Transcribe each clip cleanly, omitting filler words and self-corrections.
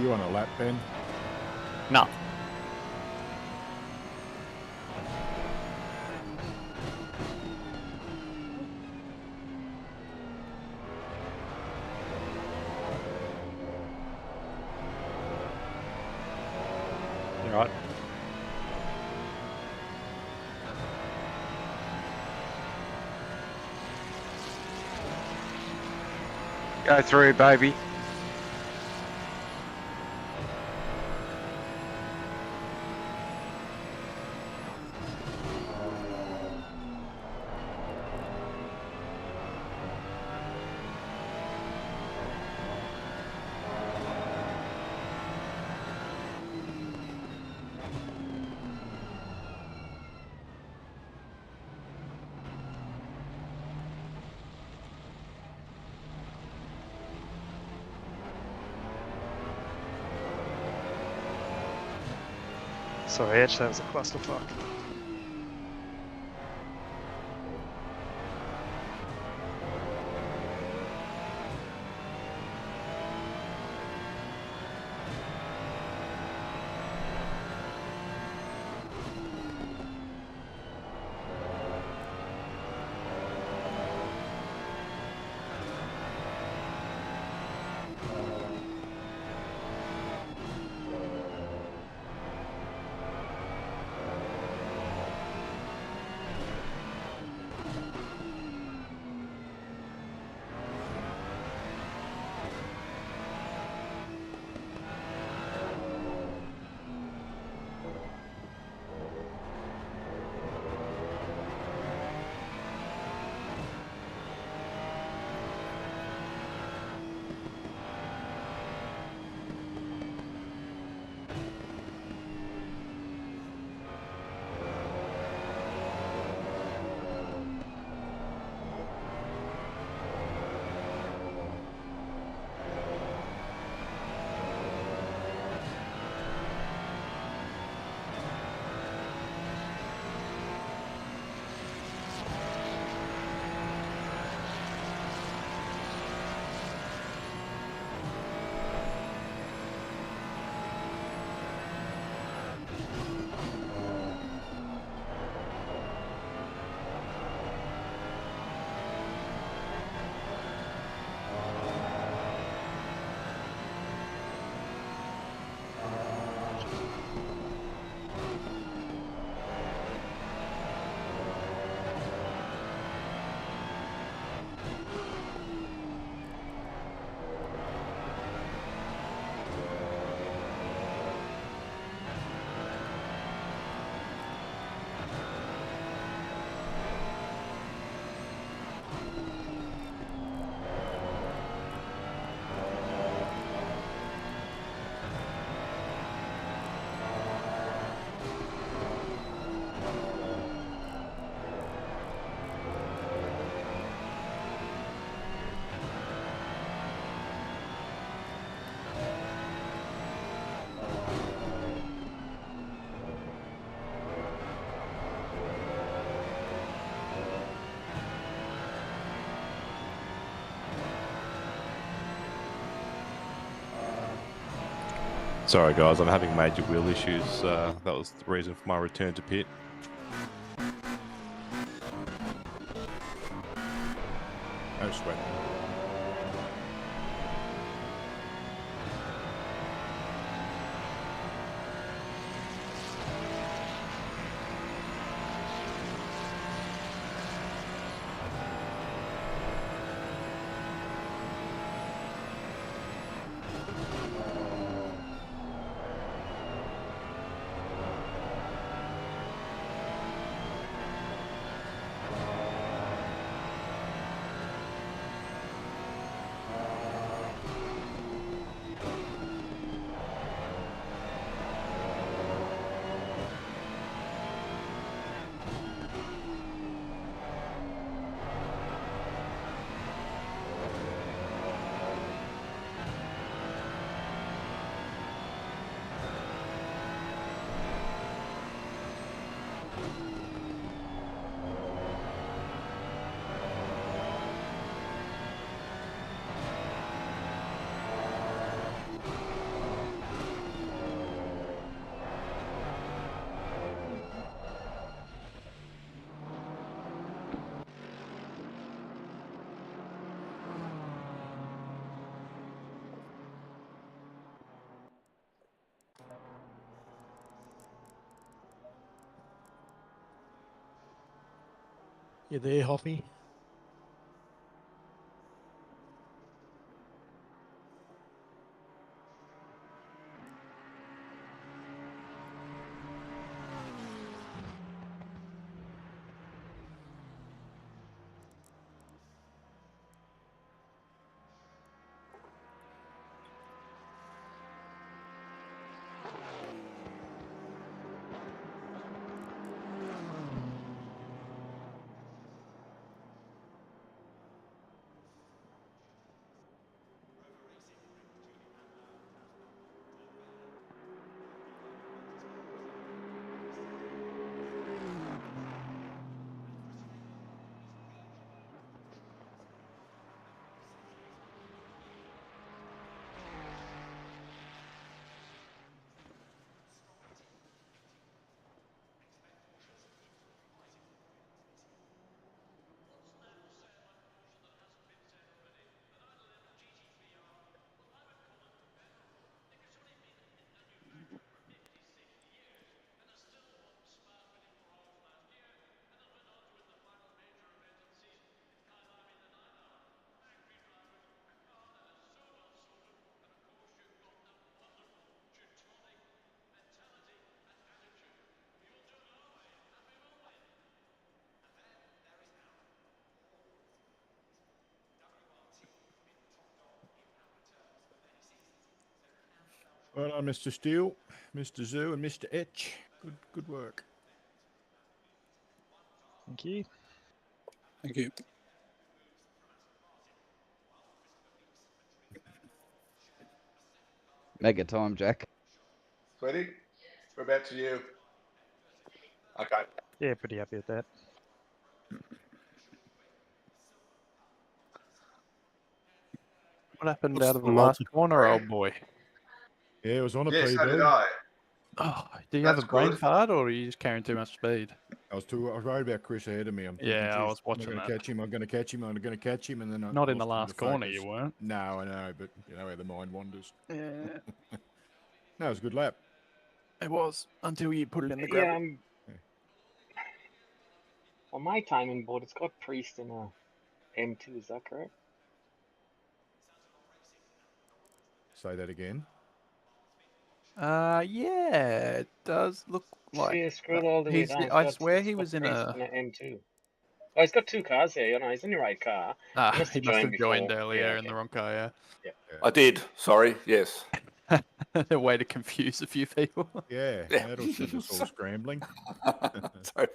you on a lap, Ben? No. You're right. Go through, baby. Sorry, Edge, that was a clusterfuck. Sorry guys, I'm having major wheel issues. That was the reason for my return to pit. No sweat. You there, Hoppy? Well done, Mr. Steele, Mr. Zoo, and Mr. Etch. Good work. Thank you. Thank you. Mega time, Jack. Ready? We're back to you. Okay. Yeah, pretty happy with that. What happened What's out of the the last multi- corner, old boy? Yeah, it was on a Yeah, so did PB. I. Oh, do you have a That's brain good. fart, or are you just carrying too much speed? I was worried about Chris ahead of me. I'm thinking, Yeah, I "Geez, was watching I'm going that. to catch him. I'm going to catch him. I'm going to catch him." And then I Not in the lost a bit last of corner, focus. you weren't. No, I know, but you know where the mind wanders. Yeah, No, it was a good lap. it was until you put it in the Yeah, gravel. on my timing board, it's got Priest in a M2. Is that correct? Say that again. Yeah, it does look like. Yeah, scroll all the way down. I swear he was in Priest a. in an M2. Oh, he's got two cars here. You know, he's in the right car. He must have joined before. earlier Yeah, in the wrong car. Yeah. I did. Sorry. Yes. Yeah, a way to confuse a few people. Yeah, Yeah. that'll send us all scrambling. Sorry.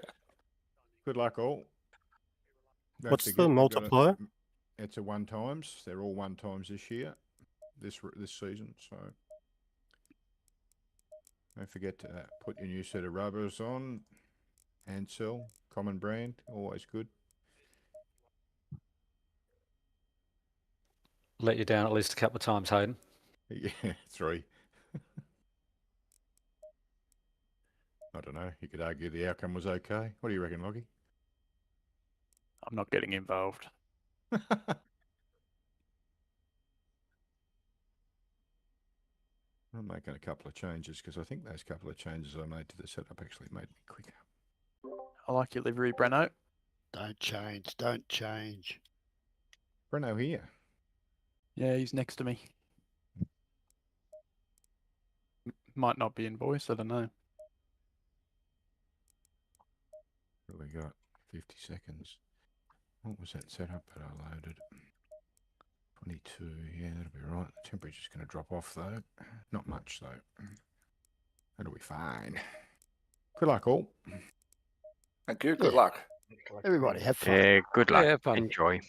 Good luck, all. Don't What's the forget, we've got multiplier? It's a 1x. They're all 1x this year, this season. So don't forget to put your new set of rubbers on. Ansel, common brand, always good. Let you down at least a couple of times, Hayden. Yeah, 3. I don't know. You could argue the outcome was okay. What do you reckon, Loggy? I'm not getting involved. I'm making a couple of changes because I think those couple of changes I made to the setup actually made me quicker. I like your livery, Breno. Don't change. Don't change. Breno here. Yeah, he's next to me. Might not be in voice, I don't know. What have we got? 50 seconds. What was that setup that I loaded? 22. Yeah, that'll be right. The temperature's going to drop off though. Not much though. That'll be fine. Good luck, all. Thank you. Good luck. Everybody have fun. Yeah, good luck. Yeah, have fun. Enjoy.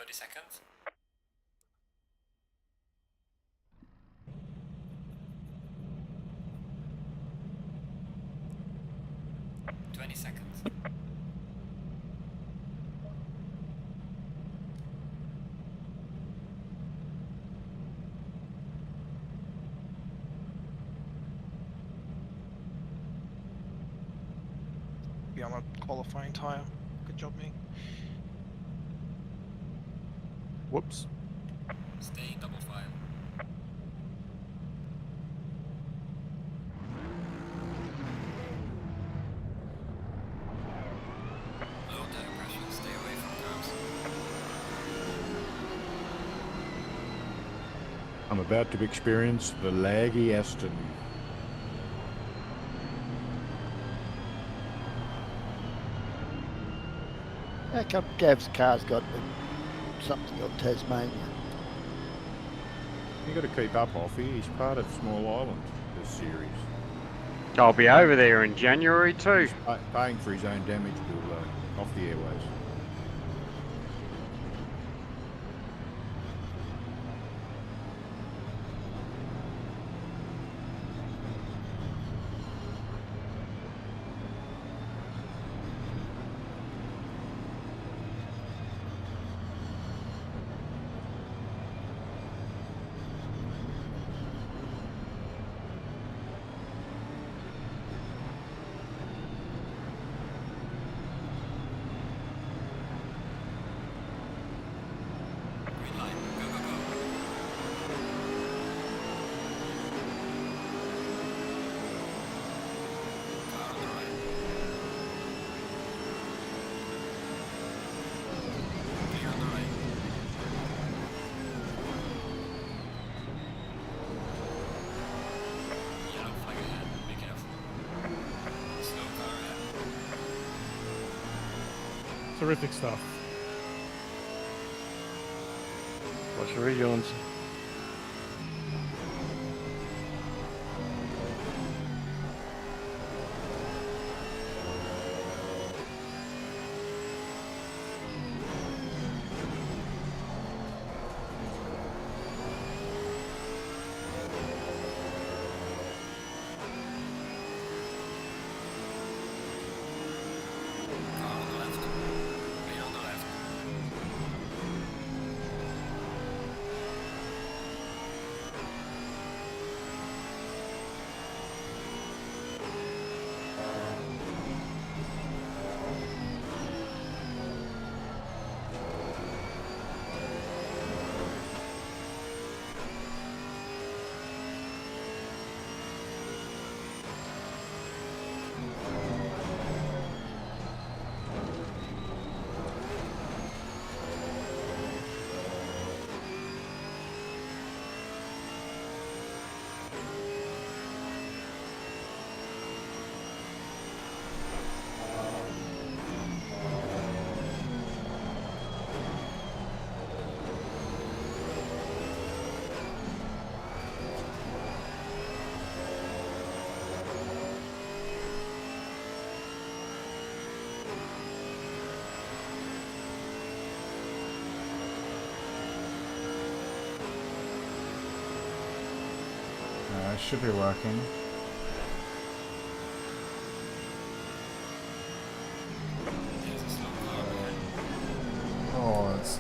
Seconds. 20 seconds. Be on a qualifying tyre. Good job, me. Whoops. Stay double file. I'm about to experience the laggy Aston. How come Gav's car's got something on Tasmania? You got to keep up, Offie. He's part of Small Island, this series. I'll be over there in January too. He's paying for his own damage bill off the airways. Green line. Go, go, go. Car on the right. Clear on the right. Yellow flag ahead. Be careful. Slow car ahead. Terrific stuff. Watch your regions. Car on the left. Clear on the left. It should be working. There's a slow car ahead. Oh, it's...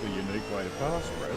a unique way to pass, Brad.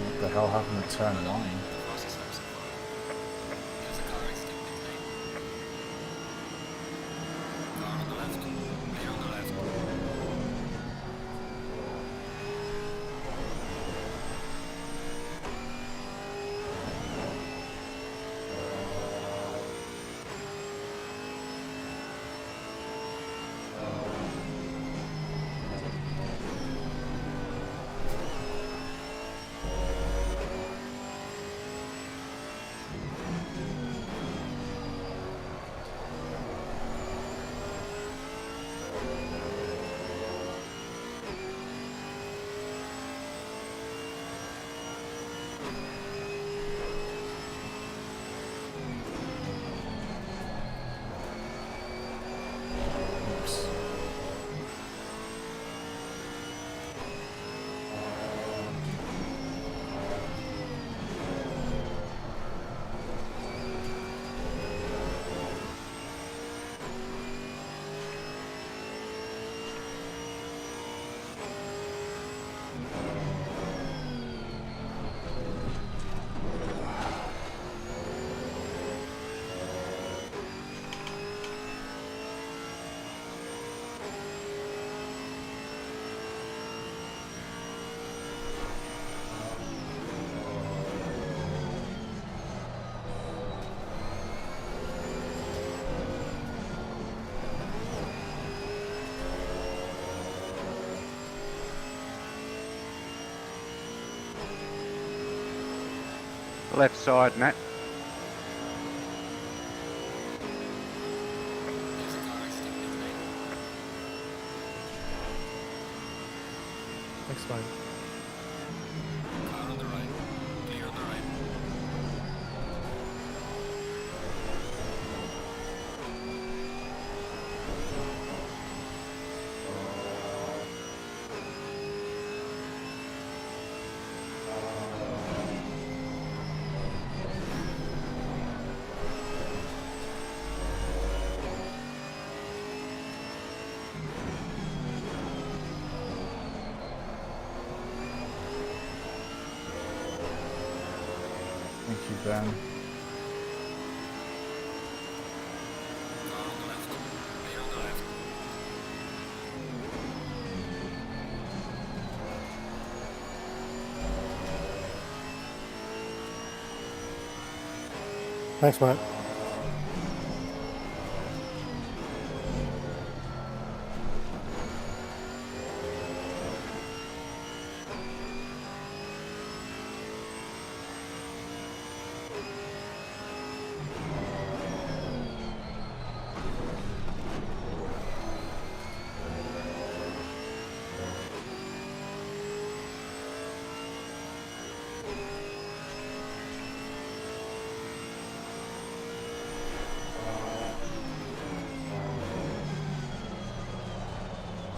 What the hell happened to turn 9? Fastest lap so far. There's a car exiting pit lane. Car on the left. Clear on the left. Left side, Matt. There's a car accident in the lane. Thanks, mate. Car on the right. Clear on the right. Thank you, Ben. Car on the left. Clear on the left. Thanks, mate.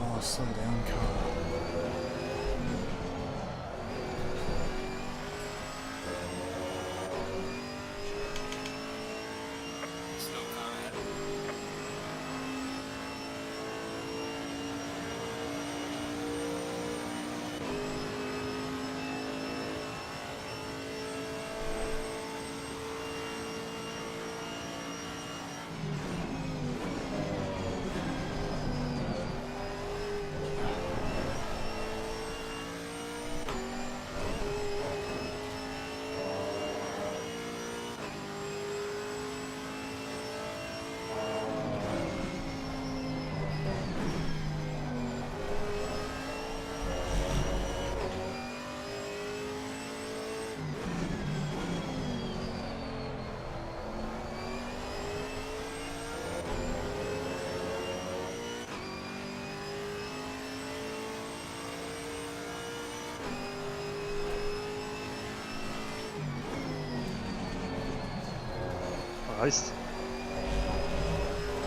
Oh, slow down, car. Slow car ahead. Nice.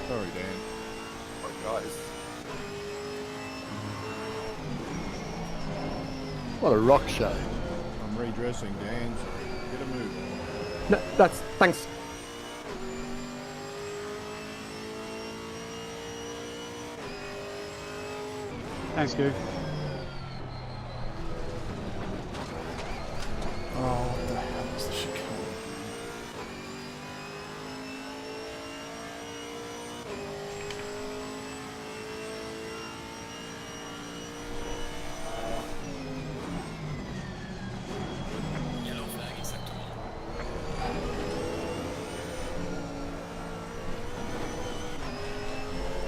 Sorry, Dan. Oh, guys. What a rock show. I'm redressing, Dan, so get a move on. No, that's thanks. Thanks, Gu. Oh, what the hell is the chicane? Yellow flag in sector 1.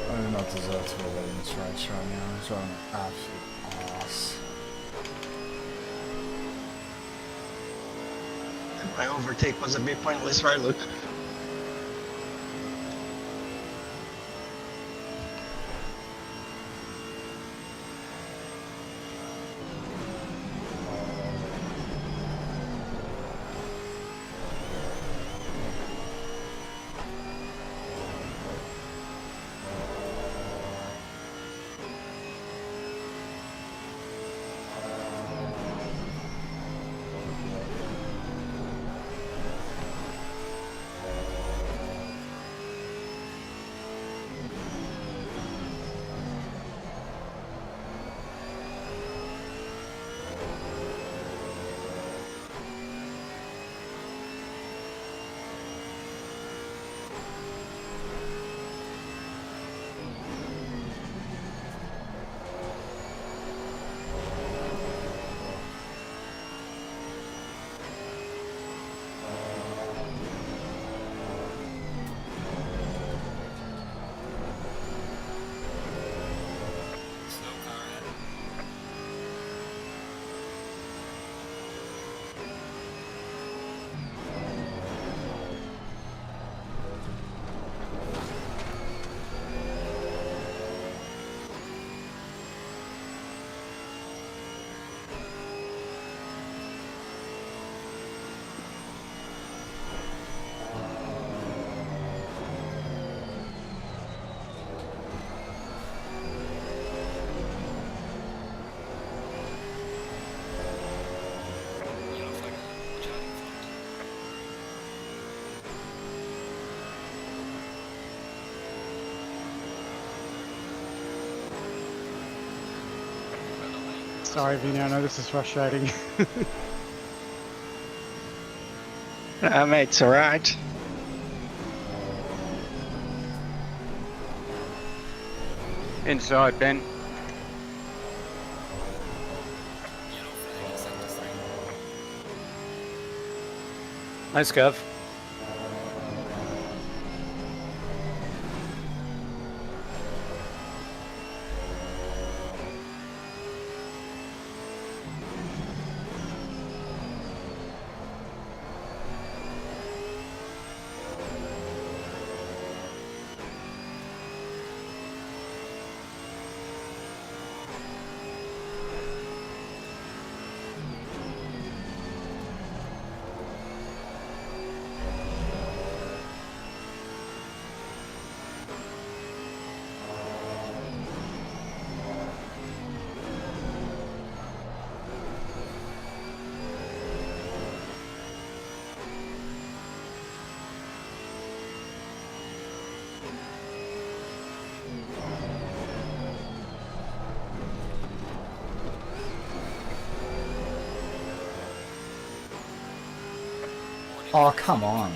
I do not deserve to be leading this race right now. So I'm an absolute ass. My overtake was a bit pointless, right, Luke? Sorry, Vinny, I know this is frustrating. Mate, it's alright. Inside, Ben. Yellow flag in sector 3. Nice, Gav. Oh, come on.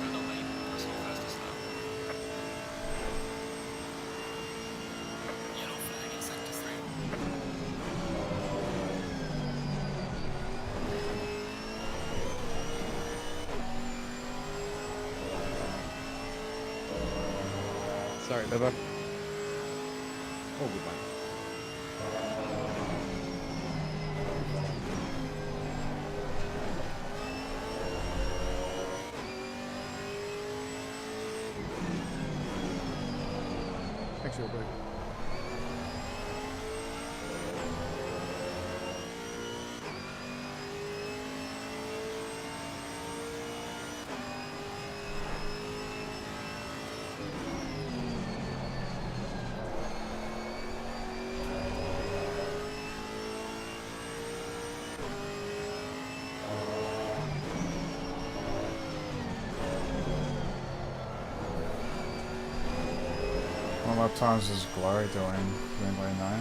Good on me. Personal fastest lap. Yellow flag in sector 3. Sorry, Bubba. Oh, good mate. Thanks, your break. What lap times is Glory doing? Does anybody know?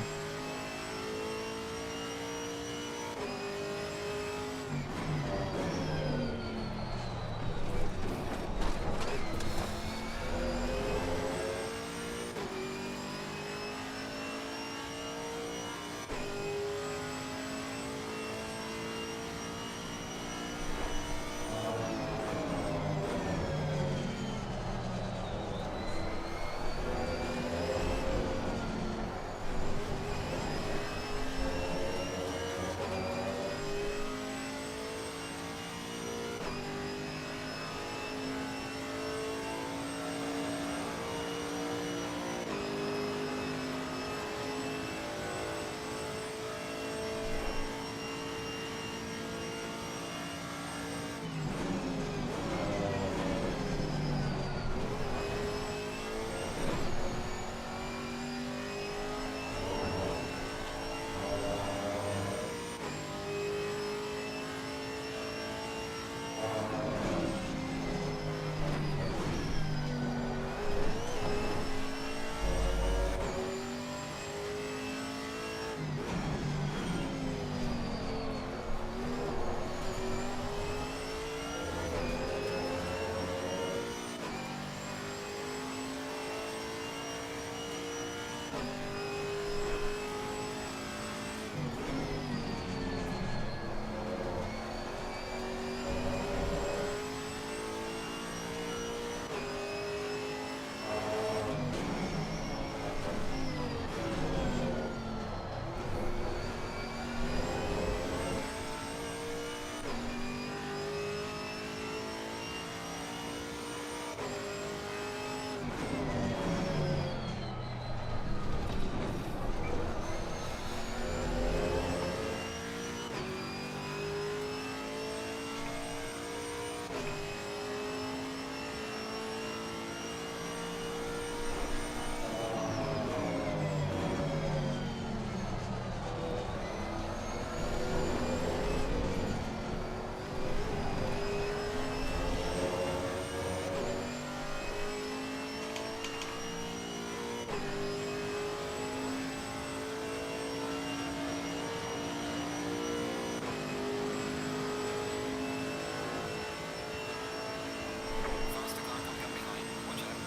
Faster car coming up behind. Watch out.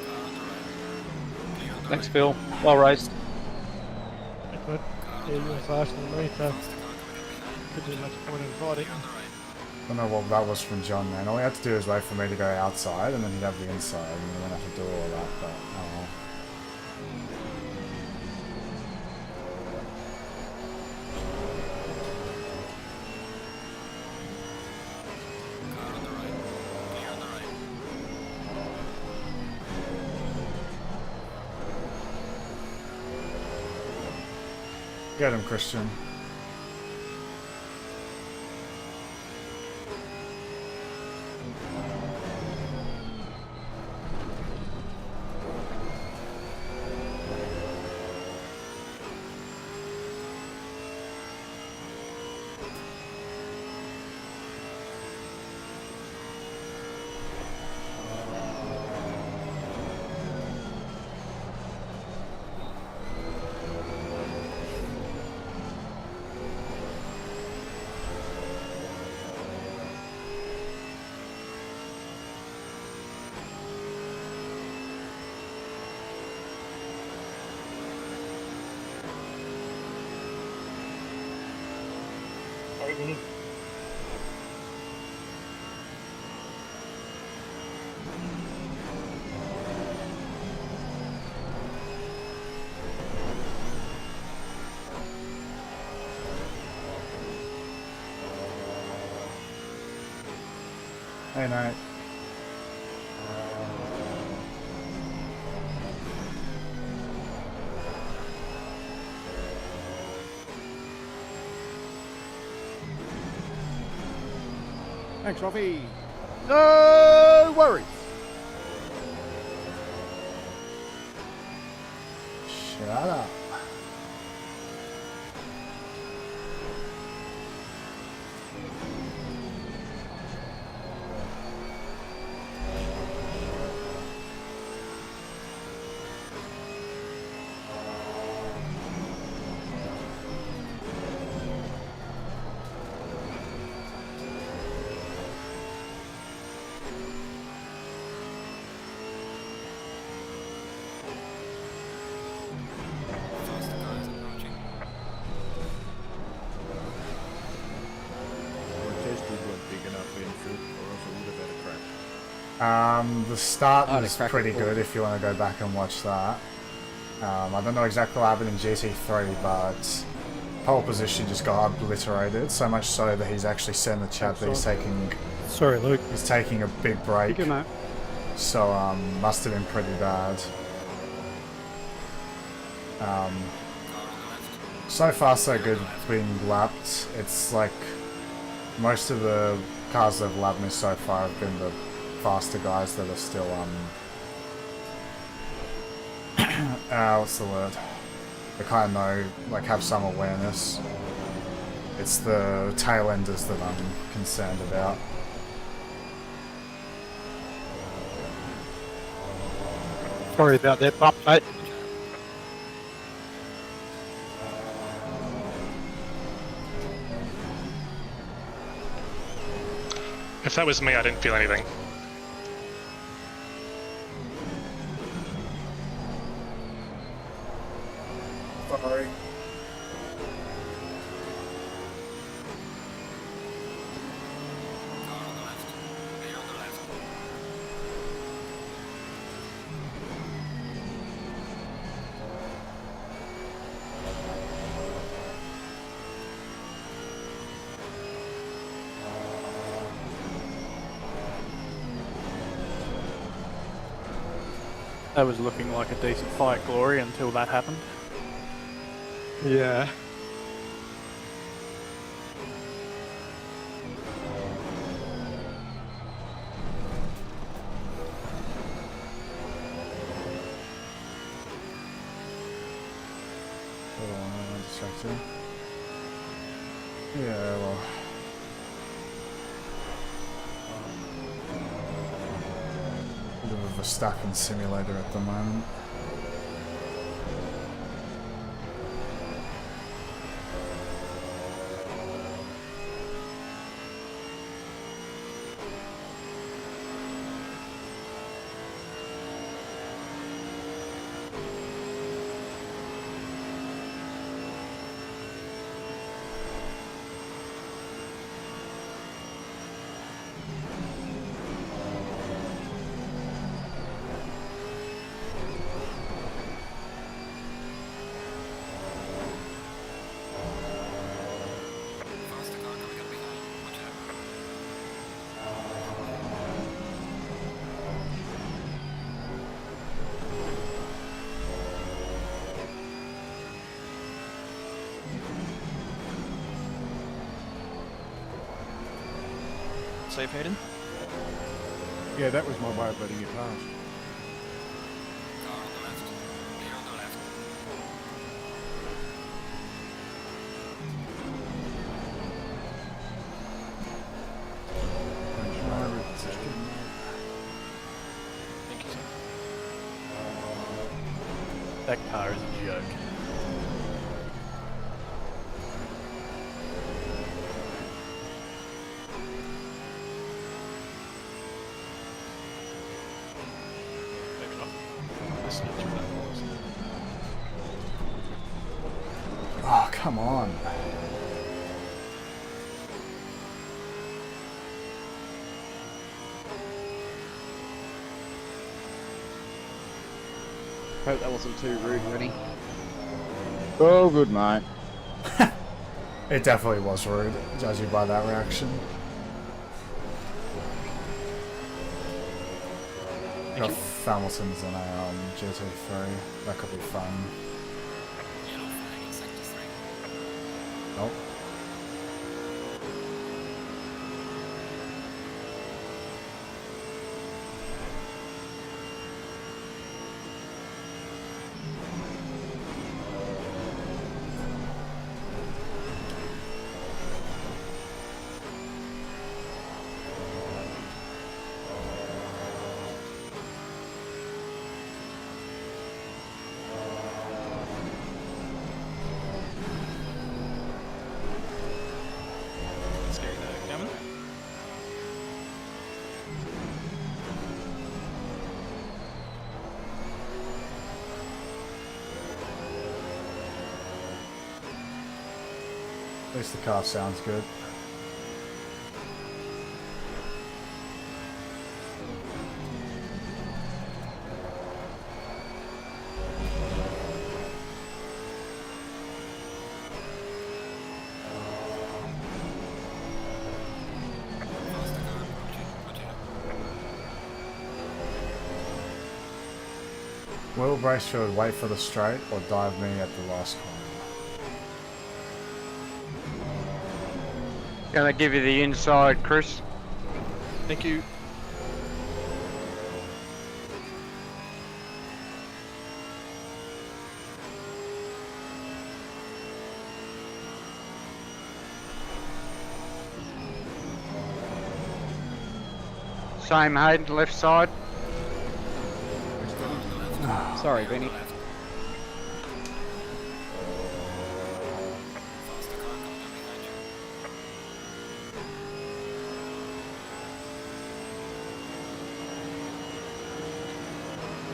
Car on the right. Clear on the Thanks, right. Phil. Well raced. Good. Car on Yeah, the you were right. faster than me, so Faster car coming up behind. could do much point in fighting. Clear on the right. I don't know what that was from John, man. All he had to do was wait for me to go outside, and then he'd have the inside, and he wouldn't have to do all that, but oh well. Car on the right. Clear on the right. Get him, Christian. Sorry, Vinny. Hey, Nate. Thanks, Robbie. No worries. Shut up. Faster guys approaching. The test weren't big enough infield, or else it would have had a crash. The start Oh, was the crack pretty report. good if you want to go back and watch that. I don't know exactly what happened in GT3, but pole position just got obliterated, so much so that he's actually said in the chat that he's Sorry, Luke. taking a big break. Good mate. So must have been pretty bad. So far so good being lapped. It's like most of the cars that have lapped me so far have been the faster guys that are still what's the word? They kind of know, like, have some awareness. It's the tail enders that I'm concerned about. Sorry about that bump, mate. If that was me, I didn't feel anything. Sorry. Car on the left. Clear on the left. That was looking like a decent fight, Glory, until that happened. Yeah. Hold on, I'm distracted. Yeah, well. Bit of a Verstappen simulator at the moment. Faster car coming up behind. Watch out. Safe, Hayden? Yeah, that was my way of letting you pass. Car on the left. Clear on the left. Thanks, Myra. Just kidding. Thank you, sir. That car is a joke. Oh, come on. Hope that wasn't too rude, Rennie. Oh, good, mate. It definitely was rude, judging by that reaction. Got Hamilton's in a GT3. That could be fun. Yellow flag in sector 3. Nope. Scary though, coming. At least the car sounds good. Faster car approaching. Roger. Will Bracefield wait for the straight or dive me at the last corner? Gonna give you the inside, Chris. Thank you. Same Hayden, left side. Sorry, Benny. Faster car coming up behind you.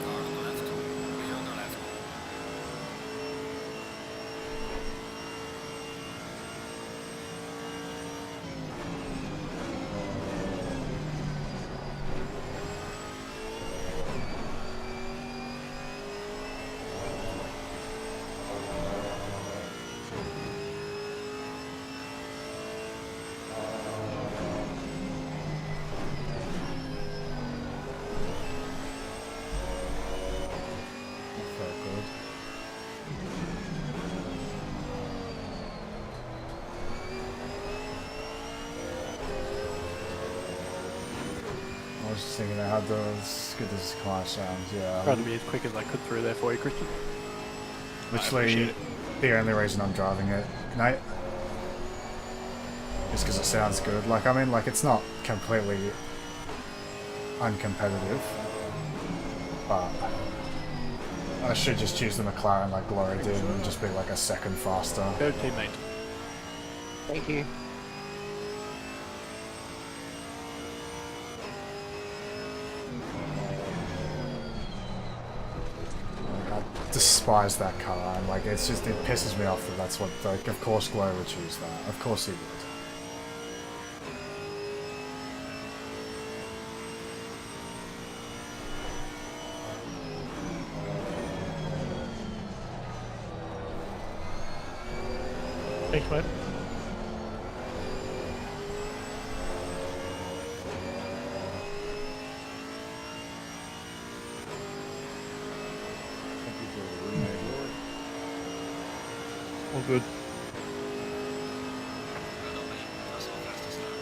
Car on the left. Clear on the left. That felt good. I was just thinking how as good as this car sounds, yeah. Tried to be as quick as I could through there for you, Christian. Literally the only reason I'm driving it, Nate, is because it sounds good. Like, I mean, like, it's not completely uncompetitive, but I should just choose the McLaren like Glory did and just be like a second faster. Go teammate. Thank you. I despise that car, and like, it's just, it pisses me off that that's what, like, of course Glory would choose that. Of course he would. Thanks, mate. All good. That's all fast to start.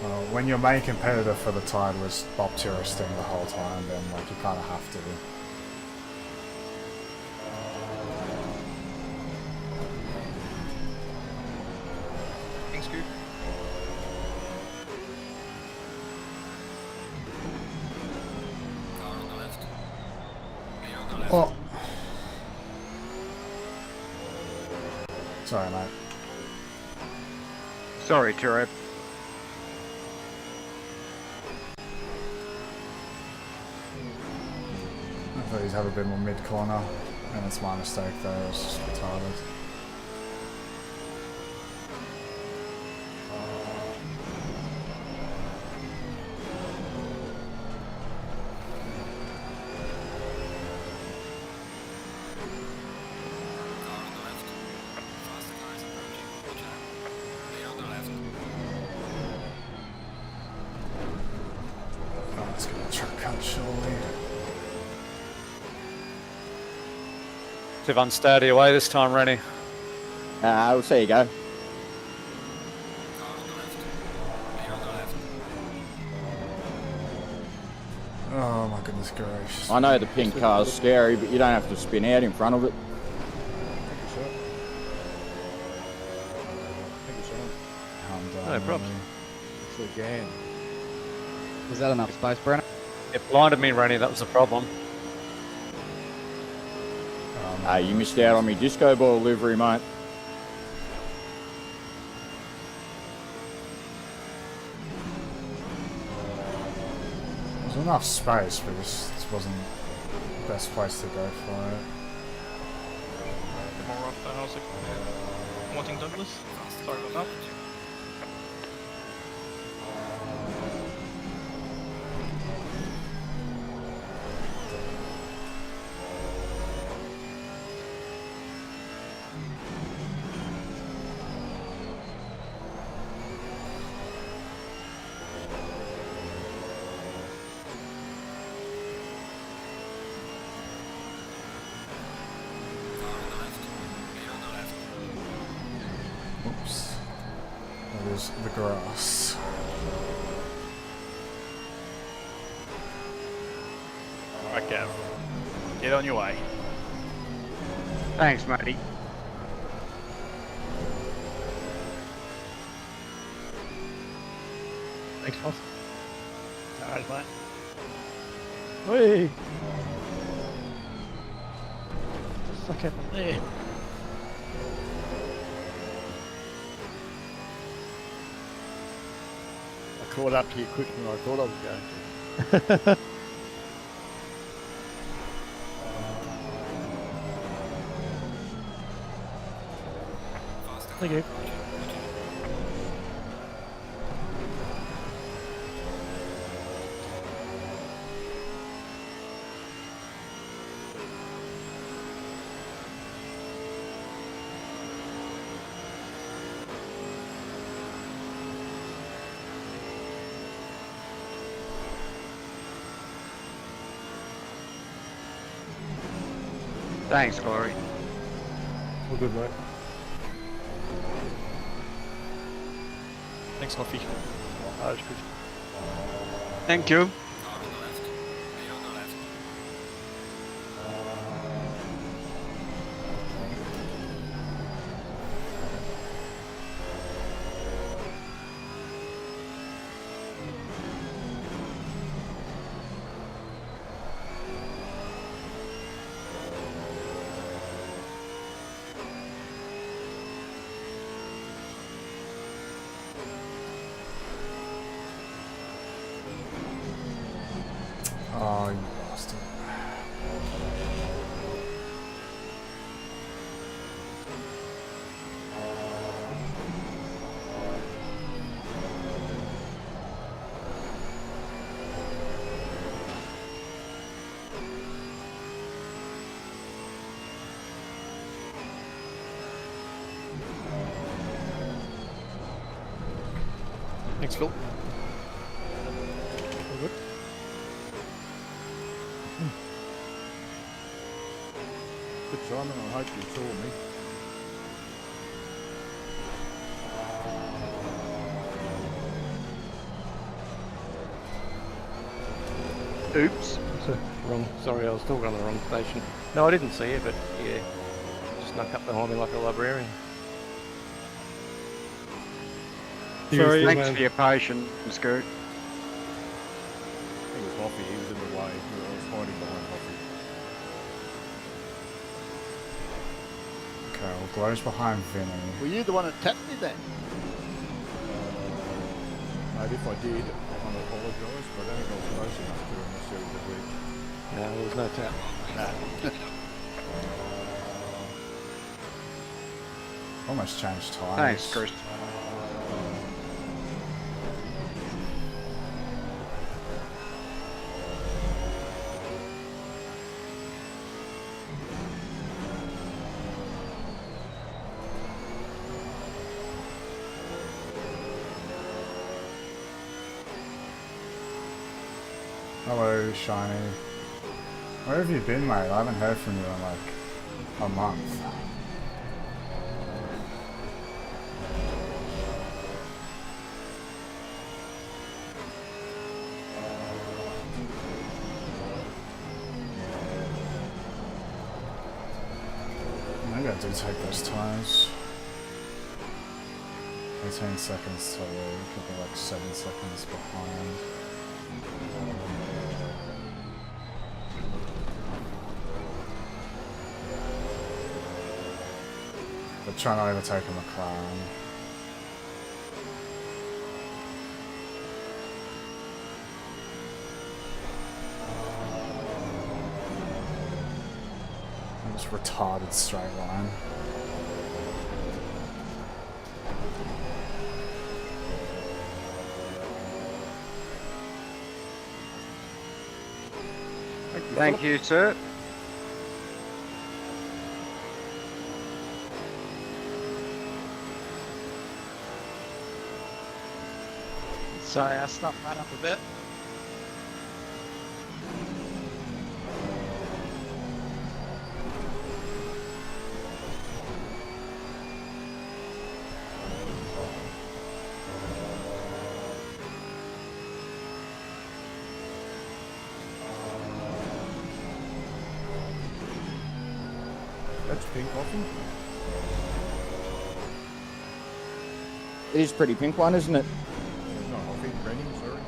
Well, when your main competitor for the tide was Bob Touristing the whole time, then like you kind of have to. Thanks, Scoop. Car on the left. Clear on the left. Oh. Sorry, mate. Sorry, Turep. I thought he'd have a bit more mid corner. And it's my mistake though, it was just retarded. Oh, it's gonna truck cut surely. Bit unsteady away this time, Rennie. We'll see you go. Oh my goodness gracious. I know the pink car's scary, but you don't have to spin out in front of it. No problem. Again. Was that enough space, Brennan? It blinded me, Rennie. That was the problem. You missed out on me disco ball livery, mate. There's enough space, but this wasn't the best place to go for it. More rough than I was wanting Douglas. Sorry about that. Oops. That is the grass. Right, Gav. Get on your way. Thanks, matey. Thanks, boss. Alright, mate. Whee! Suck happened there? I caught up to you quicker than I thought I was going to. Thank you. Thanks, Glory. All good, mate. Thanks, Hoffy. That's good. Thank you. Oh, you bastard. Thanks, Phil. All good. Good, Simon. I hope you saw me. Oops. Wrong. Sorry, I was talking on the wrong station. No, I didn't see it, but yeah, snuck up behind me like a librarian. Sorry, thanks for your patience, Scoot. I think it was Hoffy. He was in the way. I was hiding behind Hoffy. Okay, well, Glow's behind Vinny. Were you the one that tapped me then? Mate, if I did, I apologise, but I don't think I was close enough to him necessarily to No, there was no tap. Nah. Almost changed tires. Thanks, Chris. Hello, Shiny. Where have you been, mate? I haven't heard from you in like a month. Maybe I do take those tires. 18 seconds to lead, could be like 7 seconds behind. But trying to overtake a McLaren. Just retarded straight line. Thank you, sir. Sorry, our stuff ran up a bit. That's pink coffee. It is pretty pink one, isn't it? No, coffee, Brennan, sorry.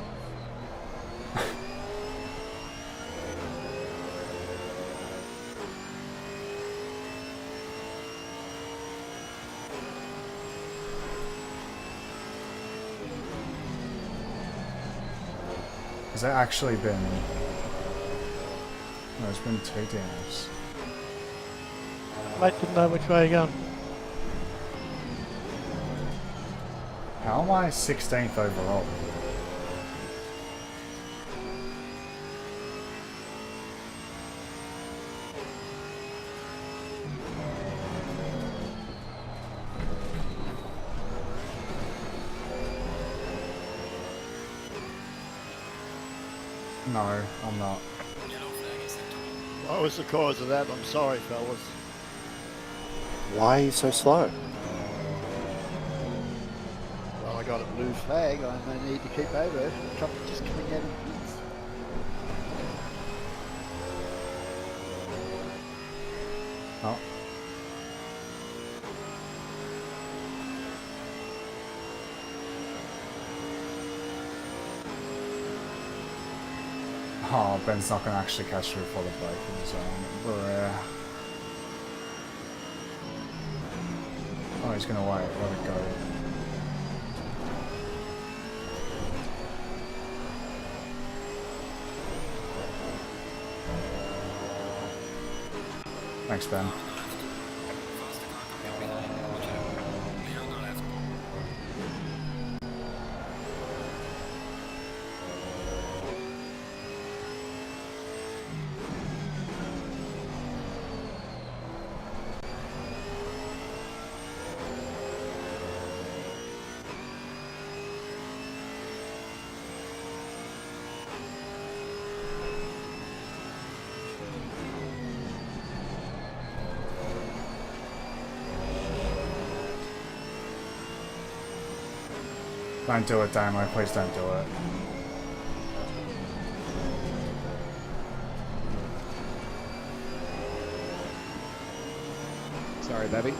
Has there actually been... No, it's been 2 DNFs. Mate didn't know which way you're going. How am I 16th overall? No, I'm not. What was the cause of that? I'm sorry, fellas. Why are you so slow? Well, I got a blue flag. I may need to keep over. The truck is just coming out of the woods. Oh. Oh, Ben's not going to actually catch through before the braking zone. Bruh. Oh, he's going to wait. Let it go. Thanks, Ben. Don't do it, Damo. Please don't do it. Sorry, Babby.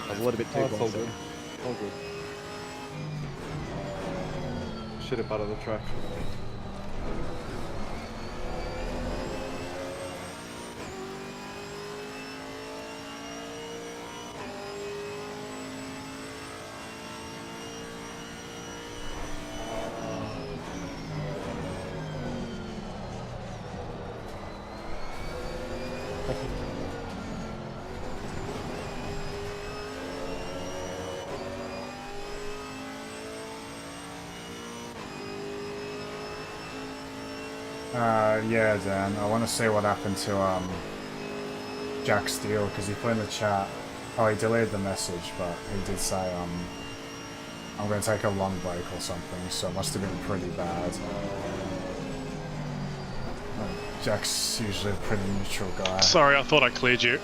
I was a little bit too All close. good. All good. Should have butted the track. Yeah, Dan. I want to see what happened to Jack Steele because he put in the chat. Oh, he deleted the message, but he did say I'm going to take a long break or something. So it must have been pretty bad. Jack's usually a pretty neutral guy. Sorry, I thought I cleared you.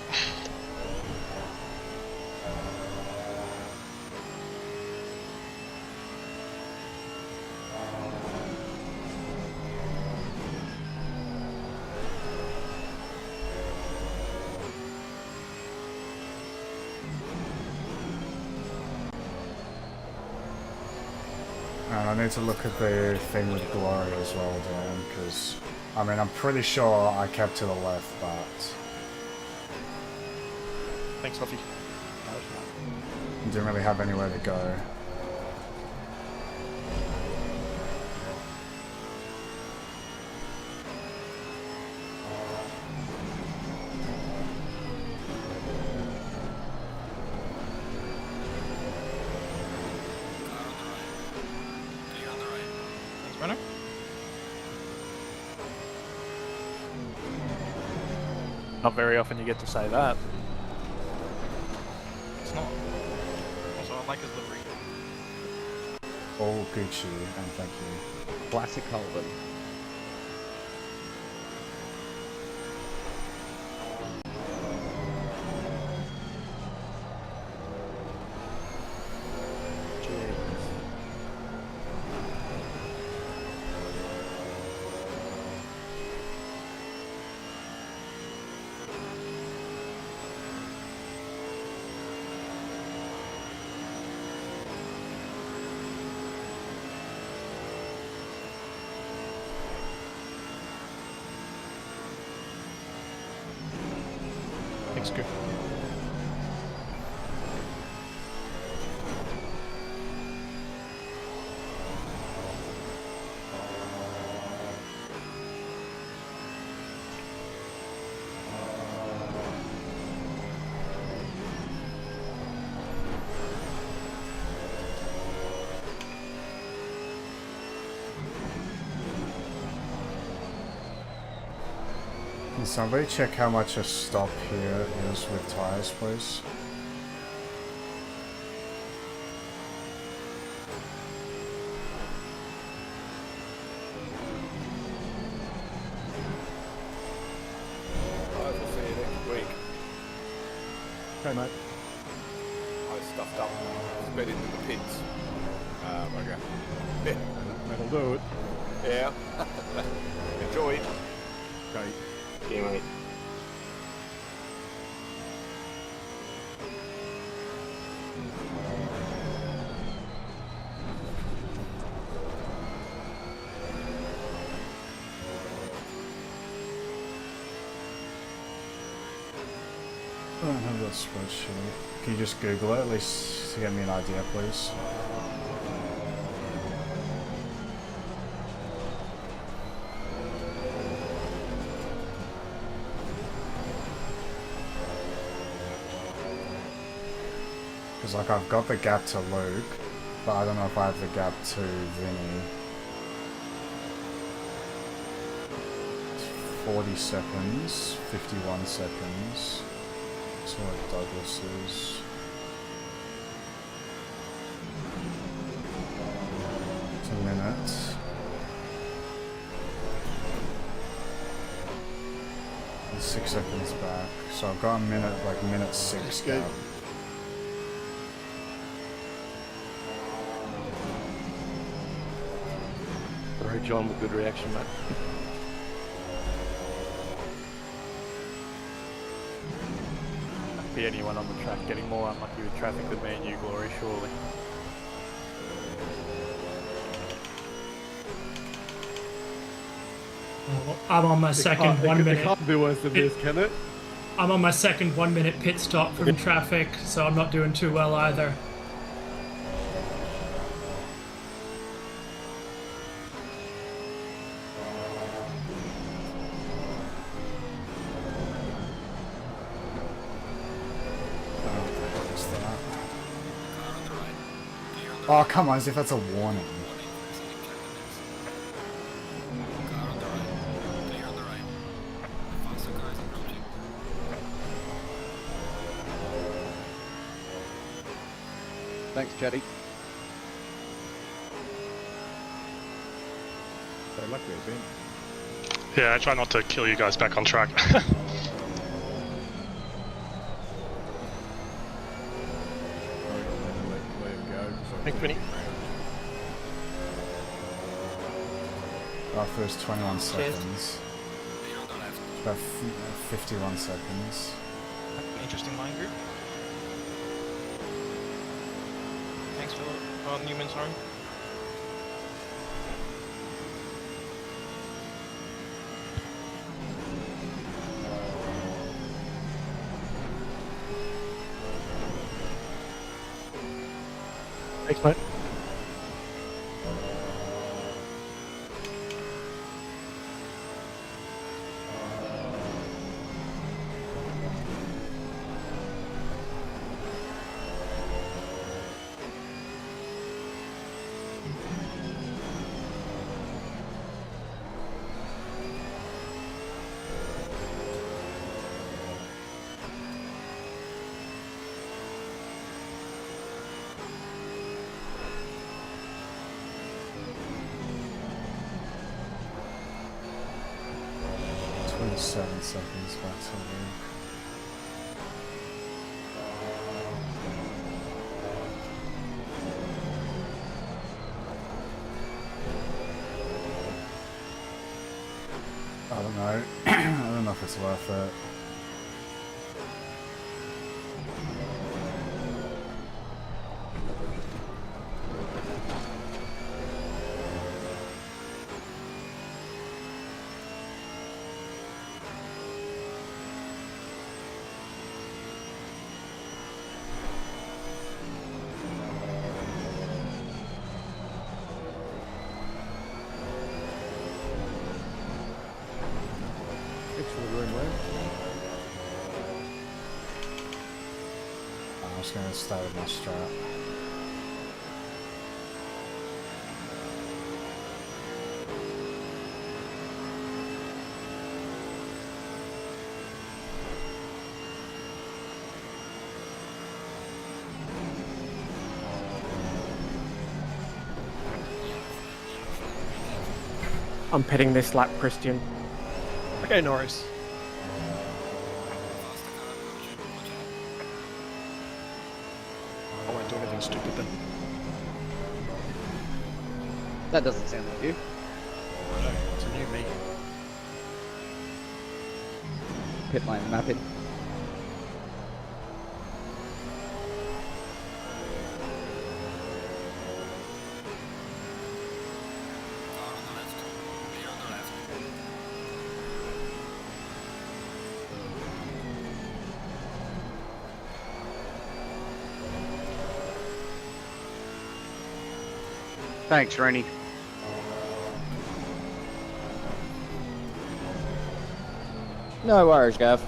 And I need to look at the thing with Glory as well, Dan, because, I mean, I'm pretty sure I kept to the left, but Thanks, Huffy. didn't really have anywhere to go. Thanks, Brenner. Not very often you get to say that. It's not. Also, I like his livery. All Gucci, and thank you. Classic Holden. Thanks, good. Can somebody check how much a stop here is with tires, please? I will see you next week. Okay, mate. I stuffed up. Sped into the pits. Okay. Yeah. That'll do it. Yeah. Enjoy. Okay. Okay, mate. I don't have that spreadsheet. Can you just Google it at least to get me an idea, please? Because, like, I've got the gap to Luke, but I don't know if I have the gap to Vinny. 40 seconds, 51 seconds. So what Douglas is. It's a minute. And 6 seconds back. So I've got a minute, like minute 6 gap. Sorry, John, with good reaction, mate. Be anyone on the track getting more unlucky with traffic than me and you, Glory, surely. I'm on my second 1 minute. It can't be worse than this, can it? I'm on my second 1 minute pit stop from traffic, so I'm not doing too well either. Oh, come on, as if that's a warning. Thanks, Chatty. So lucky I been. Yeah, I try not to kill you guys back on track. Thanks, Vinny. Our first 21 seconds. About 51 seconds. Interesting line group. Thanks, Philip. Newman, sorry. Thanks, mate. Seconds back to Luke. I don't know. I don't know if it's worth it. I'm just going to start with my strat. I'm pitting this lap, Christian. Okay, Norris. I won't do anything stupid then. That doesn't sound like you. No, it's a new me. Pit lane mapping. Thanks, Rennie. No worries, Gav.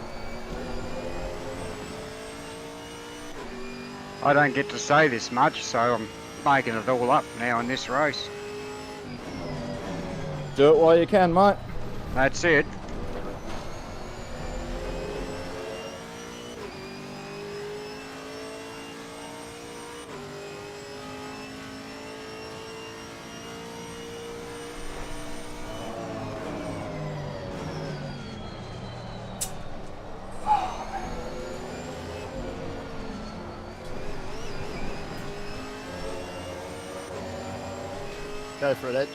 I don't get to say this much, so I'm making it all up now in this race. Do it while you can, mate. That's it. Go for it, Edge.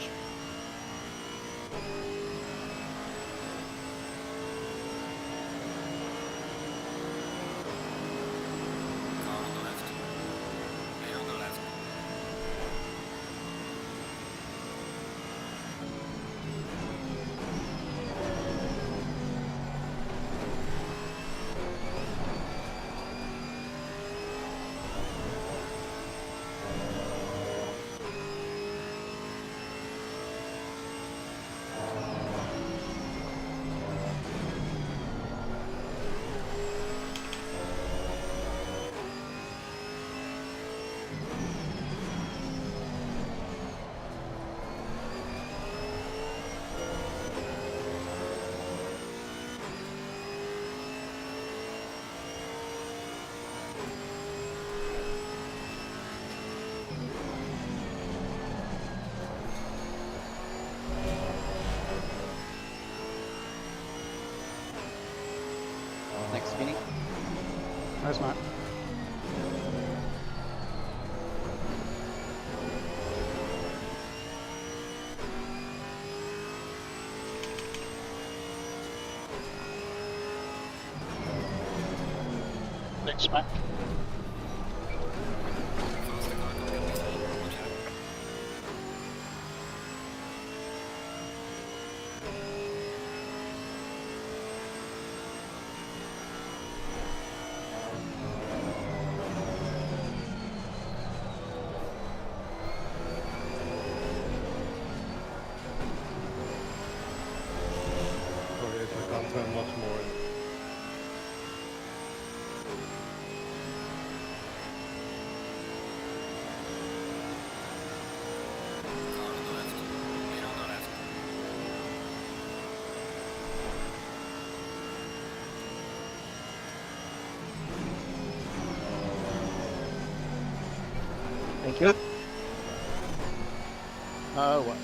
Skinny. Where's Matt? Thanks, Matt. Sorry, I can't turn much more in. Thank you. What?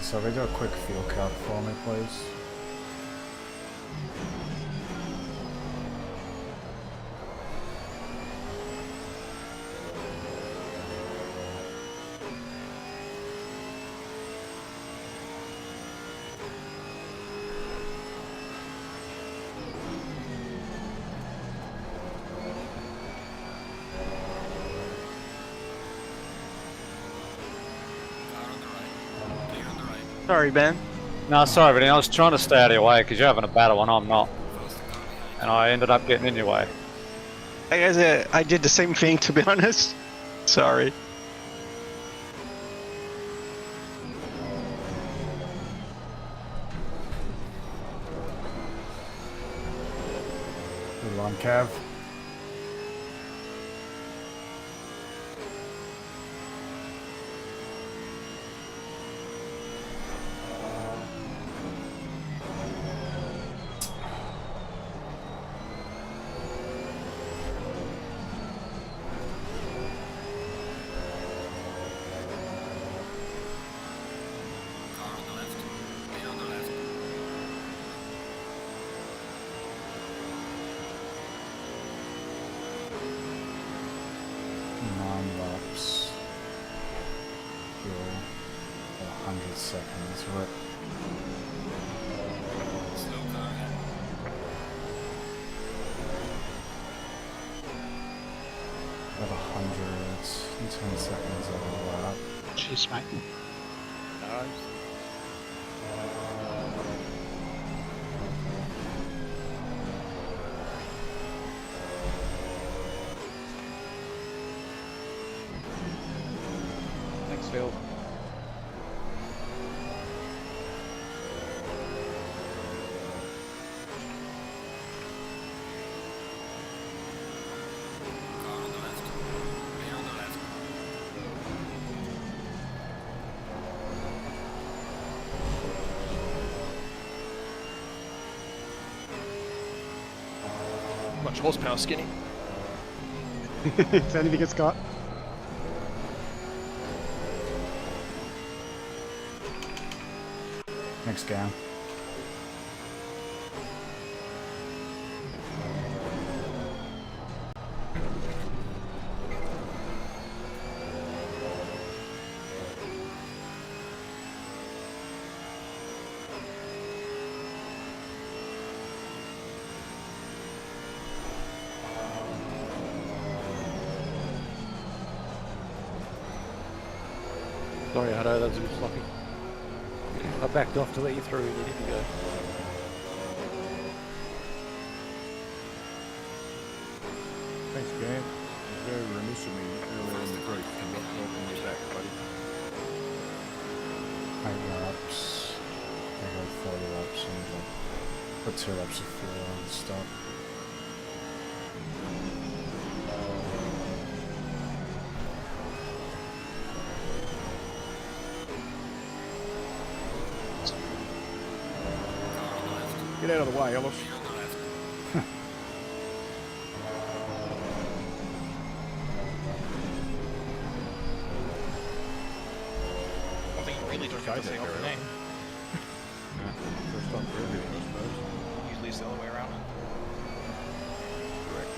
So they do a quick field count for me, please. Sorry, Ben. No, sorry, Vinny. I was trying to stay out of your way because you're having a battle and I'm not. And I ended up getting in your way. I did the same thing, to be honest. Sorry. Good one, Kev. Seconds, right? About 110 seconds over that. Cheers, mate. Thanks, Phil. Much horsepower, Skinny. It's anything it's got. Next game. Sorry, Hutto, that was a bit sloppy. I backed off to let you through and you didn't go. Thanks, Gant. Very remiss of me earlier in the group for not welcoming you back, buddy. 8 laps. I got 40 laps and put 2 laps of fuel on the stop. Get out of the way, Ellis. to say off the name. First time for everything, I suppose. Usually it's the other way around. Correct.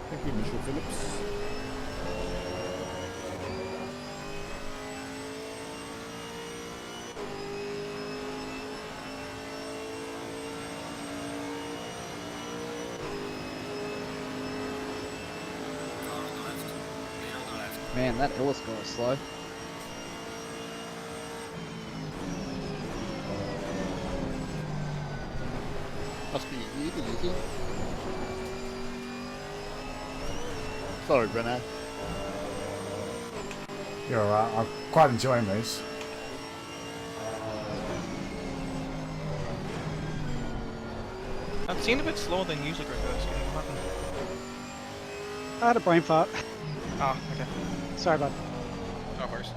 Thank you, Mr. Phillips. Man, that Illis guy is slow. Must be you, Yuki. Sorry, Breno. You're alright, I'm quite enjoying these. That seemed a bit slower than usually reverse. What happened? I had a brain fart. Ah, okay. Sorry, bud. No worries.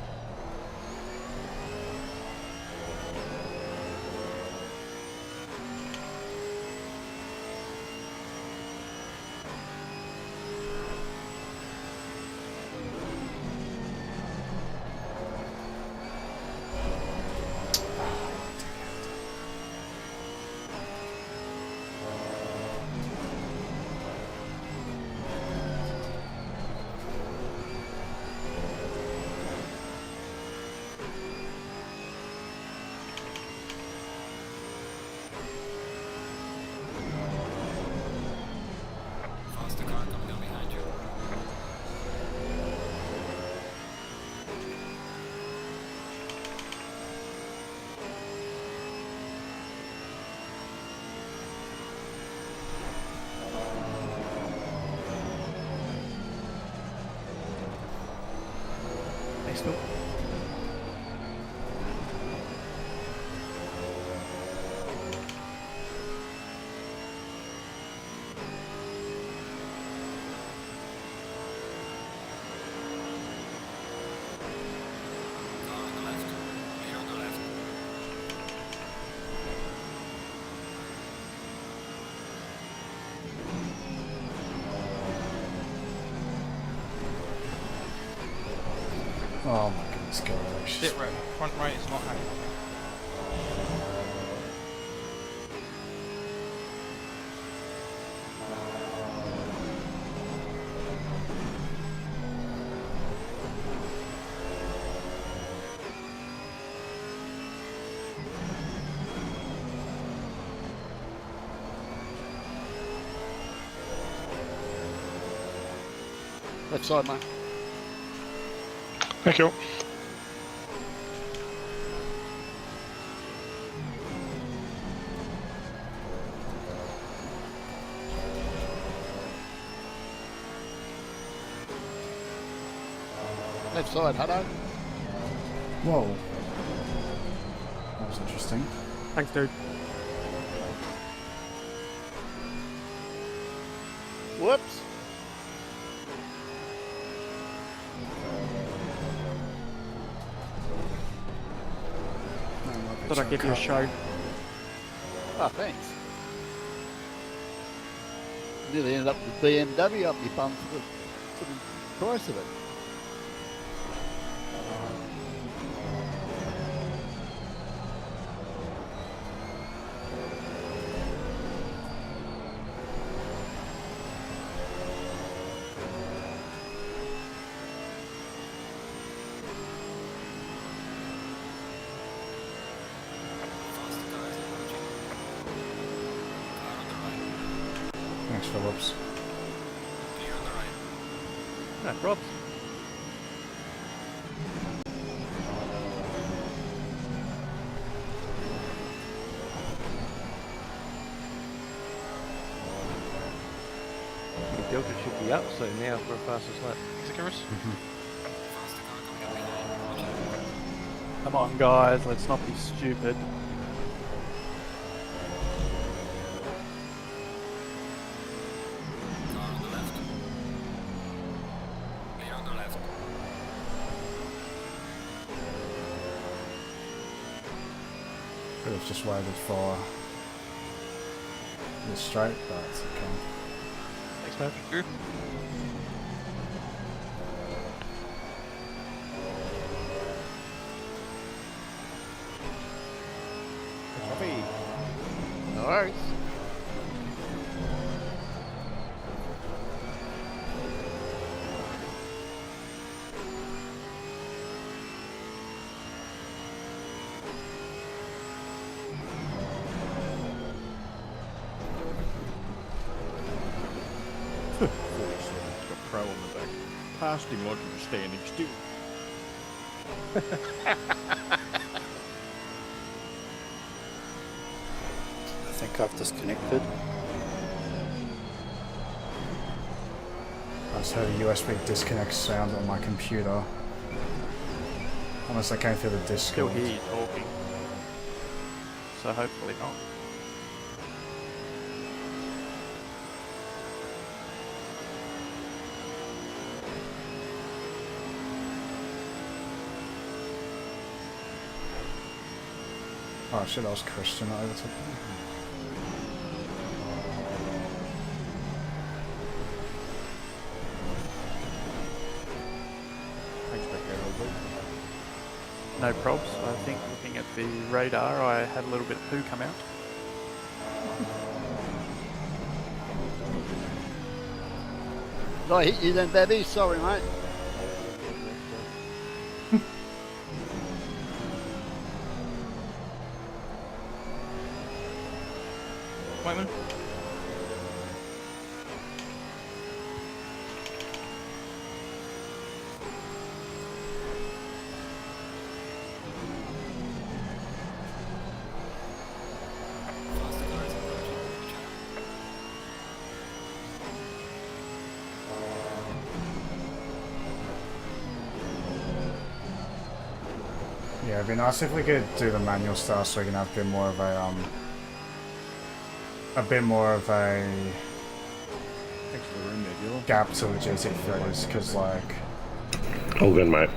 Faster car coming down behind you. Nice Phil. Car on the left. Clear on the left. Oh my goodness gracious. Sit right. Front right is not happening. Left side, mate. Thank you. Left side, Hutto. Whoa. That was interesting. Thanks, dude. Whoops. Thought I'd give you a show. Oh, thanks. Nearly ended up with the BMW up your bum for the price of it. Faster Phillips. No props. Delta should be up soon now for a fastest lap. Is it cameras? Come on, guys, let's not be stupid. Could have just waited for the straight, but it's okay. Thanks, mate. Sure. No worries. Got Pro on the back. Passed him like he was standing still. I think I've disconnected. I just heard a USB disconnect sound on my computer. Unless I came through the Still Discord. hear you talking. So hopefully not. Oh shit, that was Christian that overtook me. Thanks back there, old boy. No probs. I think looking at the radar, I had a little bit of poo come out. Did I hit you then, baby? Sorry, mate. Whiteman? Yeah, it'd be nice if we could do the manual stuff so we can have a bit more of a Thanks for the room there, Dylan. gap to the GT30s, because like All good, mate.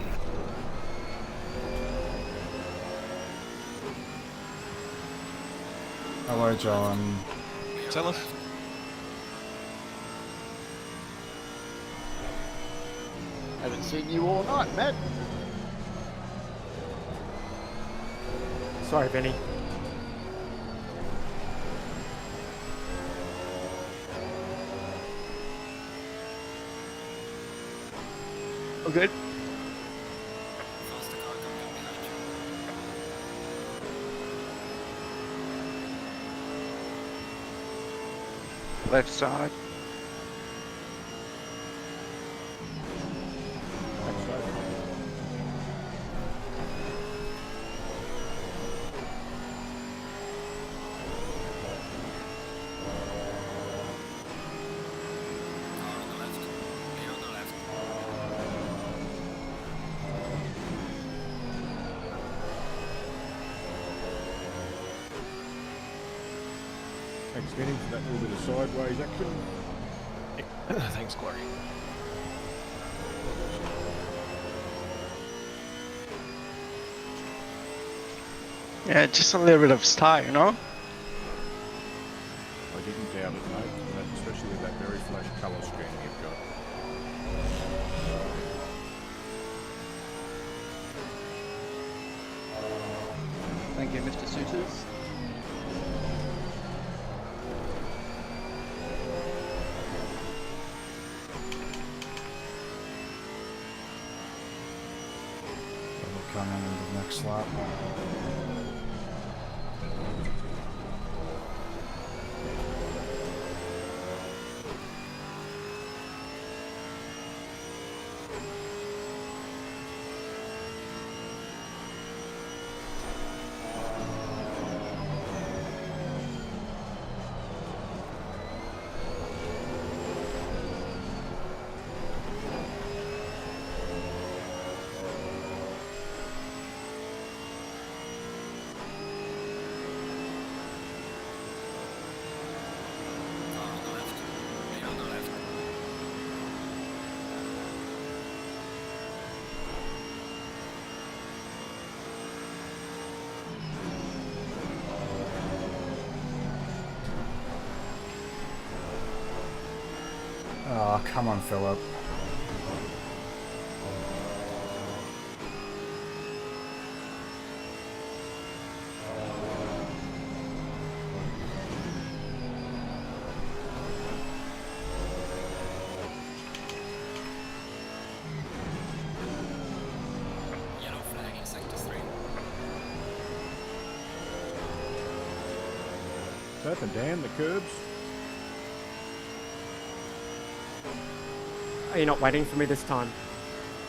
hello John. Tell us. Haven't seen you all night, Matt. Sorry, Benny. All good. Left side. Thanks, Benny, for that little bit of sideways action. Thanks, Corey. Yeah, just a little bit of style, you know? I didn't doubt it, mate, especially with that very flash colour scheme you've got. Thank you, Mr. Suitors. We'll come in the next lap. Oh, come on, Philip. Yellow flag in sector 3. Up and down the curbs. Are you not waiting for me this time?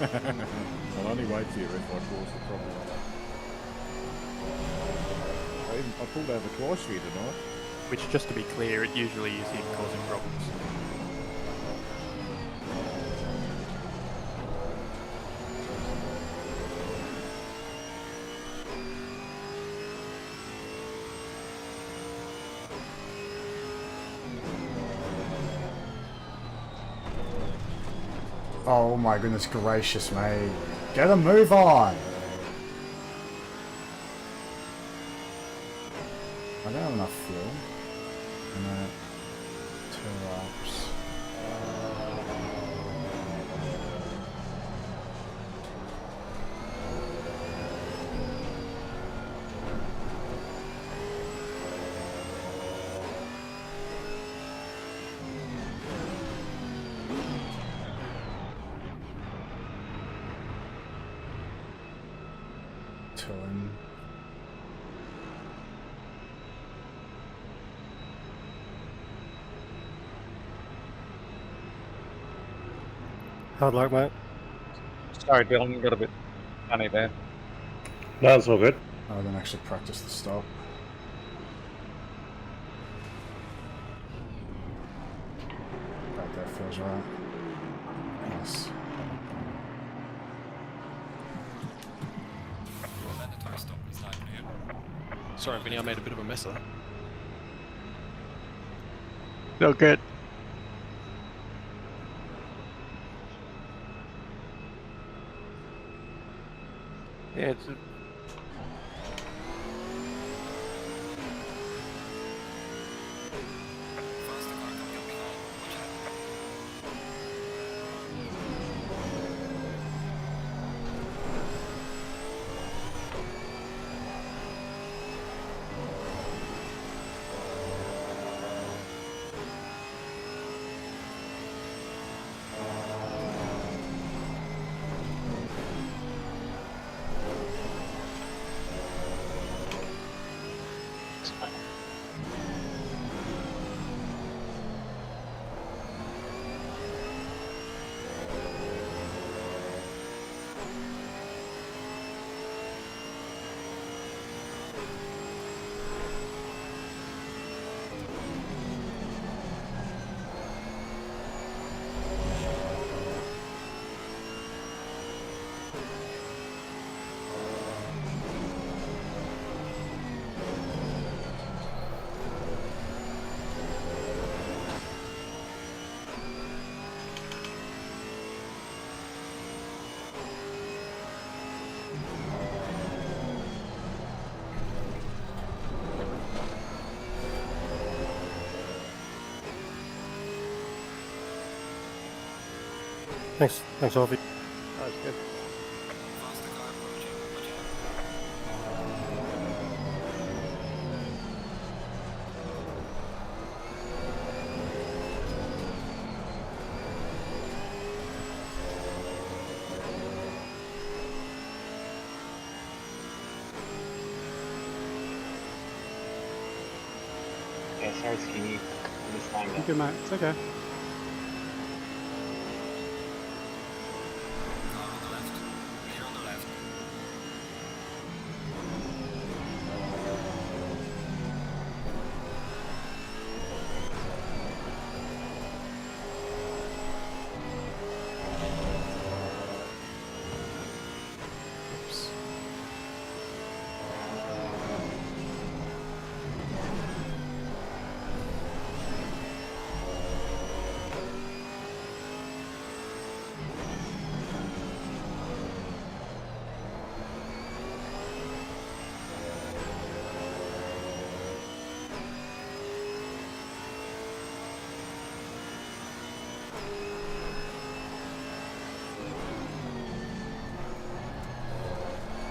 I'll only wait for you if I cause the problem. I pulled over twice for you tonight. Which, just to be clear, it usually is him causing problems. Oh my goodness gracious, mate. Get a move on! I don't have enough fuel. And then 2 laps. Tilling. Hard luck, mate. Sorry, Dylan, got a bit funny there. No, it's all good. I didn't actually practice the stop. Right there feels right. Yes. Mandatory stop is not clear. Sorry, Vinny, I made a bit of a mess of that. No good. Yeah, it's Faster car coming up behind. Watch out. Thanks, Alfie. that's good. Faster car approaching. Watch out. Yeah, sorry, Skinny. This time. You good, mate? It's okay.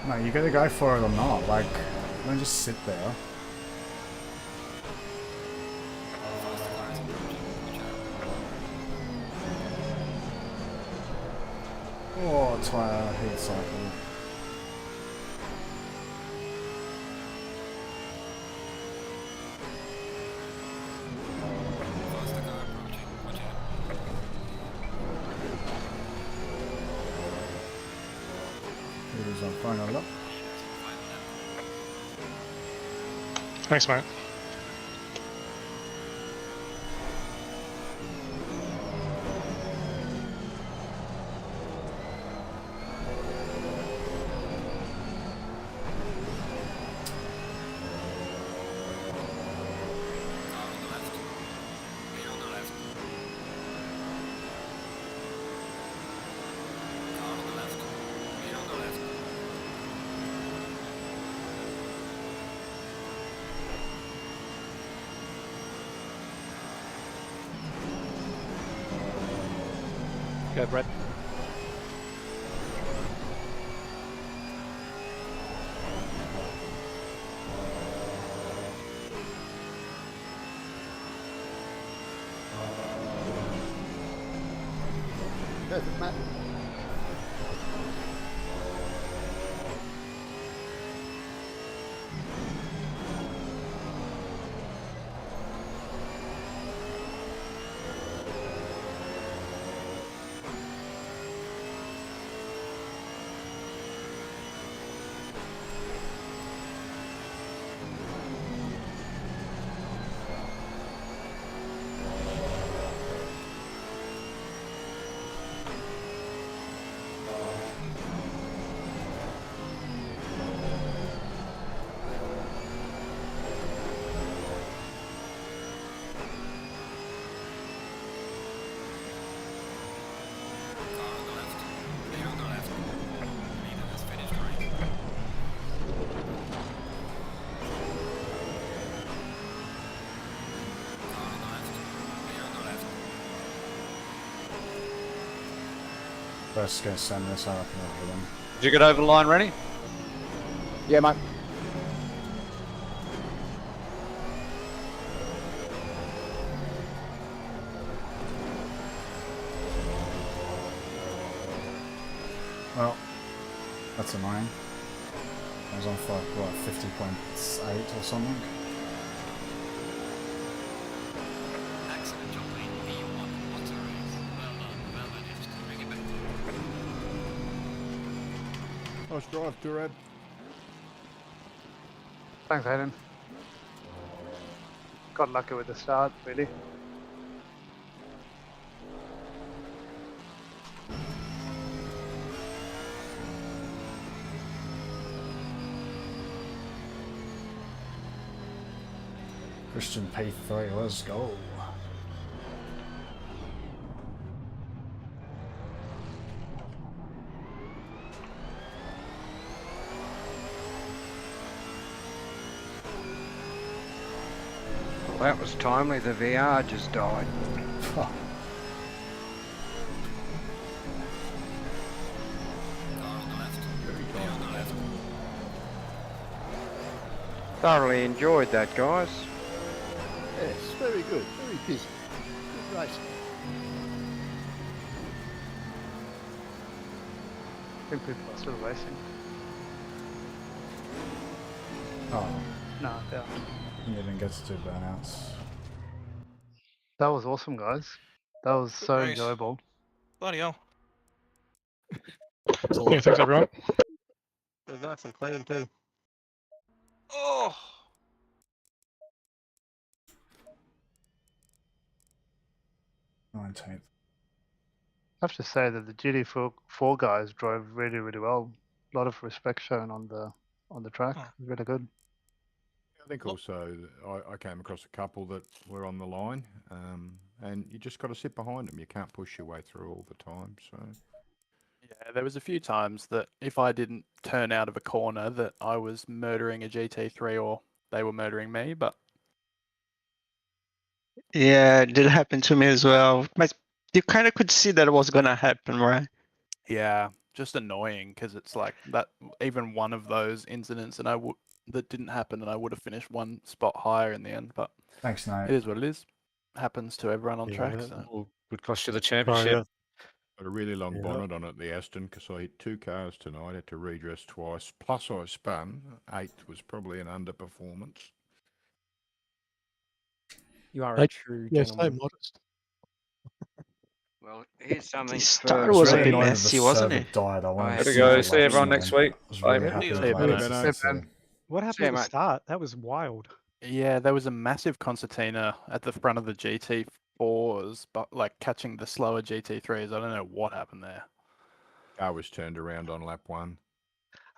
No, you gotta go for it or not. Like, don't just sit there. Oh, tire heat cycle. Here's our final lap. Thanks, mate. Go, Brett. Go for Matt. Let's go send this up and over them. Did you get over the line, Rennie? Yeah, mate. Well, that's annoying. I was on for like, what, 50.8 or something? Nice drive, Durad. Thanks, Hayden. Got lucky with the start, really. Christian P3, let's go. Well, that was timely. The VR just died. Oh. Thoroughly enjoyed that, guys. Yes, very good. Very busy. Good racing. I think people are still racing. Oh, No, yeah. you didn't get to do burnouts. That was awesome, guys. That was so race. enjoyable. Bloody hell. Yeah, thanks, everyone. It was nice and clean too. Oh! 19th. I have to say that the GT4 guys drove really, really well. A lot of respect shown on the track. Really good. I think also I came across a couple that were on the line, and you just got to sit behind them. You can't push your way through all the time. So Yeah, there was a few times that if I didn't turn out of a corner that I was murdering a GT3 or they were murdering me, but Yeah, it did happen to me as well. But you kind of could see that it was gonna happen, right? yeah, just annoying because it's like that. Even one of those incidents, and that didn't happen, and I would have finished one spot higher in the end. But Thanks, Nate. it is what it is. Happens to everyone on track. Yeah, So. would cost you the championship. Got a really long Yeah. bonnet on at the Aston because I hit 2 cars tonight. Had to redress twice. Plus I spun. 8th was probably an underperformance. You are a true gentleman. modest. Well, here's something. The For... start was a really bit annoyed that messy, the wasn't server it? died. I wanted to There we see go. the See everyone laps next again. week. I was Bye. really happy with Hey, my Benno. ACC. What happened at the start? That was wild. Yeah, there was a massive concertina at the front of the GT4s, but like catching the slower GT3s. I don't know what happened there. Car was turned around on lap 1.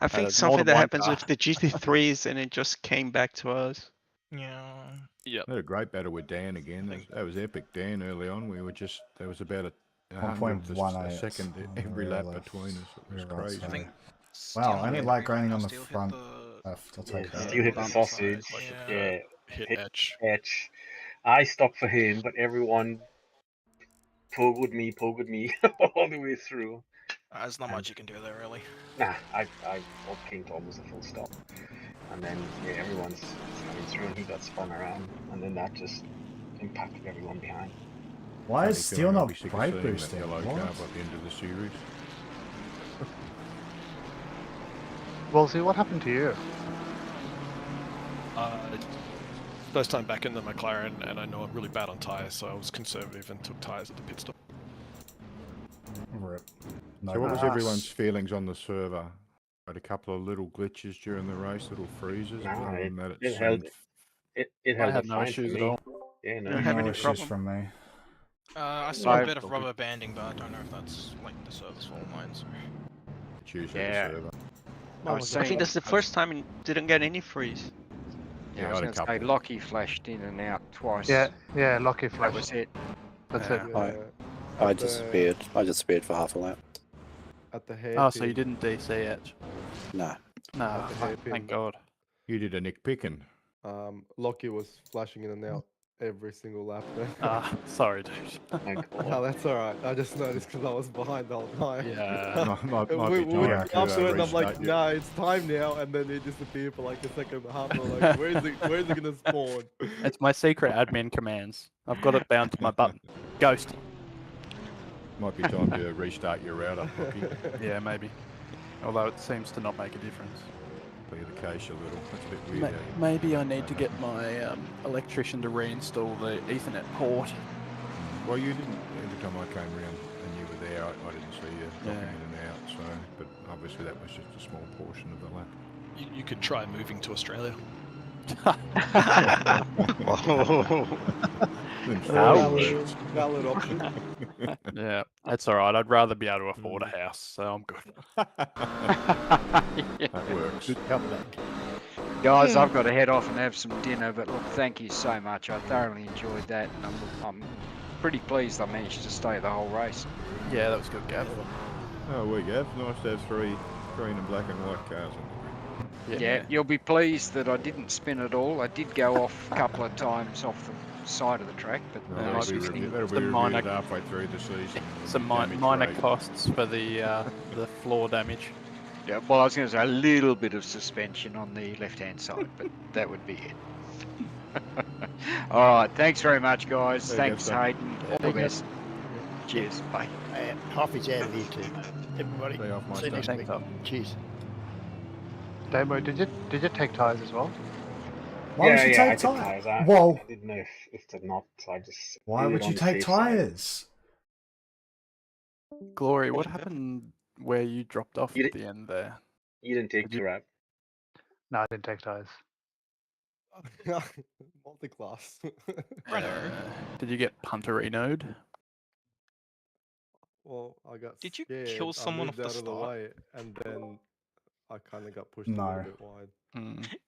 I think more something than that one happens car. with the GT3s and it just came back to us. Yeah. Had a great battle with Dan again. That was epic, Dan, early on. We were just, there was about a 100th a 1.18 second every lap between us. It was crazy. I think wow, I only like grinding on the front left. I'll take that. Still hit the sausage. Yeah. Hit Etch. Etch. I stopped for him, but everyone pulled with me all the way through. There's not much you can do there, really. Nah, I thought King Tom was a full stop. And then, yeah, everyone's coming through and he got spun around. And then that just impacted everyone behind. Why is Steel not brake brake boosting? Yellow What? car by the end of the series. Well, see, what happened to you? First time back in the McLaren, and I know I'm really bad on tyres, so I was conservative and took tyres at the pit stop. Rip. So what was everyone's feelings on the server? Had a couple of little glitches during the race, little freezes. Nah, other than that, it held I had up no fine issues for at me. all. Yeah, no, Don't have any issues problem. from me. I saw a bit of rubber banding, but I don't know if that's like the server's fault or mine. So. Tuesday Yeah. the server. I think that's the first time it didn't get any freeze. Yeah, I was going to say Lockie flashed in and out twice. Yeah, Lockie flashed. That was it. That's it. I disappeared. I disappeared for half a lap. At the hair. Oh, so you didn't DC it? No. No, thank God. You did a Nick Pickin. Lockie was flashing in and out every single lap there. Sorry, dude. No, that's alright. I just noticed because I was behind the whole time. Yeah. Might we be went time to, after it and I'm like, restart you. nah, it's time now, and then it disappeared for like a second and a half. I'm like, where is it gonna spawn? It's my secret admin commands. I've got it bound to my button. Ghost. Might be time to restart your router, Rocky. Yeah, maybe. Although it seems to not make a difference. Be the case a little. That's a bit weird. Maybe I need to get my electrician to reinstall the Ethernet port. Well, you didn't. Every time I came round and you were there, I didn't see you dropping in and out. So, but obviously that was just a small portion of the lap. You could try moving to Australia. Valid option. Yeah, that's alright. I'd rather be able to afford a house, so I'm good. That works. Good comeback. Guys, I've got to head off and have some dinner, but look, thank you so much. I thoroughly enjoyed that. And I'm pretty pleased I managed to stay the whole race. Yeah, that was good, Gav. Oh, we have. Nice to have three green and black and white cars on the grid. Yeah, you'll be pleased that I didn't spin at all. I did go off a couple of times off the side of the track, but That'll be reviewed halfway through the season. Some minor costs for the floor damage. Yeah, well, I was going to say a little bit of suspension on the left-hand side, but that would be it. All right, thanks very much, guys. Thanks, Hayden. All the best. Cheers. Bye. And Hoffy's out of here too. Everybody. Stay off my See you next stuff. week. Cheers. Damo, did you take tyres as well? Why would you I take did tyres? I Whoa. didn't know if to not, so I just... Why did it would on you the take safe side. tyres? Glory, what happened where you dropped off at the end there? You didn't take the wrap. No, I didn't take tyres. Multiclass. Did you get punterinoed? Well, I got Did you scared. kill someone I off moved the out of the start? way, and then I kind of got pushed a No. little bit wide.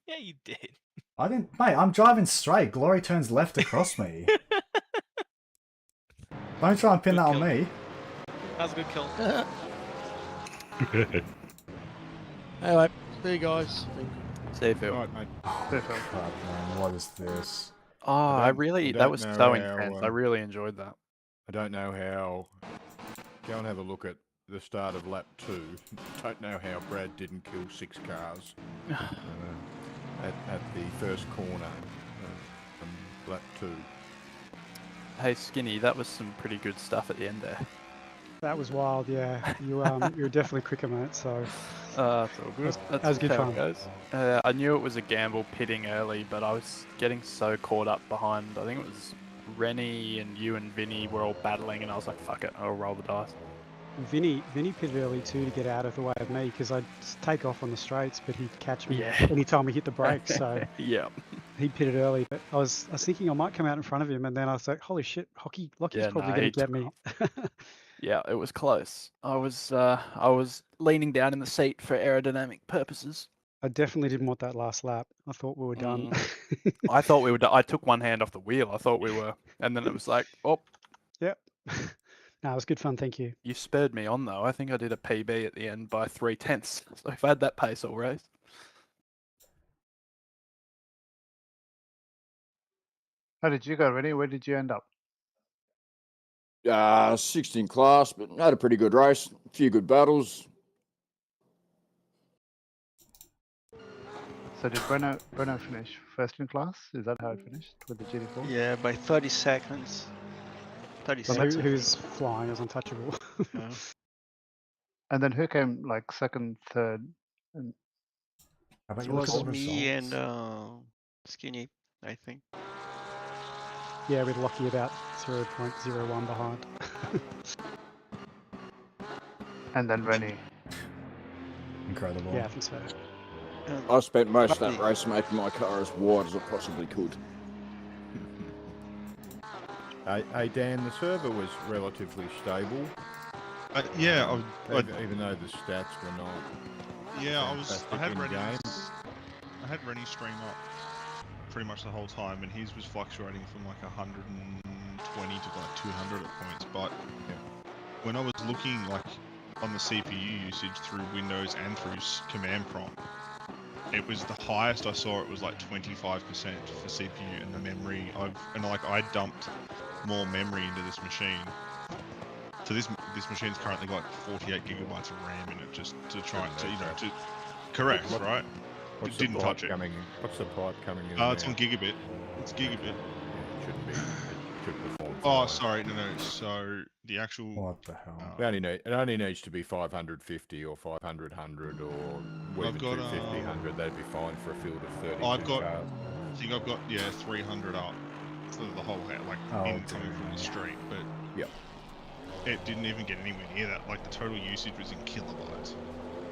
Yeah, you did. I didn't, mate. I'm driving straight. Glory turns left across me. Don't try and pin that on me. That was a good kill. Anyway, see you guys. See you, Phil. Right, mate. Crap, man, what is this? Oh, I really, that don't was know so how, intense. I really enjoyed that. I don't know how. Go and have a look at the start of lap 2. Don't know how Brad didn't kill 6 cars at the first corner from lap 2. Hey Skinny, that was some pretty good stuff at the end there. That was wild, yeah. You were definitely quicker, mate. So it's all good. That was good how fun. it goes. I knew it was a gamble pitting early, but I was getting so caught up behind. I think it was Rennie and you and Vinny were all battling, and I was like, "Fuck it, I'll roll the dice." Vinny pitted early too to get out of the way of me because I'd take off on the straights, but he'd catch me anytime we hit the brakes. So yeah, he pitted early. But I was thinking I might come out in front of him, and then I was like, "Holy shit, Lockie's probably going to get me." Yeah, it was close. I was leaning down in the seat for aerodynamic purposes. I definitely didn't want that last lap. I thought we were done. I thought we were. I took one hand off the wheel. I thought we were, and then it was like, oh. Yep. No, it was good fun. Thank you. You spurred me on though. I think I did a PB at the end by 0.3. So if I had that pace all race. How did you go, Rennie? Where did you end up? 6th in class, but had a pretty good race. A few good battles. So did Breno finish first in class? Is that how it finished with the GT4? Yeah, by 30 seconds. 30 seconds. Who's flying as untouchable? Yeah. And then who came like second, third? And It was me and Skinny, I think. Yeah, with Lockie about 0.01 behind. And then Rennie. Incredible. Yeah, I think so. I spent most of that race making my car as wide as I possibly could. Hey Dan, the server was relatively stable. Yeah, even though the stats were not. Yeah, I had Rennie stream up pretty much the whole time, and his was fluctuating from like 120 to like 200 at points. But when I was looking like on the CPU usage through Windows and through Command Prompt, it was the highest I saw. It was like 25% for CPU and the memory. I dumped more memory into this machine. So this machine's currently got like 48 gigabytes of RAM in it, just to try to correct, right? What's Didn't the touch pipe it. coming in? What's the pipe coming in? It's on gigabit. It's gigabit. Yeah, it shouldn't be. It should perform. Oh, sorry, no. So the actual. What the hell? It only needs to be 550 or 500 100 or even 250 100. That'd be fine for a field of 32 I've got. cars. I think I've got 300 up for the whole coming from the street, but it didn't even get anywhere near that. Like the total usage was in kilobytes.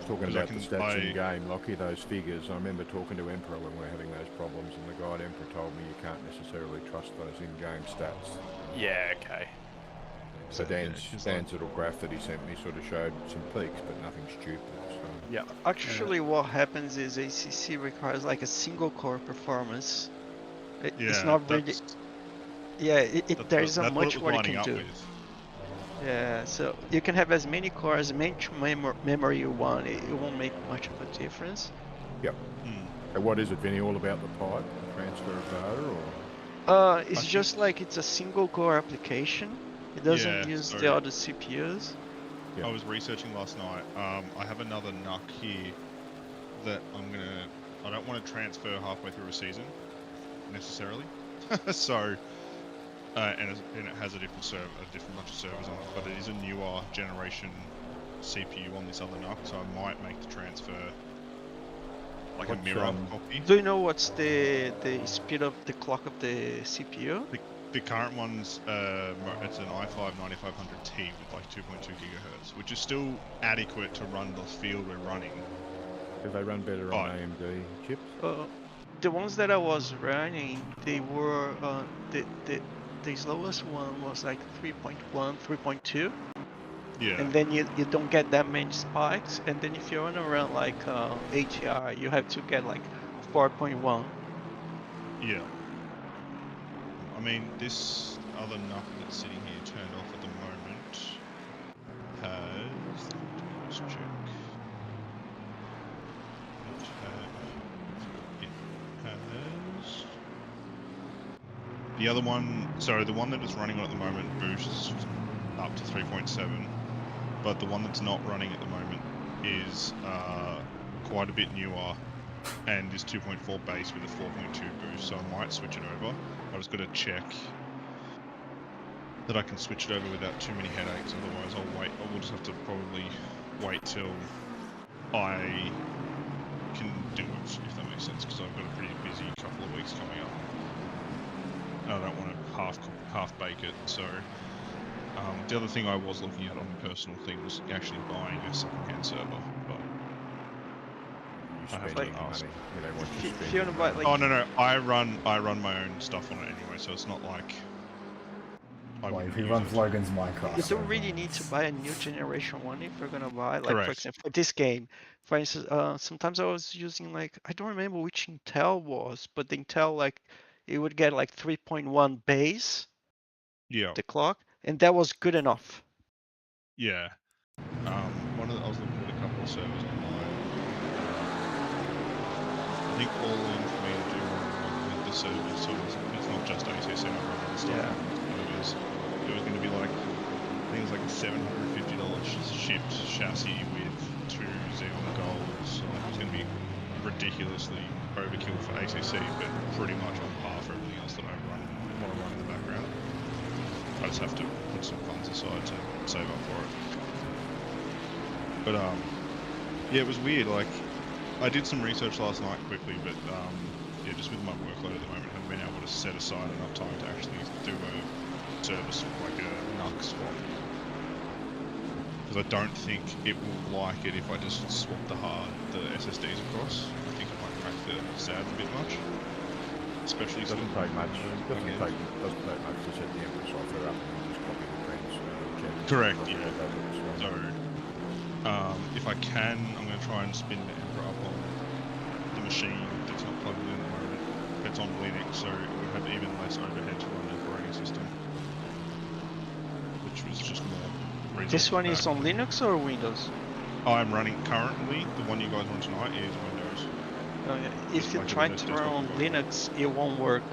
Talking about the stats in game, Lockie, those figures. I remember talking to Emperor when we were having those problems, and the guy at Emperor told me you can't necessarily trust those in-game stats. Yeah, okay. So Dan's little graph that he sent me sort of showed some peaks, but nothing stupid. So. Yeah. Actually, what happens is ACC requires like a single core performance. It's not really. Yeah, there's not much what you can do. Yeah, so you can have as many cores, as much memory you want. It won't make much of a difference. Yep. So what is it, Vinny? All about the pipe, transfer of data, or? It's just like it's a single core application. It doesn't use the other CPUs. Yeah. I was researching last night. I have another NUC here that I don't want to transfer halfway through a season necessarily. So. And it has a different bunch of servers on it, but it is a newer generation CPU on this other NUC, so I might make the transfer like a mirror copy. Do you know what's the speed of the clock of the CPU? The current one's it's an i5 9500T with like 2.2 gigahertz, which is still adequate to run the field we're running. Do they run better on AMD chips? The ones that I was running, they were the slowest one was like 3.1, 3.2. Yeah. And then you don't get that many spikes. And then if you want to run like ATR, you have to get like 4.1. Yeah. I mean, this other NUC that's sitting here turned off at the moment has. Let's check. The other one, the one that it's running on at the moment boosts up to 3.7, but the one that's not running at the moment is quite a bit newer and is 2.4 base with a 4.2 boost, so I might switch it over. I just got to check that I can switch it over without too many headaches, otherwise I'll wait. I will just have to probably wait till I can do it, if that makes sense, because I've got a pretty busy couple of weeks coming up. I don't want to half bake it, so the other thing I was looking at on the personal thing was actually buying a second-hand server, but I have to ask. If you want to buy, like, Oh no, I run my own stuff on it anyway, so it's not like Like, he runs Logan's Minecraft. you don't really need to buy a new generation one if you're gonna buy, like, Correct. for example, for this game. For instance, sometimes I was using, like, I don't remember which Intel was, but the Intel, like, it would get like 3.1 base. Yeah. The clock, and that was good enough. Yeah. I was looking at a couple of servers online. I think all in for me to do with the servers, so it's not just ACC, I run other stuff. It was going to be like, I think it was like a $750 shipped chassis with 2 Xeon Golds, so it was going to be ridiculously overkill for ACC, but pretty much on par for everything else that I want to run in the background. I just have to put some funds aside to save up for it. But yeah, it was weird. Like, I did some research last night quickly, but yeah, just with my workload at the moment, I haven't been able to set aside enough time to actually do a service like a NUC swap. Because I don't think it will like it if I just swap the SSDs across. I think it might crack the SAD a bit much. Especially doesn't take much. Doesn't take much to set the input software up and just copy the prints. Correct. Yeah. So, if I can, I'm going to try and spin the Emperor up on the machine that's not plugged in at the moment. It's on Linux, so it would have even less overhead to run the operating system, which was just more reasonable. This one is on Linux or Windows? I'm running currently. The one you guys run tonight is Windows. If you try to run on Linux, it won't work.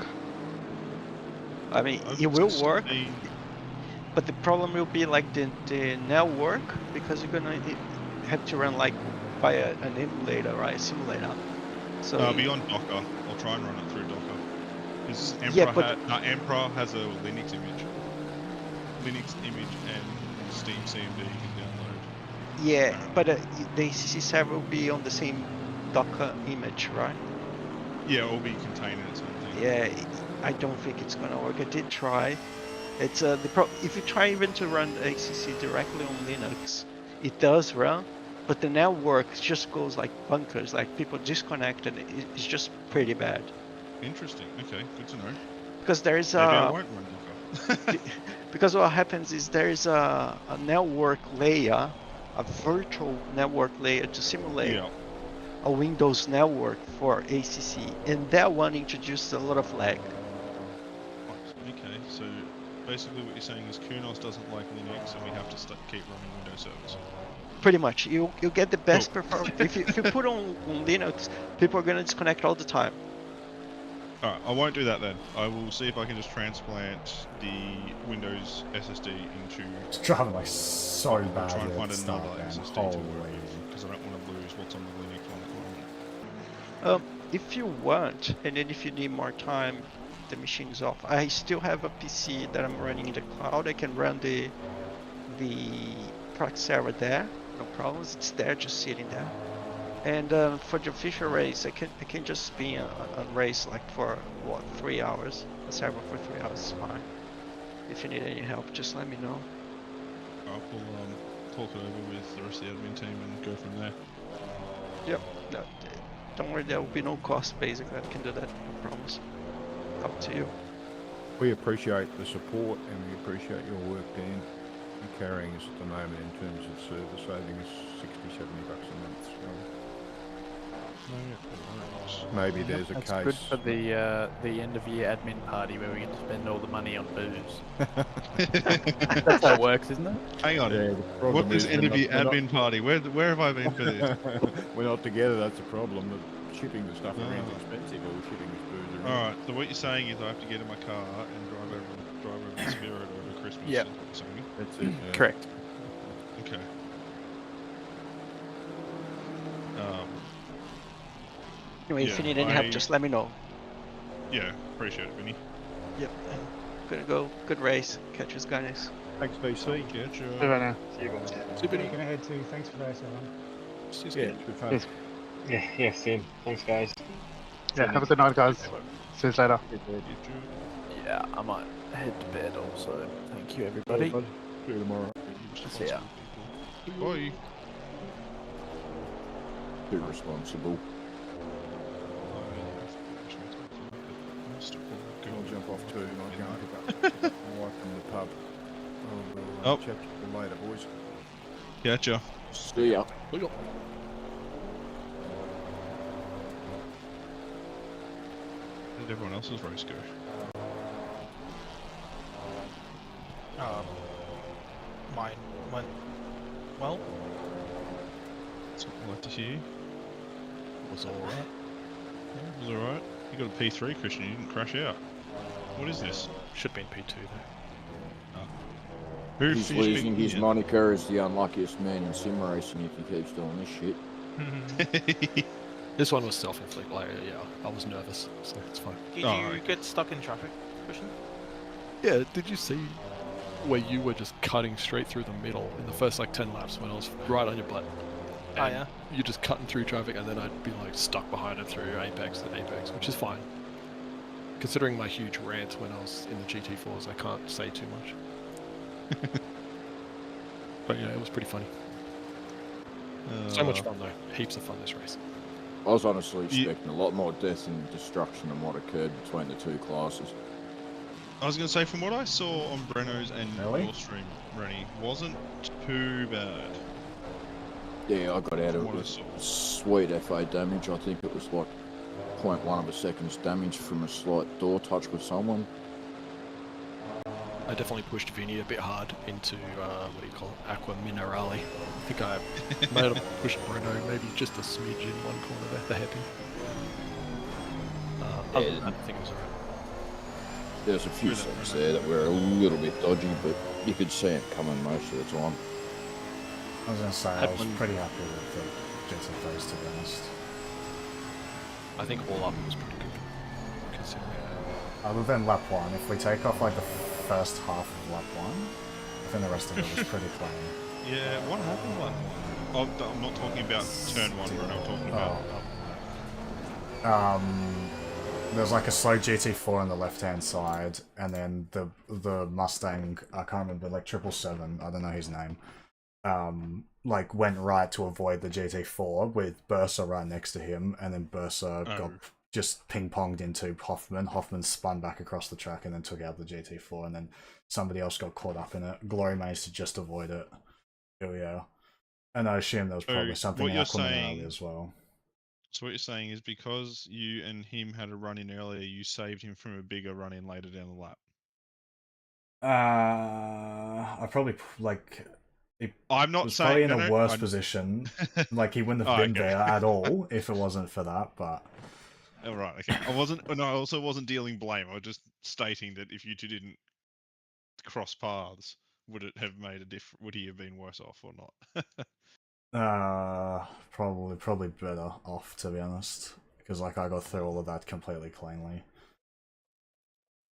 I mean, it will work, but the problem will be like the network, because you're gonna have to run like by an emulator, right? A simulator. So I'll be on Docker. I'll try and run it through Docker. Because Emperor has a Linux image. Linux image and Steam CMD you can download. Yeah, but the ACC server will be on the same Docker image, right? Yeah, it will be contained in its own thing. Yeah, I don't think it's gonna work. I did try. It's if you try even to run ACC directly on Linux, it does run, but the network just goes like bunkers. Like people disconnect, and it's just pretty bad. Interesting. Okay, good to know. Because there is maybe I won't run Docker. Because what happens is there is a network layer, a virtual network layer to simulate a Windows network for ACC, and that one introduced a lot of lag. Okay, so basically what you're saying is Kunos doesn't like Linux, and we have to keep running Windows servers. Pretty much, you get the best performance. If you put on Linux, people are gonna disconnect all the time. Alright, I won't do that then. I will see if I can just transplant the Windows SSD into... It's driving like so bad. I'll try and find another SSD to work with, because I don't want to lose what's on the Linux one at the moment. If you want, and then if you need more time, the machine's off. I still have a PC that I'm running in the cloud. I can run the proxy server there, no problems. It's there, just sitting there. And for the official race, I can just spin a race like for 3 hours. A server for 3 hours is fine. If you need any help, just let me know. Alright, we'll talk it over with the rest of the admin team and go from there. Yep. No, don't worry, there will be no cost. Basically, I can do that. I promise. Up to you. We appreciate the support and we appreciate your work, Dan. You're carrying us at the moment in terms of server savings, $60-70 a month. So maybe there's a That's case. good for the end of year admin party where we get to spend all the money on booze. That's how it works, isn't it? Hang on. Yeah, what is end of year admin party? Where have I been for this? We're not together. That's a problem. Shipping the stuff around is expensive, or shipping this booze around. All right. So what you're saying is I have to get in my car and drive over the Spirit over Christmas. Yep. Is what you're saying? That's it. Correct. Okay. Anyway, if you need any help, just let me know. Yeah, appreciate it, Vinny. Yep. Gonna go. Good race. Catch you guys next. Thanks, VC. Catch you. See you later. See you guys. See you, Vinny. Looking ahead too. Thanks for the race, everyone. See Yeah, it's good fun. Cheers. Yeah, same. Thanks, guys. Yeah, have a good night, guys. See you later. Yeah, I might head to bed also. Thank you, everybody. See you tomorrow. See ya. Bye. Be responsible. I'll jump off too, and I can't pick up my wife from the pub. I'll chat to you later, boys. Catch ya. See ya. See ya. How did everyone else's race go? Mine went well. Something I'd like to hear. Was alright. Yeah, it was alright. You got a P3, Christian, you didn't crash out. What is this? Should be in P2 though. Who He's finished losing being his in? moniker as the unluckiest man in sim racing if he keeps doing this shit. This one was self-inflicted. Like, yeah, I was nervous, so it's fine. Did you get stuck in traffic, Christian? Yeah, did you see where you were just cutting straight through the middle in the first like 10 laps when I was right on your butt? Oh, yeah? You're just cutting through traffic and then I'd be like stuck behind it through apex to apex, which is fine. Considering my huge rant when I was in the GT4s, I can't say too much. But yeah, it was pretty funny. So much fun though. Heaps of fun this race. I was honestly expecting a lot more death and destruction than what occurred between the two classes. I was going to say, from what I saw on Breno's and your stream, Rennie, wasn't too bad. Yeah, I got out of it with sweet FA damage. I think it was like 0.1 of a second's damage from a slight door touch with someone. I definitely pushed Vinny a bit hard into, what do you call it, Aqua Minerale. I think I might have pushed Bruno maybe just a smidge in one corner there, the happy. Other than that, I think it was alright. There's a few things there that were a little bit dodgy, but you could see it coming most of the time. I was going to say, I was pretty happy with the GT3s, to be honest. I think all up it was pretty good, considering. Other than lap 1, if we take off like the first half of lap 1, I think the rest of it was pretty clean. Yeah, what happened lap 1? Oh, I'm not talking about turn 1, Bruno, I'm talking about... There's like a slow GT4 on the left-hand side, and then the Mustang, I can't remember, like 777, I don't know his name, like went right to avoid the GT4 with Bursa right next to him, and then Bursa got just ping-ponged into Hoffman. Hoffman spun back across the track and then took out the GT4, and then somebody else got caught up in it. Glory managed to just avoid it. Yeah. And I assume there was probably something in as well. So what you're saying is because you and him had a run in earlier, you saved him from a bigger run in later down the lap. I probably I'm not was saying probably in a worse position. Like he wouldn't have been there at all if it wasn't for that. But all right, okay. I also wasn't dealing blame. I was just stating that if you two didn't cross paths, would it have made a difference? Would he have been worse off or not? Probably better off, to be honest, because like I got through all of that completely cleanly.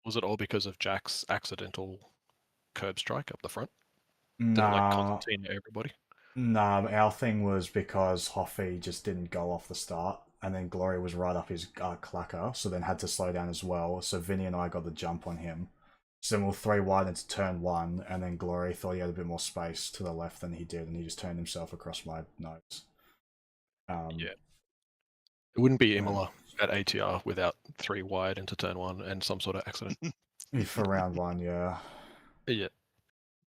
Was it all because of Jack's accidental curb strike up the front? Nah. Did it like concertina everybody? Nah, our thing was because Hoffy just didn't go off the start, and then Glory was right up his clacker, so then had to slow down as well. So Vinny and I got the jump on him. So then we were 3 wide into turn 1, and then Glory thought he had a bit more space to the left than he did, and he just turned himself across my nose. Yeah. It wouldn't be Imola at ATR without 3 wide into turn 1 and some sort of accident. For round 1, yeah. Yeah.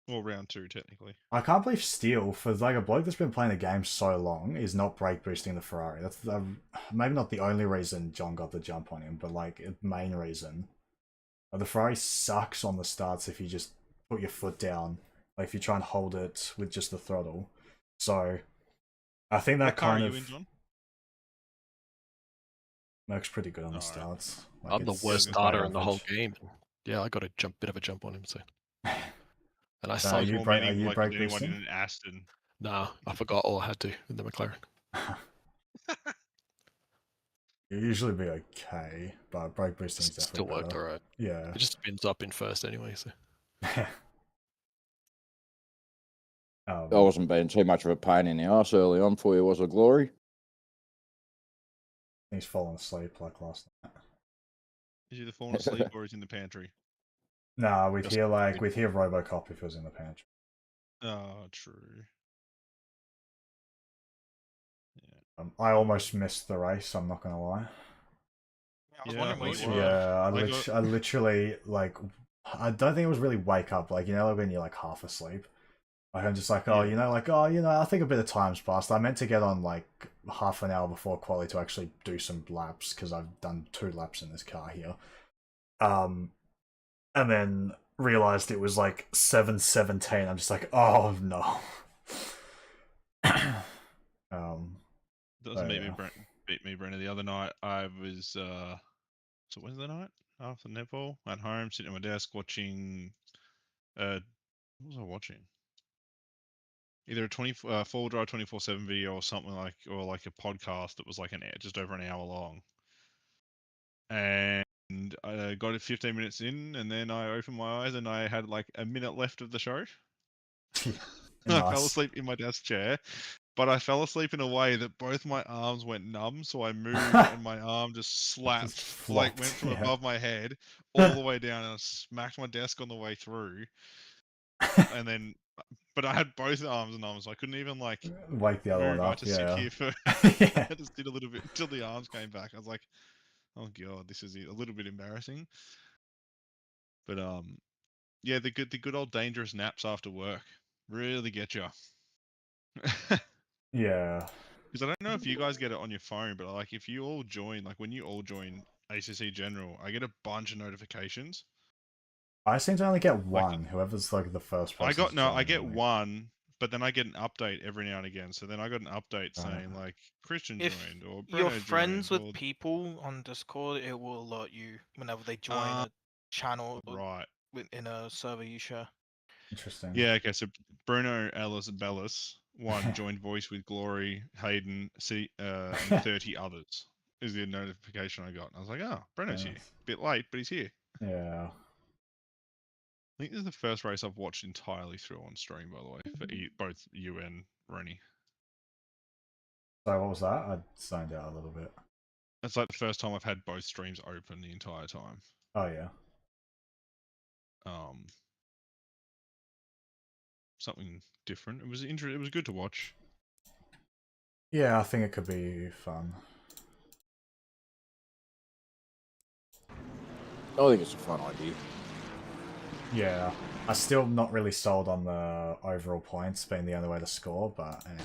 Or round 2, technically. I can't believe Steele, for like a bloke that's been playing the game so long, is not brake boosting the Ferrari. That's maybe not the only reason John got the jump on him, but like a main reason. The Ferrari sucks on the starts if you just put your foot down, like if you try and hold it with just the throttle. So I think that kind of Merck's pretty good on the starts. Like I'm the worst starter in the whole game. Yeah, I got a bit of a jump on him, so And I Are saw you are you like brake anyone boosting? in an Aston? Nah, I forgot all I had to in the McLaren. It'll usually be okay, but brake boosting is definitely Still worked better. alright. Yeah. It just spins up in first anyway, so. I wasn't being too much of a pain in the arse early on for you, was it, Glory? He's fallen asleep like last night. Is he either falling asleep or he's in the pantry? Nah, we'd hear Robocop if it was in the pantry. Oh, true. I almost missed the race, I'm not gonna lie. I literally, like, I don't think it was really wake up, like, you know, like when you're like half asleep. Like, I'm just like, I think a bit of time's passed. I meant to get on like half an hour before quali to actually do some laps, because I've done 2 laps in this car here. And then realized it was like 7:17. I'm just like, oh no. Doesn't beat me, Brenner. The other night I was so Wednesday night after netball at home, sitting at my desk watching. What was I watching? Either a 4-wheel drive 24/7 video or something like, or like a podcast that was like just over an hour long. And I got it 15 minutes in, and then I opened my eyes and I had like a minute left of the show. Nice. I fell asleep in my desk chair, but I fell asleep in a way that both my arms went numb, so I moved and my arm just slapped, went from above my head all the way down, and I smacked my desk on the way through. And then, but I had both arms numb, so I couldn't even like wake the other move. one I up. had to sit here for. Yeah. I just did a little bit until the arms came back. I was like, oh god, this is a little bit embarrassing. But yeah, the good old dangerous naps after work really get you. Yeah. Because I don't know if you guys get it on your phone, but like if you all join, like when you all join ACC General, I get a bunch of notifications. I seem to only get one. Whoever's like the first person. I get one, but then I get an update every now and again. So then I got an update saying like Christian joined or Bruno you're friends joined, with people on Discord, it will alert you whenever they join a channel in a server you share. Interesting. Yeah, okay, so Bruno Ellis Bellis joined voice with Glory, Hayden, and 30 others is the notification I got. And I was like, oh, Bruno's here. Bit late, but he's here. Yeah. I think this is the first race I've watched entirely through on stream, by the way, for both you and Rennie. So what was that? I zoned out a little bit. It's like the first time I've had both streams open the entire time. Oh yeah. Something different. It was interesting. It was good to watch. Yeah, I think it could be fun. I think it's a fun idea. Yeah, I'm still not really sold on the overall points being the only way to score, but anyway.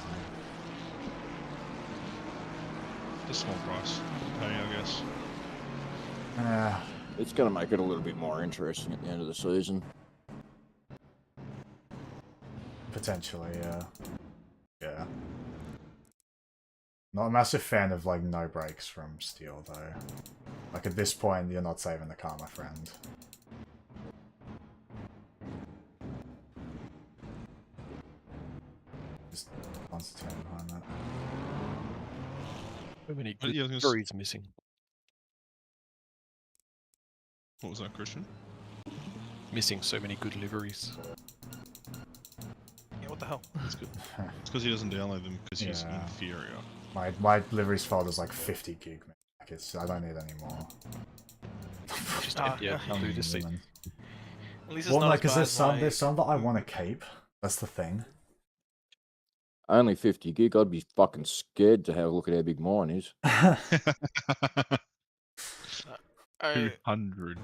It's a small price to pay, I guess. It's going to make it a little bit more interesting at the end of the season. Potentially, yeah. Yeah. Not a massive fan of, like, no brakes from Steel, though. Like, at this point, you're not saving the car, my friend. Just wants to turn behind that. So many good stories missing. What was that, Christian? Missing so many good liveries. Yeah, what the hell? That's good. It's because he doesn't download them because he's inferior. My liveries folder is like 50 gig, man. Like I don't need any more. Just empty out do this thing. At least it's well, not like, as bad there's some that I want to keep. That's the thing. Only 50 gig. I'd be fucking scared to have a look at how big mine is. 200.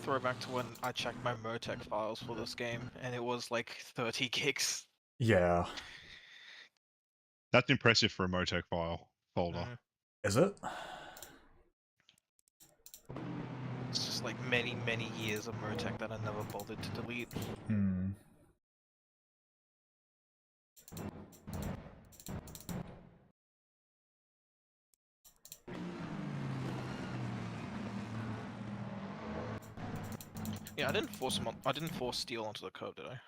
Throwback to when I checked my Motec files for this game, and it was like 30 gigs. Yeah. That's impressive for a Motec folder. Is it? It's just like many years of Motec that I never bothered to delete. Yeah, I didn't force Steel onto the curb, did I?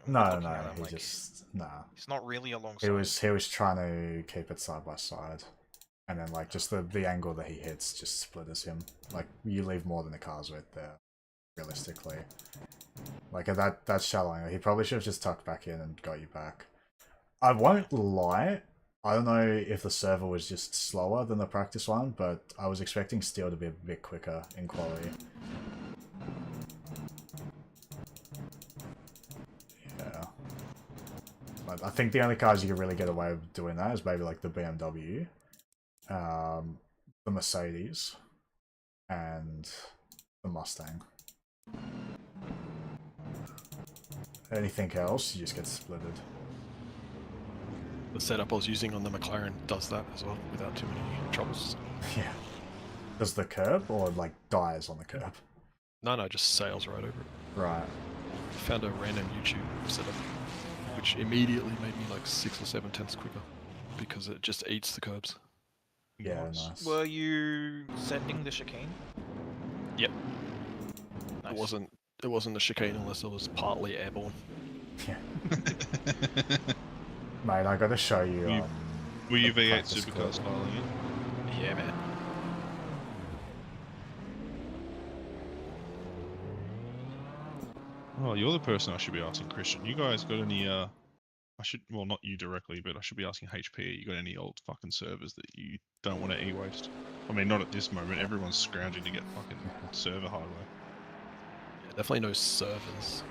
No, looking at no, him, he like, just nah. He's not really alongside. He was trying to keep it side by side, and then like just the angle that he hits just splitters him. Like you leave more than the car's width there, realistically. Like at that shallow angle, he probably should have just tucked back in and got you back. I won't lie. I don't know if the server was just slower than the practice one, but I was expecting Steel to be a bit quicker in quality. Yeah. But I think the only cars you can really get away with doing that is maybe like the BMW, the Mercedes, and the Mustang. Anything else, you just get splitted. The setup I was using on the McLaren does that as well, without too many troubles. Yeah. Does the curb, or like dies on the curb? No, just sails right over it. Right. I found a random YouTube setup, which immediately made me like 6 or 7 tenths quicker, because it just eats the curbs. Yeah, nice. Were you sending the chicane? Yep. Nice. It wasn't the chicane unless it was partly airborne. Yeah. Mate, I gotta show you. Were you V8 supercar styling it? Yeah, man. Oh, you're the person I should be asking, Christian. You guys got any, I should, well, not you directly, but I should be asking HP, you got any old fucking servers that you don't want to e-waste? I mean, not at this moment, everyone's scrounging to get fucking server hardware. Yeah, definitely no servers.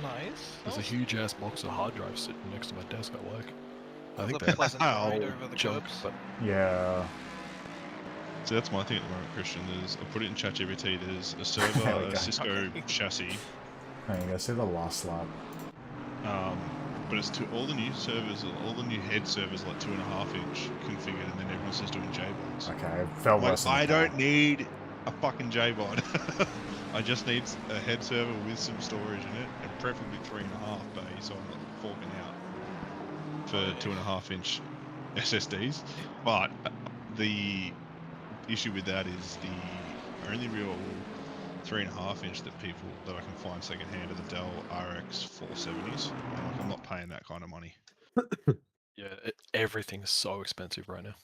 Nice. There's a huge ass box of hard drives sitting next to my desk at work. I think a they're pleasant ride over the junk, curbs. but yeah. So that's my thing at the moment, Christian. I put it in ChatGPT. There's a server, a Cisco chassis. There you go. See the last lap. But it's to all the new servers, all the new head servers, like 2.5 inch configured, and then everyone's just doing JBods. Okay, it felt worse. I don't need a fucking JBod. I just need a head server with some storage in it, and preferably 3.5 bay, so I'm not forking out for 2.5 inch SSDs. But the issue with that is the only real 3.5 inch that I can find second hand are the Dell RX 470s. And like, I'm not paying that kind of money. yeah, everything's so expensive right now.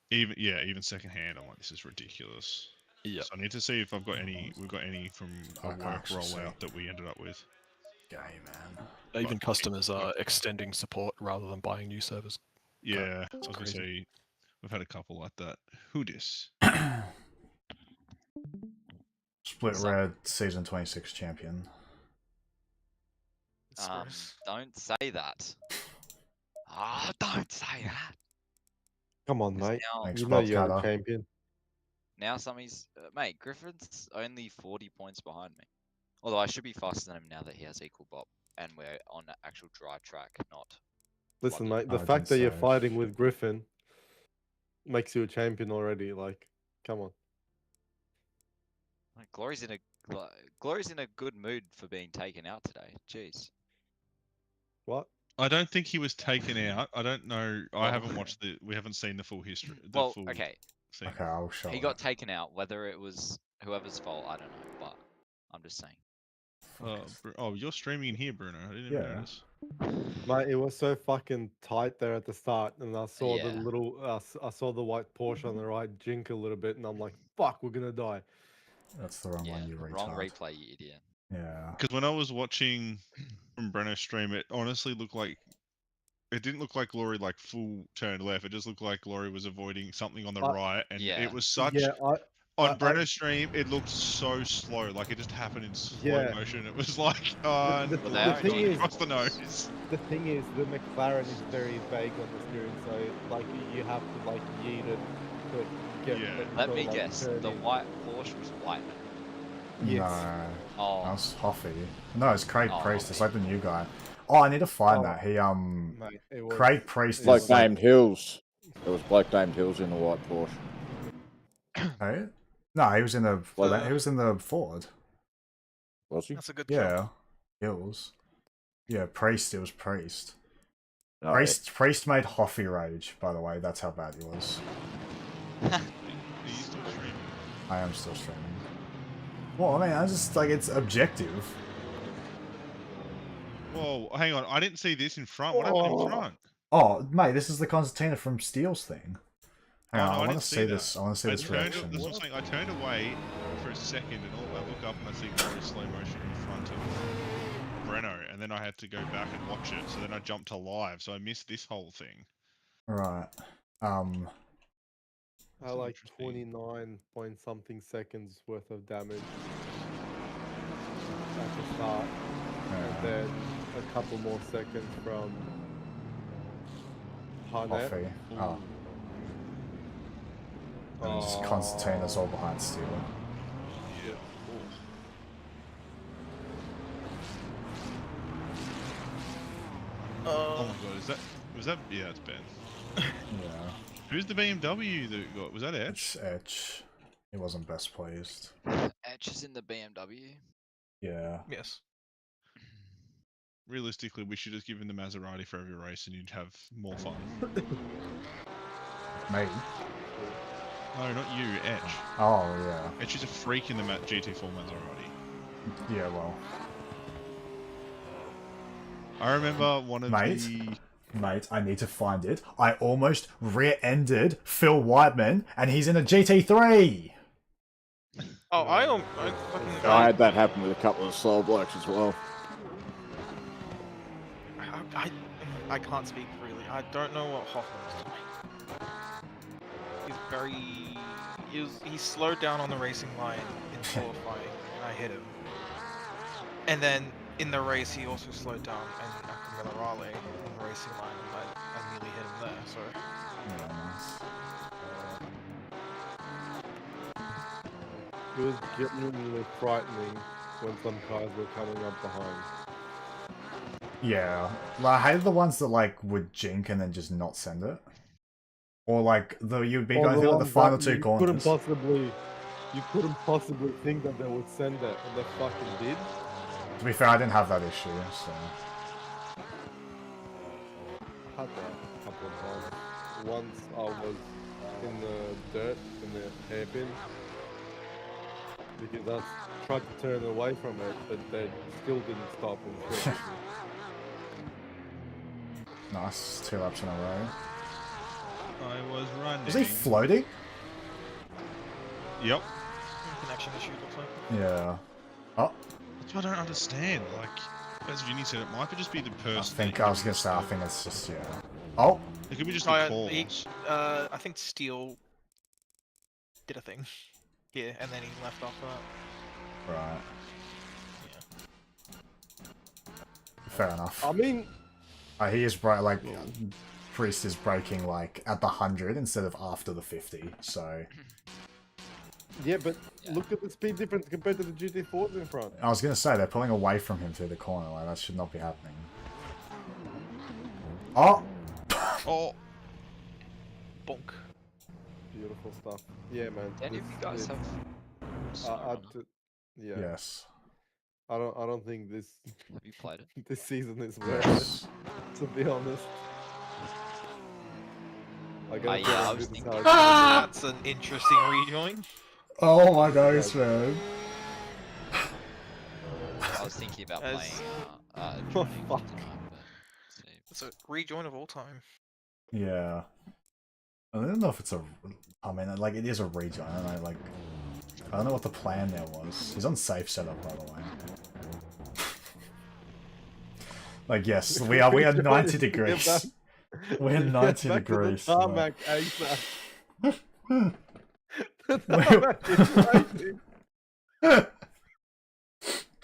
Even second hand, I'm like, this is ridiculous. Yeah. So I need to see if we've got any from a work rollout that we ended up with. Gay, man. Even customers are extending support rather than buying new servers. Yeah, I was gonna say we've had a couple like that. Who dis? Split Red season 26 champion. Don't say that. Ah, don't say that. Come on, mate. Now, you know you're the champion. Now somebody's... mate, Griffin's only 40 points behind me. Although I should be faster than him now that he has equal bop. And we're on an actual dry track, not... Listen, mate, the fact that you're fighting with Griffin makes you a champion already. Like, come on. Glory's in a good mood for being taken out today. Jeez. What? I don't think he was taken out. I don't know. I haven't watched we haven't seen the full history. Okay. Scene. Okay, I'll show He got taken out. Whether it was whoever's fault, I don't know. But I'm just saying. Oh, you're streaming in here, Bruno. I didn't even notice. Mate, it was so fucking tight there at the start, and I saw the Yeah. little, I saw the white Porsche on the right jink a little bit, and I'm like, "Fuck, we're gonna die." That's the wrong one, you retard. Wrong replay, you idiot. Yeah. Because when I was watching from Breno's stream, it honestly looked like it didn't look like Glory like full turned left. It just looked like Glory was avoiding something on the right, and it was such. Yeah, on Breno's stream, it looked so slow, like it just happened in slow motion. It was like, the thing is, across the nose. The thing is, the McLaren is very vague on the steering, so like you have to like yeet it to get. Let me guess. The white Porsche was white. Yes. No. Oh. That was Hoffy. No, it's Craig Priest. It's like the new guy. Oh, I need to find that. He Mate, Craig Priest. Bloke named Hills. There was bloke named Hills in the white Porsche. Hey? No, he was in the Ford. Was he? That's a good Yeah. Hills. Yeah, Priest. It was Priest. Oh, Priest made Hoffy rage, by the way. That's how bad he was. Are you still streaming? I am still streaming. Well, I mean, I just like it's objective. Whoa, hang on. I didn't see this in front. What happened in front? Oh, mate, this is the concertina from Steele's thing. Hang on, no, I want didn't to see that. this. I want to see this reaction. That's what I'm saying. I turned away for a second, and I look up and I see Corey slow motion in front of Breno, and then I had to go back and watch it. So then I jumped to live, so I missed this whole thing. Right. Like 29 point something seconds worth of damage at the start, and then a couple more seconds from Harnett. Coffee. Oh. And just Constantina's all behind Steele. Yeah. Oh my god, was that yeah, it's Ben. Yeah. Who's the BMW that got? Was that Etch? It's Etch. He wasn't best pleased. Etch is in the BMW. Yeah. Yes. Realistically, we should just give him the Maserati for every race, and you'd have more fun. Me? No, not you, Etch. Oh yeah. Etch is a freak in the GT4 Maserati. Yeah, well. I remember one of the... Mate, I need to find it. I almost rear-ended Phil Whiteman, and he's in a GT3! Oh, I had that happen with a couple of slow blokes as well. I can't speak freely. I don't know what Hoffman's doing. He slowed down on the racing line in qualifying, and I hit him. And then in the race, he also slowed down and Raleigh on the racing line, and I nearly hit him there. So. Yeah, nice. It was genuinely frightening when some cars were coming up behind. Yeah. Like, I hated the ones that, like, would jink and then just not send it. Or, like, you'd be going through like, the final two corners. You couldn't possibly think that they would send it, and they fucking did. To be fair, I didn't have that issue, so... I had that a couple of times. Once I was in the dirt, in the hairpin, because I tried to turn away from it, but they still didn't stop and push me. Nice, 2 laps in a row. I was running. Was he floating? Yep. Connection issue, looks like. Yeah. Oh. That's what I don't understand. Like, as Vinny said, it might just be the person. I was gonna say, I think it's just, yeah. Oh! It could be just the calls. I think Steele did a thing. Yeah, and then he left after that. Right. Yeah. Fair enough. I mean... he is like... Priest is braking, like, at the 100 instead of after the 50, so... Yeah, but look at the speed difference compared to the GT4s in front. I was gonna say, they're pulling away from him through the corner, like, that should not be happening. Oh! Oh! Bonk. Beautiful stuff. Yeah, man. Any of you guys have... yeah. Yes. I don't think this... Have you played it? This season is worth it, to be honest. I was thinking that's an interesting rejoin. Oh my gosh, man. I was thinking about playing fuck. It's a rejoin of all time. Yeah. I don't know if it's a... I mean, like, it is a rejoin, and I don't know what the plan there was. He's on safe setup, by the way. Like, yes, we are 90 degrees. We're 90 degrees. Tarmac ASAP.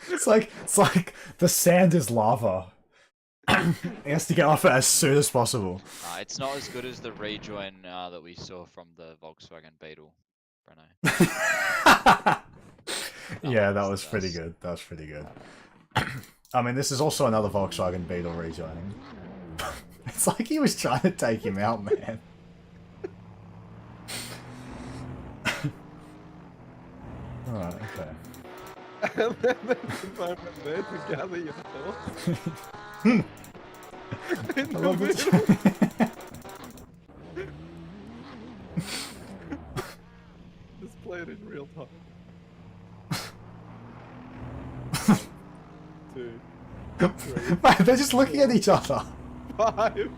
It's like the sand is lava. He has to get off it as soon as possible. It's not as good as the rejoin that we saw from the Volkswagen Beetle, Breno. Yeah, that was pretty good. That was pretty good. I mean, this is also another Volkswagen Beetle rejoining. It's like he was trying to take him out, man. Alright, okay. And then there's the moment there to gather your thoughts. In the middle. Just play it in real time. 1, 2, 3. They're just looking at each other. 5.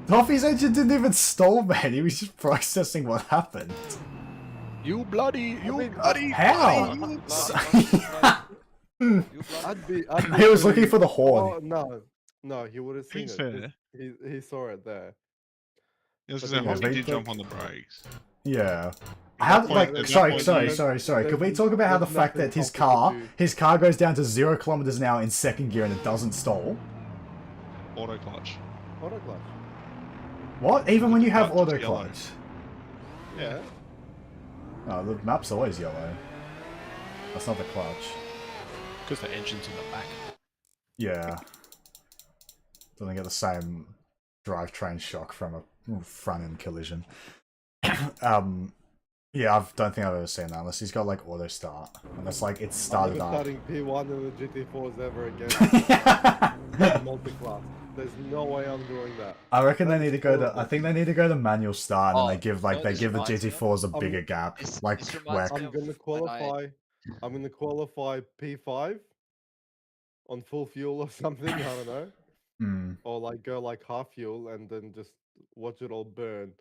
Toffee's engine didn't even stall, man. He was just processing what happened. You bloody, you bloody. How? I'd be He was looking pretty- for the horn. Oh, no, he would have To be seen it. 'cause fair. He saw it there. Yeah, I was But gonna say, then- Hoppy did jump on the brakes. Yeah. At How, that like, point- at that sorry, point sorry. Could we talk about how the there's fact nothing that his Hoppy could his car goes down to 0 kilometers an hour in second gear and it doesn't stall? Auto clutch. Auto clutch. What? Even when you have clutch is auto yellow. clutch? Yeah. No, the map's always yellow. That's not the clutch. Because the engine's in the back. Yeah. Doesn't get the same drivetrain shock from a front end collision. Yeah, I don't think I've ever seen that unless he's got like auto start. Unless like it's started I'm up. never starting P1 in the GT4s ever again. Multi-class. There's no way I'm doing that. I reckon they need to go to. I think they need to go to manual start, and Oh, then they give like no, they this give the reminds me of- GT4s a I'm- bigger gap, This- like this where. reminds me I'm of gonna when qualify. I'm gonna qualify P5 on full fuel or something. I don't know. Hmm. Or like go like half fuel and then just watch it all burn.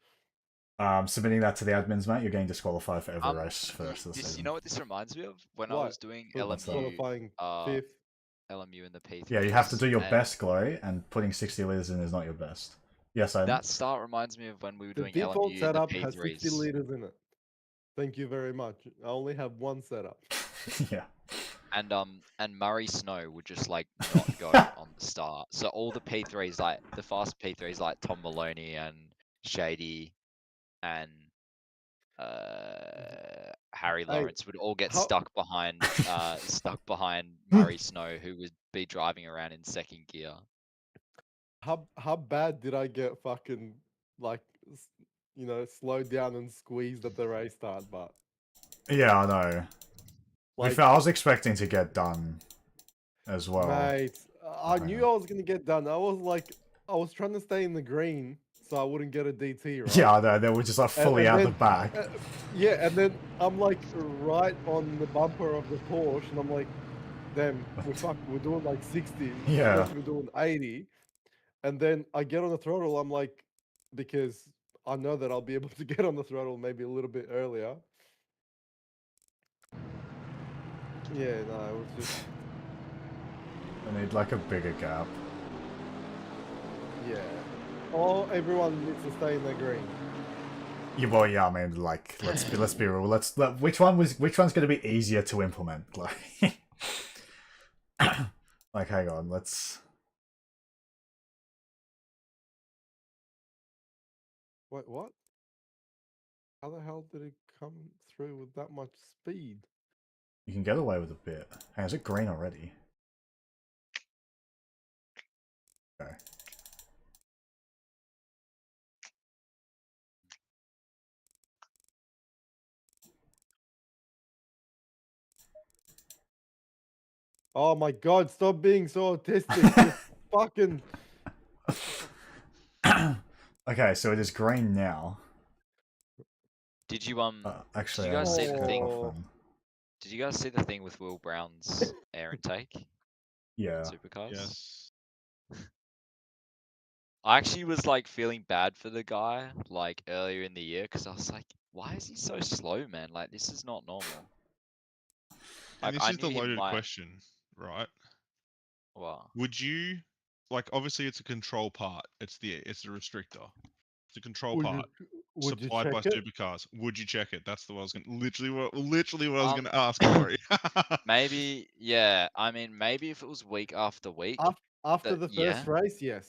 Submitting that to the admins, mate. You're getting disqualified for every race for the rest of the This, season. you know what this reminds me of? When I What? was doing What's that? Qualifying LMU, 5th. LMU in the P3. Yeah, you have to do your best, Glory, and putting 60 liters in is not your best. Yes, I. That start reminds me of when we were The doing default LMU in the setup has 60 P3s. liters in it. Thank you very much. I only have one setup. Yeah. And Murray Snow would just like not go on the start. So all the P3s, like the fast P3s, like Tom Maloney and Shady and Harry Hey, Lawrence would all get how- stuck behind Murray Snow, who would be driving around in second gear. How bad did I get fucking like slowed down and squeezed at the race start? But Yeah, I know. Like- I was expecting to get done as well. mate, I knew I was gonna get done. I was trying to stay in the green so I wouldn't get a DT, right? Yeah, I know. They were just like fully out the back. Yeah, and then I'm like right on the bumper of the Porsche, and I'm like, damn, we're doing like 60. Yeah. We're doing 80. And then I get on the throttle, I'm like, because I know that I'll be able to get on the throttle maybe a little bit earlier. Yeah, no, it was just, I need like a bigger gap. yeah. Oh, everyone needs to stay in the green. Yeah, well, yeah. I mean, like, let's be real. Which one's going to be easier to implement? Like, like, hang on. Let's. Wait, what? How the hell did it come through with that much speed? You can get away with a bit. Hey, is it green already? Okay. Oh my god, stop being so autistic. Just fucking. Okay, so it is green now. Did you Actually, did you guys see the turn it thing? off then. Did you guys see the thing with Will Brown's air intake? Yeah. Supercars. Yes. I actually was like feeling bad for the guy like earlier in the year because I was like, why is he so slow, man? Like this is not normal. And Like, this I is the knew he loaded might- question, right? Wow. Would you like? Obviously, it's a control part. It's the restrictor. It's a control Would you- part would you supplied by check it? supercars. Would you check it? That's the what I was going. Literally what I was going to ask. Um, Corey. Maybe, yeah. I mean, maybe if it was week after week. After that- the first yeah. race, yes.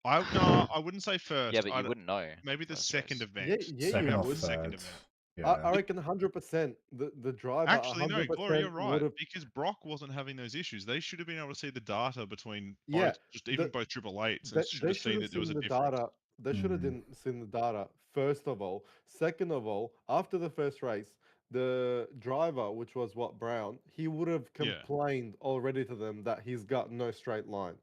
I wouldn't say first. Yeah, but you I'd- wouldn't know. Maybe the second event. Yeah, Second you or would. third. I reckon 100%. The driver Actually, no, 100% Gloria, you're right. would've- Because Brock wasn't having those issues. They should have been able to see the data between Yeah, both, just even the- both triple eights, They, and should they have should seen have that there was seen a the difference. data. They should have seen the data, first of all. Second of all, after the first race, the driver, which was Brown, he would have Yeah. complained already to them that he's got no straight line.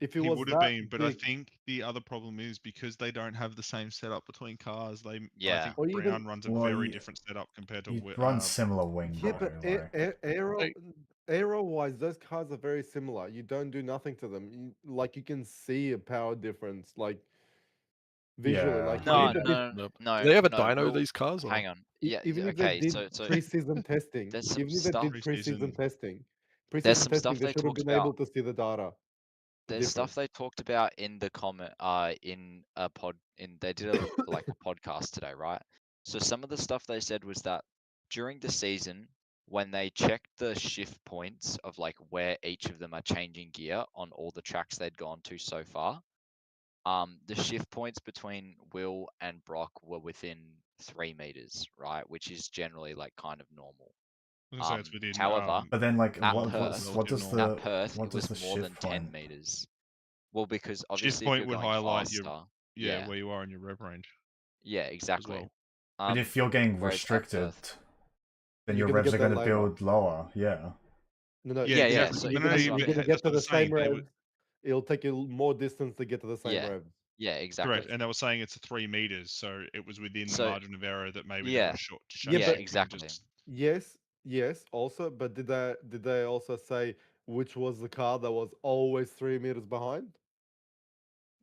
If it He was would have that been, but I big, think the other problem is because they don't have the same setup between cars. I Yeah. think or even Brown runs a Well, very you- different setup compared to You run similar wing yeah, though, but like aero wise, those cars are very similar. You don't do nothing to them. You can see a power difference, like visually. Yeah. Like No, even if they did, no, Do they have a no. dyno, Will, these cars? Or? hang on. Yeah. even if they Okay. did So pre-season testing, there's some even if they stuff. did pre-season testing, There's pre-season some testing, stuff they they should have talked been about. able to see the data, the There's stuff difference. they talked about in the comment. In a pod. They did a like a podcast today, right? So some of the stuff they said was that during the season, when they checked the shift points of like where each of them are changing gear on all the tracks they'd gone to so far, the shift points between Will and Brock were within 3 meters, right? Which is generally like kind of normal. I was gonna say it's within. However, But then, like, at what Perth, what it does was the more than shift 10 point? meters. Well, because shift obviously if point you're would going highlight faster, your where you are in your rev range. yeah, exactly. well. But if you're getting whereas at restricted, Perth, then You're your gonna revs get are that going to later. build lower. Yeah. No, Yeah, you're, so you're no, gonna, that's you're what I'm gonna saying. get that's to what the I'm saying. same They revs. would It'll take you more distance to get to the same Yeah, revs. yeah, exactly. correct, and they were saying it's 3 meters, so it was within the So, margin of error that maybe they yeah, were short. Yeah, but exactly. yes. Also, but did they also say which was the car that was always 3 meters behind?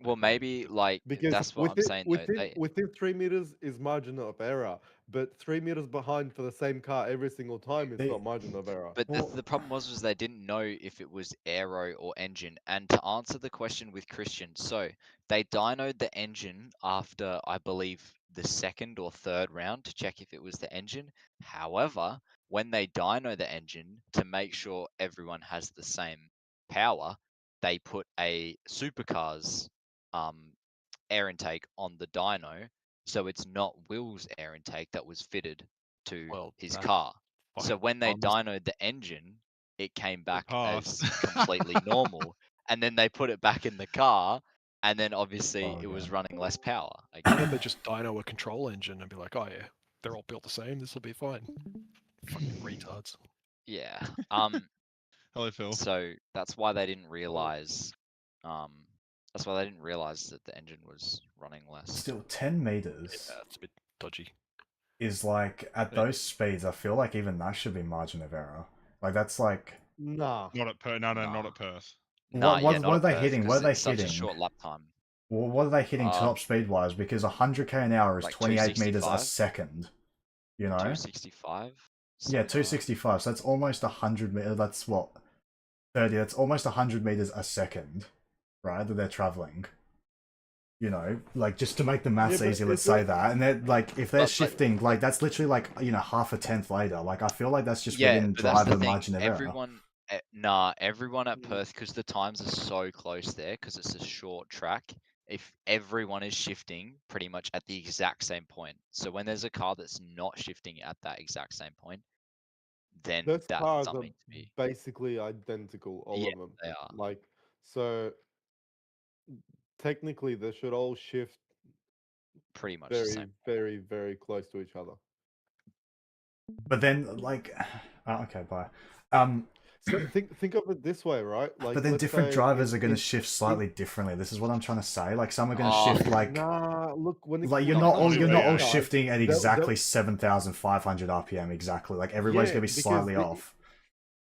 Well, maybe like Because that's what I'm saying though. within 3 meters is margin of error, but 3 meters behind for the same car every single time is not margin of error. But the problem was they didn't know if it was aero or engine. And to answer the question with Christian, so they dynoed the engine after I believe the second or third round to check if it was the engine. However, when they dyno the engine to make sure everyone has the same power, they put a supercars air intake on the dyno, so it's not Will's air intake that was fitted to his car. So when they dynoed the engine, it came back as completely normal, and then they put it back in the car, and then obviously it was running less power. And then they just dyno a control engine and be like, oh yeah, they're all built the same. This will be fine. Fucking retards. Yeah. Hello, Phil. So that's why they didn't realize. That's why they didn't realize that the engine was running less. Still, 10 meters. Yeah, it's a bit dodgy. Is like at those speeds, I feel like even that should be margin of error. Like that's like nah, not at Perth. No, not at Perth. What are they hitting? What are they hitting? Such a short lap time. Well, what are they hitting top speed wise? Because 100k an hour is like 28 meters a second. You know. 265. Yeah, 265. So that's almost 100 meters. That's what 30. That's almost 100 meters a second, right? That they're traveling. You know, like just to make the maths easy, let's say that. And they're like, if they're shifting, like that's literally like half a tenth later. Like I feel like that's just within driver margin of error. Everyone at Perth, because the times are so close there, because it's a short track. If everyone is shifting pretty much at the exact same point, so when there's a car that's not shifting at that exact same point, then those that's cars are something to be. basically identical, all of them. They are. Like so. Technically, they should all shift pretty much very, very, very close to each other. But then, like, okay, bye. So think of it this way, right? Like, but then different drivers are going to shift slightly differently. This is what I'm trying to say. Like, some are going to shift like. Nah, look, when like you're not all shifting at exactly 7,500 RPM exactly. Like everybody's going to be slightly off.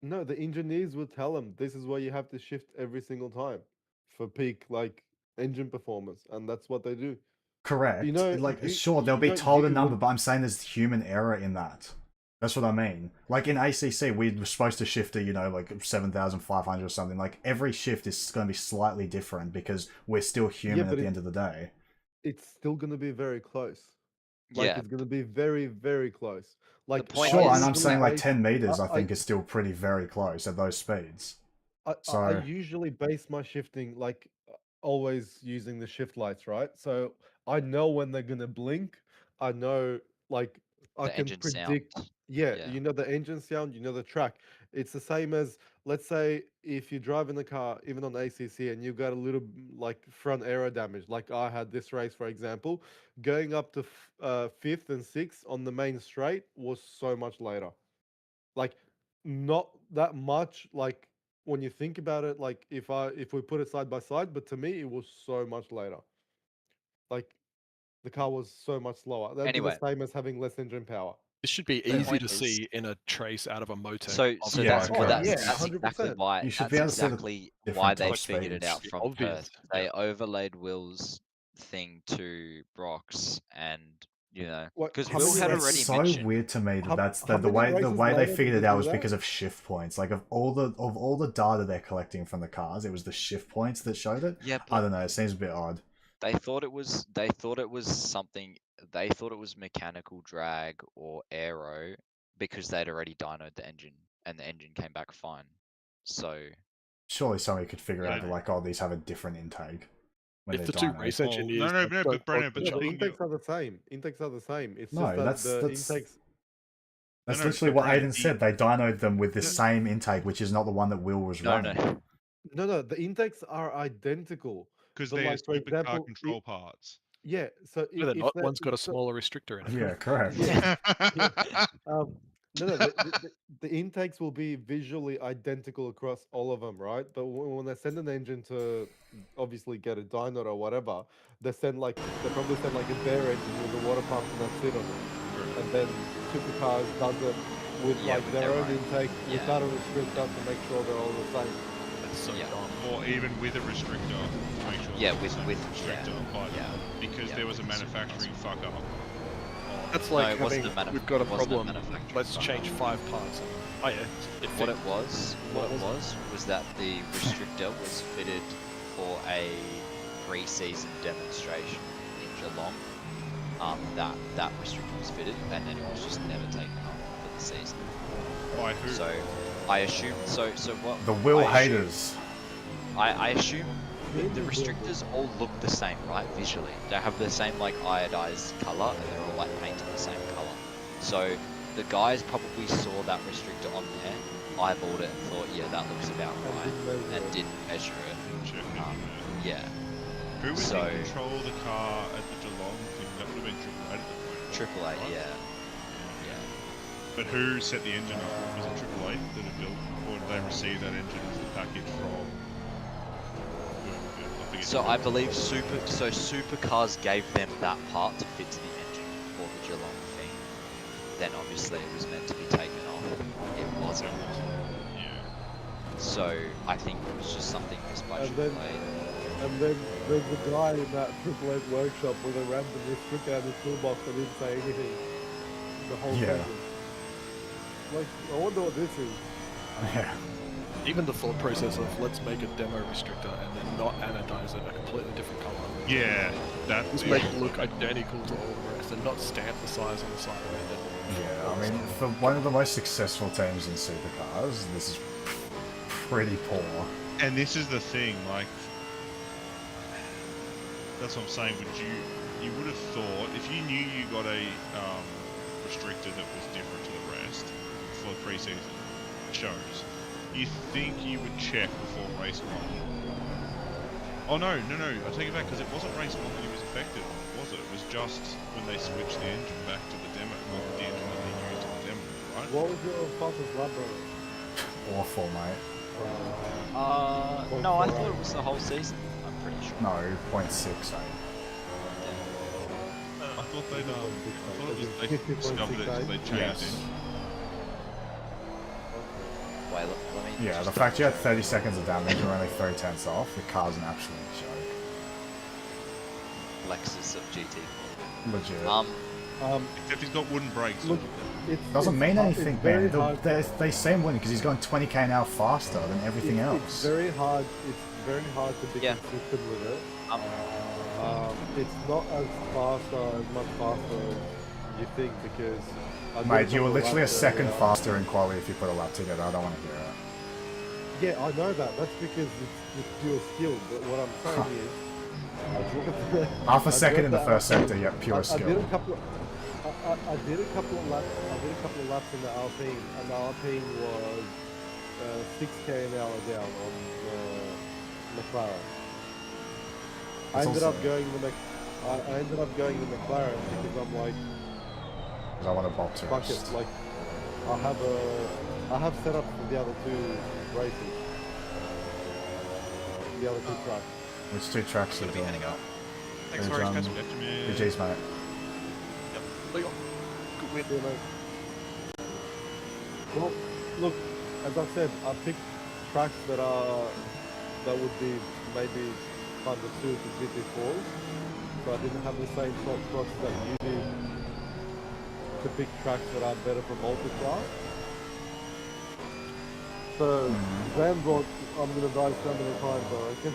No, the engineers will tell them this is where you have to shift every single time for peak like engine performance, and that's what they do. Correct. You know, like sure they'll be told a number, but I'm saying there's human error in that. That's what I mean. Like in ACC, we were supposed to shift to, like 7,500 or something. Like every shift is going to be slightly different because we're still human at the end of the day. It's still going to be very close. Like it's going to be very, very close. Like sure, and I'm saying like 10 meters, I think is still pretty very close at those speeds. I usually base my shifting like always using the shift lights, right? So I know when they're going to blink. I know like I can predict. Yeah, you know the engine sound, you know the track. It's the same as, let's say, if you drive in the car, even on ACC, and you've got a little like front aero damage, like I had this race, for example, going up to 5th and 6th on the main straight was so much later. Like, not that much, like when you think about it, like if we put it side by side, but to me it was so much later. Like the car was so much slower. That'd be the same as having less engine power. This should be easy to see in a trace out of a Motec. So that's exactly why. That's exactly why they figured it out from Perth. They overlaid Will's thing to Brock's, and because Will had already so mentioned. Weird to me that that's the way they figured it out was because of shift points. Like of all the data they're collecting from the cars, it was the shift points that showed it. Yeah, I don't know. It seems a bit odd. They thought it was something. They thought it was mechanical drag or aero because they'd already dynoed the engine and the engine came back fine. So surely somebody could figure out that, like, oh, these have a different intake. When if the two race engineers, but Brandon, the intakes are the same. Intakes are the same. It's just that the intakes. That's literally what Aiden said. They dynoed them with the same intake, which is not the one that Will was running. No, the intakes are identical. Because they're supercar control parts. Yeah, so one's got a smaller restrictor in it. Yeah, correct. The intakes will be visually identical across all of them, right? But when they send an engine to obviously get a dyno or whatever, they probably send like a bare engine with a water pump and that's it on it. And then Supercars does it with their own intake without a restrictor to make sure they're all the same. So or even with a restrictor to make sure with restrictor, but because there was a manufacturing fuck up. That's like having we've got a problem. Let's change 5 parts. Oh yeah. What it was that the restrictor was fitted for a pre-season demonstration in Geelong. That restrictor was fitted, and then it was just never taken up for the season. By who? So I assume so what the Will haters. I assume the restrictors all look the same, right? Visually, they have the same like iodized color, and they're all like painted the same color. So the guys probably saw that restrictor on there, eyeballed it, and thought, yeah, that looks about right, and didn't measure it. Yeah. Who was in control of the car at the Geelong thing? That would have been Triple 8 at the point. Triple 8, right? Yeah. But who set the engine up? Was it Triple 8 that had built, or did they receive that engine as the package from? So I believe Supercars gave them that part to fit to the engine for the Geelong thing. Then obviously it was meant to be taken off. It wasn't. Yeah. So I think it was just something missed by Triple 8. And then there's the guy in that Triple 8 workshop with a random restrictor out of the toolbox that didn't say anything. The whole session. Like, I wonder what this is. Yeah. Even the thought process of let's make a demo restrictor and then not anodize it a completely different color. Yeah, Let's make it look identical to all the rest and not stamp the size on the side of it. Yeah, I mean, for one of the most successful teams in supercars, this is pretty poor. And this is the thing, like, that's what I'm saying. You would have thought if you knew you got a restrictor that was different to the rest for pre-season shows, you think you would check before race 1. Oh no, I take it back, because it wasn't race 1 that he was affected, was it? It was just when they switched the engine back to the demo, the engine that they used in the demo, right? What was your fastest lap, bro? Awful, mate. No, I thought it was the whole season. I'm pretty sure. No, 0.68. I thought they discovered it because they changed it. Wait, let me the fact you had 30 seconds of damage and only 3/10 off, the car's an absolute joke. Lexus of GT4. Legit. Except he's got wooden brakes. Look, doesn't mean anything, man. They seem winning because he's going 20k an hour faster than everything else. It's very hard to be consistent with it. It's not as much faster as you think, because mate, you were literally a second faster in quali if you put a lap together. I don't want to hear it. Yeah, I know that. That's because it's pure skill. But what I'm saying is, half a second in the first sector, yeah, pure skill. I did a couple of laps in the Alpine, and the Alpine was 6k an hour down on the McLaren. I ended up going the McLaren because I'm like, I want to box fuck it, like I have setup for the other 2 races. the other two tracks. Which two tracks are doing that? Thanks for guys. GG's, mate. Good win. Yeah, mate. Well, look, as I said, I picked tracks that would be maybe kind of suited to GT4s, so I didn't have the same thought process that you did to pick tracks that are better for multiclass. So, Zandvoort, I'm going to die so many times, I reckon.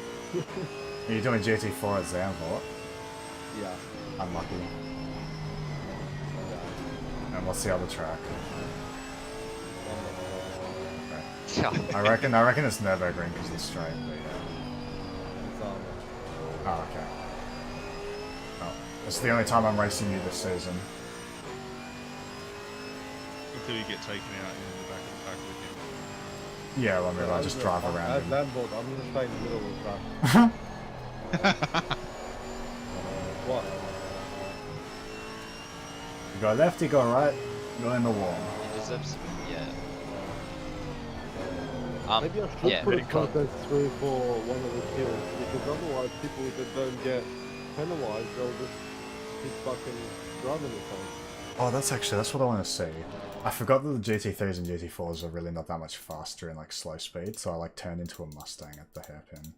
Are you doing GT4 at Zandvoort? Yeah. Unlucky. And what's the other track? Okay. I reckon it's Nürburgring because of the straight, but yeah. Oh, okay. Oh, it's the only time I'm racing you this season. Until you get taken out in the back of the pack with him. Yeah, well, I mean, I just drive around At him. Zandvoort, I'm going to stay in the middle of the track. What? You go left, you go right, go in the wall. He deserves to be, yeah. Maybe I should put a contest through for one of the kills, because otherwise people that don't get penalised, they'll just keep fucking driving the thing. Oh, that's what I want to see. I forgot that the GT3s and GT4s are really not that much faster in like slow speed, so I like turned into a Mustang at the hairpin.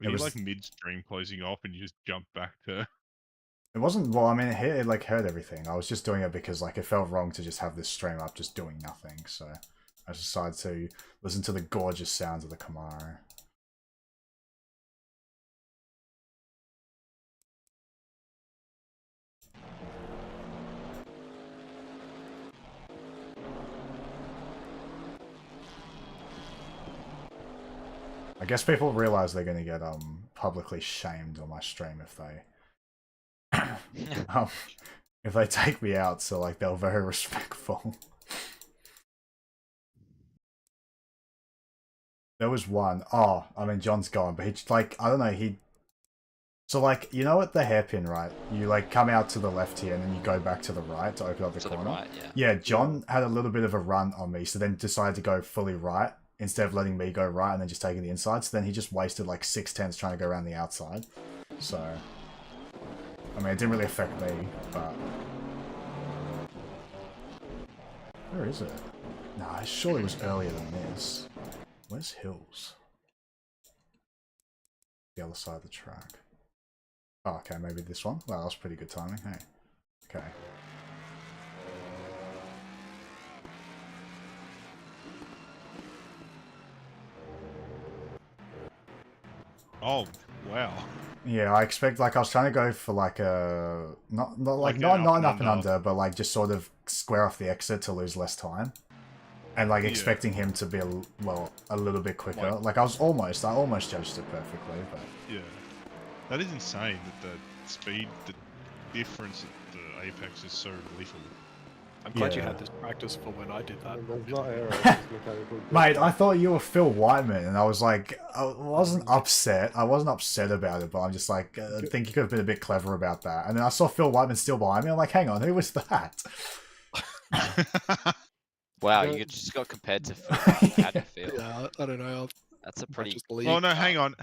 Were you like midstream closing off and you just jump back to... It wasn't, well, I mean, it like hurt everything. I was just doing it because like it felt wrong to just have this stream up just doing nothing, so I decided to listen to the gorgeous sounds of the Camaro. I guess people realize they're going to get publicly shamed on my stream if they take me out, so like they're very respectful. There was one. Oh, I mean John's gone, but he like I don't know, so like you know at the hairpin, right? You like come out to the left here and then you go back to the right to open up the corner. The right, yeah. Yeah, John had a little bit of a run on me, so then decided to go fully right instead of letting me go right and then just taking the inside. So then he just wasted like 6/10 trying to go around the outside. So I mean, it didn't really affect me, but... Where is it? Nah, surely it was earlier than this. Where's Hills? The other side of the track. Oh, okay, maybe this one? Well, that was pretty good timing, hey. Okay. Oh, wow. Yeah, I expect, like, I was trying to go for, like, a... Not an up and under, but, like, just sort of square off the exit to lose less time. And, like, expecting him to be, a little bit quicker. Like, I almost judged it perfectly, but... Yeah. That is insane that the speed, the difference at the apex is so lethal. I'm glad you had this practice for when I did that. Mate, I thought you were Phil Whiteman, and I was like, I wasn't upset about it, but I'm just like, I think you could have been a bit clever about that. And then I saw Phil Whiteman still behind me, I'm like, hang on, who was that? Wow, you just got compared to Phil. How do you feel? Yeah, I don't know. That's a pretty... Oh no, hang on.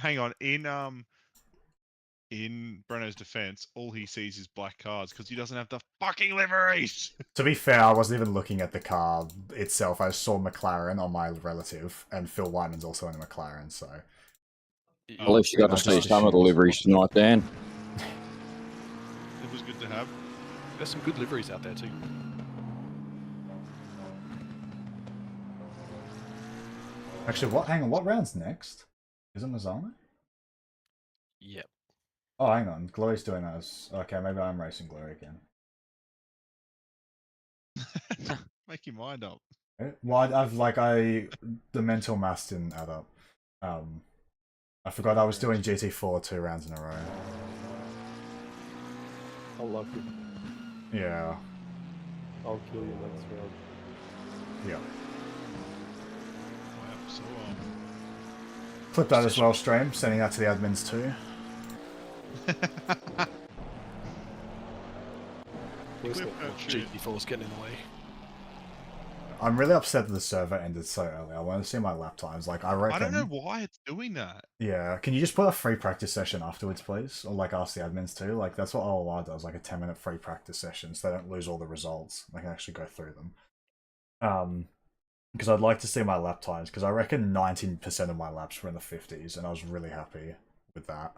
In Breno's defense, all he sees is black cars because he doesn't have the fucking liveries. To be fair, I wasn't even looking at the car itself. I saw McLaren on my relative, and Phil Whiteman's also in a McLaren, so... At least you got to see some of the liveries tonight, Dan. It was good to have. There's some good liveries out there too. Actually, hang on, what round's next? Is it Mazzano? Yep. Oh, hang on, Glory's doing us. Okay, maybe I'm racing Glory again. Make your mind up. Well, the mental maths didn't add up. I forgot I was doing GT4 2 rounds in a row. I'll love you. Yeah. I'll kill you next round. Yeah. So, Clip that as well, stream. Sending that to the admins too. GT4's getting in the way. I'm really upset that the server ended so early. I want to see my lap times. Like, I reckon... I don't know why it's doing that. Yeah, can you just put a free practice session afterwards, please? Or, like, ask the admins too? Like, that's what OLR does, like a 10-minute free practice session, so they don't lose all the results. They can actually go through them. Because I'd like to see my lap times, because I reckon 19% of my laps were in the 50s, and I was really happy with that.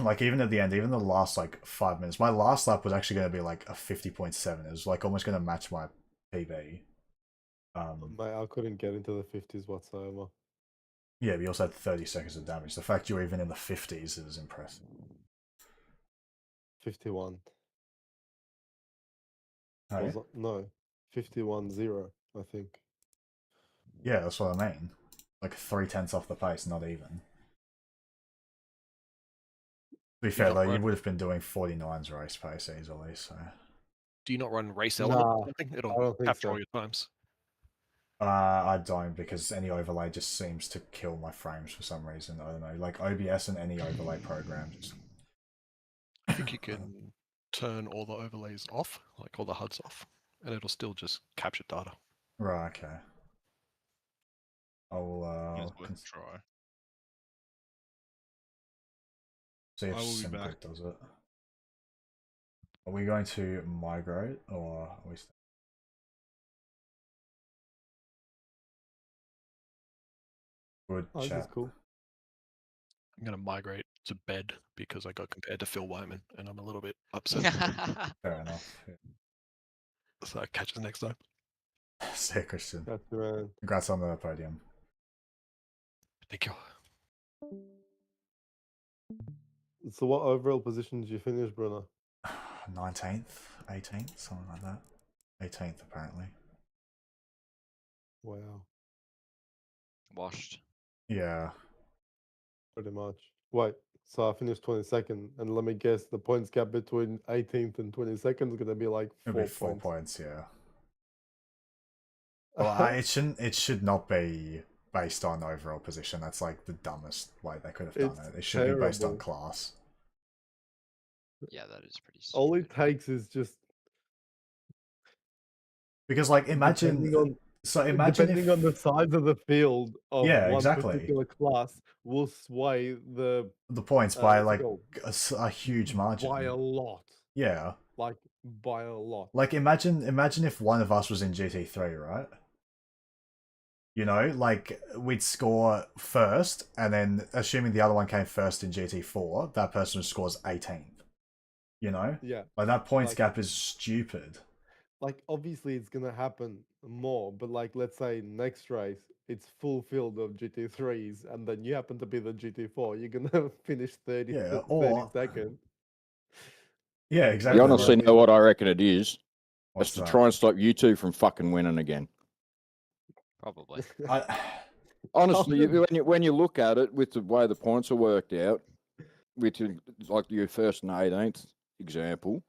Like, even at the end, even the last, like, 5 minutes, my last lap was actually going to be, like, a 50.7. It was, like, almost going to match my PB. Mate, I couldn't get into the 50s whatsoever. Yeah, but you also had 30 seconds of damage. The fact you're even in the 50s is impressive. 51. Oh, yeah? No, 51-0, I think. Yeah, that's what I mean. Like 3/10 off the pace, not even. To be fair though, you would have been doing 49's race pace easily, so... Do you not run race element or something? It'll capture all your times. I don't, because any overlay just seems to kill my frames for some reason. I don't know, like OBS and any overlay program just... I think you can turn all the overlays off, like all the HUDs off, and it'll still just capture data. Right, okay. I'll try. See if Simclick does it. Are we going to migrate, or are we... Good chat. This is cool. I'm going to migrate to bed because I got compared to Phil Wyman, and I'm a little bit upset. Fair enough. Yeah. So catch us next time. See you, Christian. That's right. Congrats on the podium. Thank you. So what overall position did you finish, Bruno? 19th, 18th, something like that. 18th, apparently. Wow. Washed. Yeah. Pretty much. Wait, so I finished 22nd, and let me guess, the points gap between 18th and 22nd is going to be like 4 It'll be 4 points, yeah. Well, it should not be based on overall position. That's like the dumbest way they could have done it. It should be based on class. Yeah, that is pretty stupid. All it takes is just... Because, like, imagine... depending on the size of the field of one exactly. particular class will sway the points by, like, a huge margin. By a lot. Yeah. Like, by a lot. Like, imagine if one of us was in GT3, right? You know, like, we'd score first, and then, assuming the other one came first in GT4, that person scores 18th. You know? Yeah. Like, that points gap is stupid. Like, obviously it's gonna happen more, but, like, let's say next race, it's full field of GT3s, and then you happen to be the GT4, you're gonna finish 32nd. Yeah, exactly. You honestly know what I reckon it is? What's it's to that? try and stop you two from fucking winning again. Probably. Honestly, when you look at it with the way the points are worked out, with like your first and 18th example,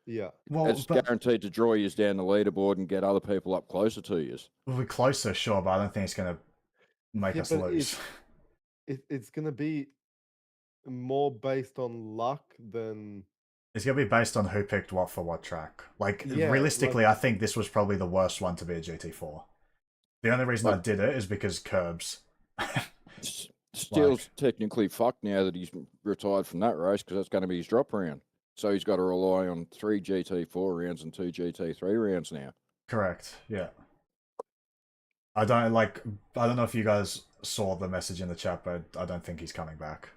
yeah, it's guaranteed to draw you down the leaderboard and get other people up closer to you. We'll be closer, sure, but I don't think it's going to make us lose. It's going to be more based on luck than... It's going to be based on who picked what for what track. Like, realistically, I think this was probably the worst one to be a GT4. The only reason I did it is because curbs. Steele's technically fucked now that he's retired from that race because that's going to be his drop round. So he's got to rely on 3 GT4 rounds and 2 GT3 rounds now. Correct, yeah. I don't know if you guys saw the message in the chat, but I don't think he's coming back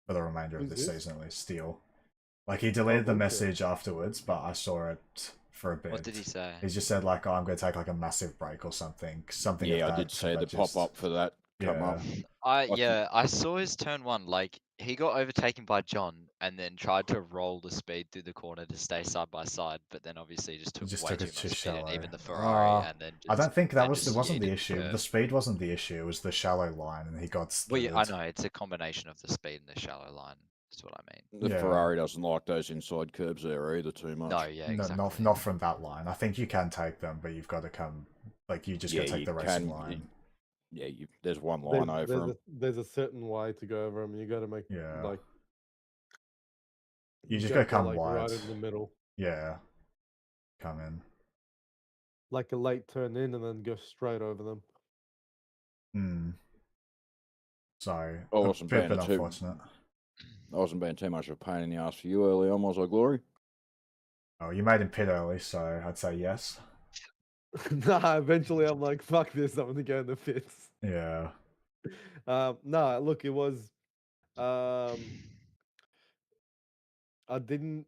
for the remainder of this season, at least. Steele. Like, he deleted the message afterwards, but I saw it for a bit. What did he say? He just said, like, I'm going to take, like, a massive break or something. Yeah, I did see the pop-up for that come up. I saw his turn 1. Like, he got overtaken by John and then tried to roll the speed through the corner to stay side by side, but then obviously just took way too much speed, and even the Ferrari, and then just, I don't think that wasn't the issue. The speed wasn't the issue. It was the shallow line, and he got... Well, yeah, I know. It's a combination of the speed and the shallow line. That's what I mean. The Ferrari doesn't like those inside curbs there either too much. No, yeah, exactly. Not from that line. I think you can take them, but you've got to come... Like, you just got to take the racing line. Yeah, there's one line over them. There's a certain way to go over them. You got to make like... You just got to come like, wide. right in the middle. Yeah. Come in. like a late turn in and then go straight over them. Hmm. So I wasn't bit being unfortunate. I wasn't being too much of a pain in the ass for you early on, was I, Glory? Oh, you made him pit early, so I'd say yes. Nah, eventually I'm like, fuck this, I'm gonna go in the pits. Yeah. Nah, look, it was I didn't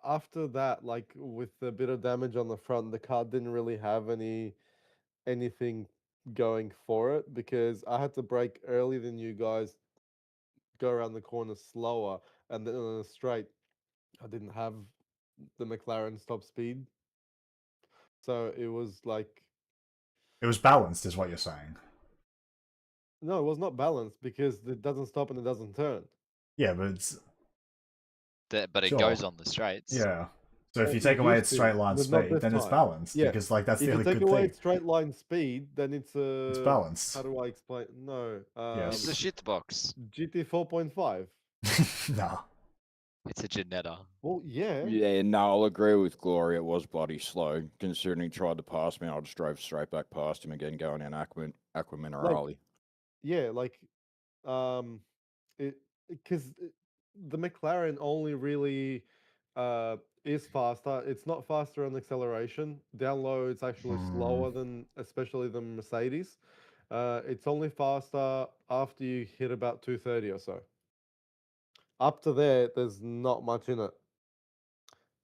after that, like with a bit of damage on the front, the car didn't really have anything going for it because I had to brake earlier than you guys, go around the corner slower, and then on a straight, I didn't have the McLaren stop speed. So it was like it was balanced, is what you're saying. No, it was not balanced because it doesn't stop and it doesn't turn. Yeah, but it's but it sure. goes on the straights. Yeah. So if you take away its straight line speed, then it's balanced because like that's the only good thing. If you take away its straight line speed, then it's balanced. How do I explain? No. It's a shitbox. GT 4.5. No. It's a Janetta. Well, yeah. Yeah, no, I'll agree with Glory. It was bloody slow. Considering he tried to pass me, I just drove straight back past him again, going in Aqua Minerale. Yeah, like, because the McLaren only really is faster. It's not faster on acceleration. Down low, it's actually slower than, especially the Mercedes. It's only faster after you hit about 230 or so. Up to there, there's not much in it.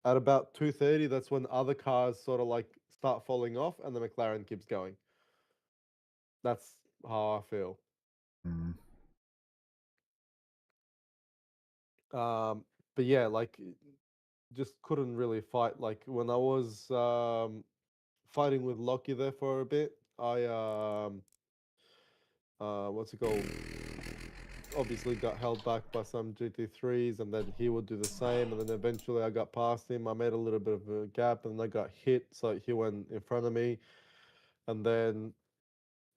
At about 230, that's when other cars sort of like start falling off and the McLaren keeps going. That's how I feel. But yeah, like, just couldn't really fight. Like when I was fighting with Lockie there for a bit, I what's it called? Obviously got held back by some GT3s, and then he would do the same, and then eventually I got past him. I made a little bit of a gap, and I got hit, so he went in front of me, and then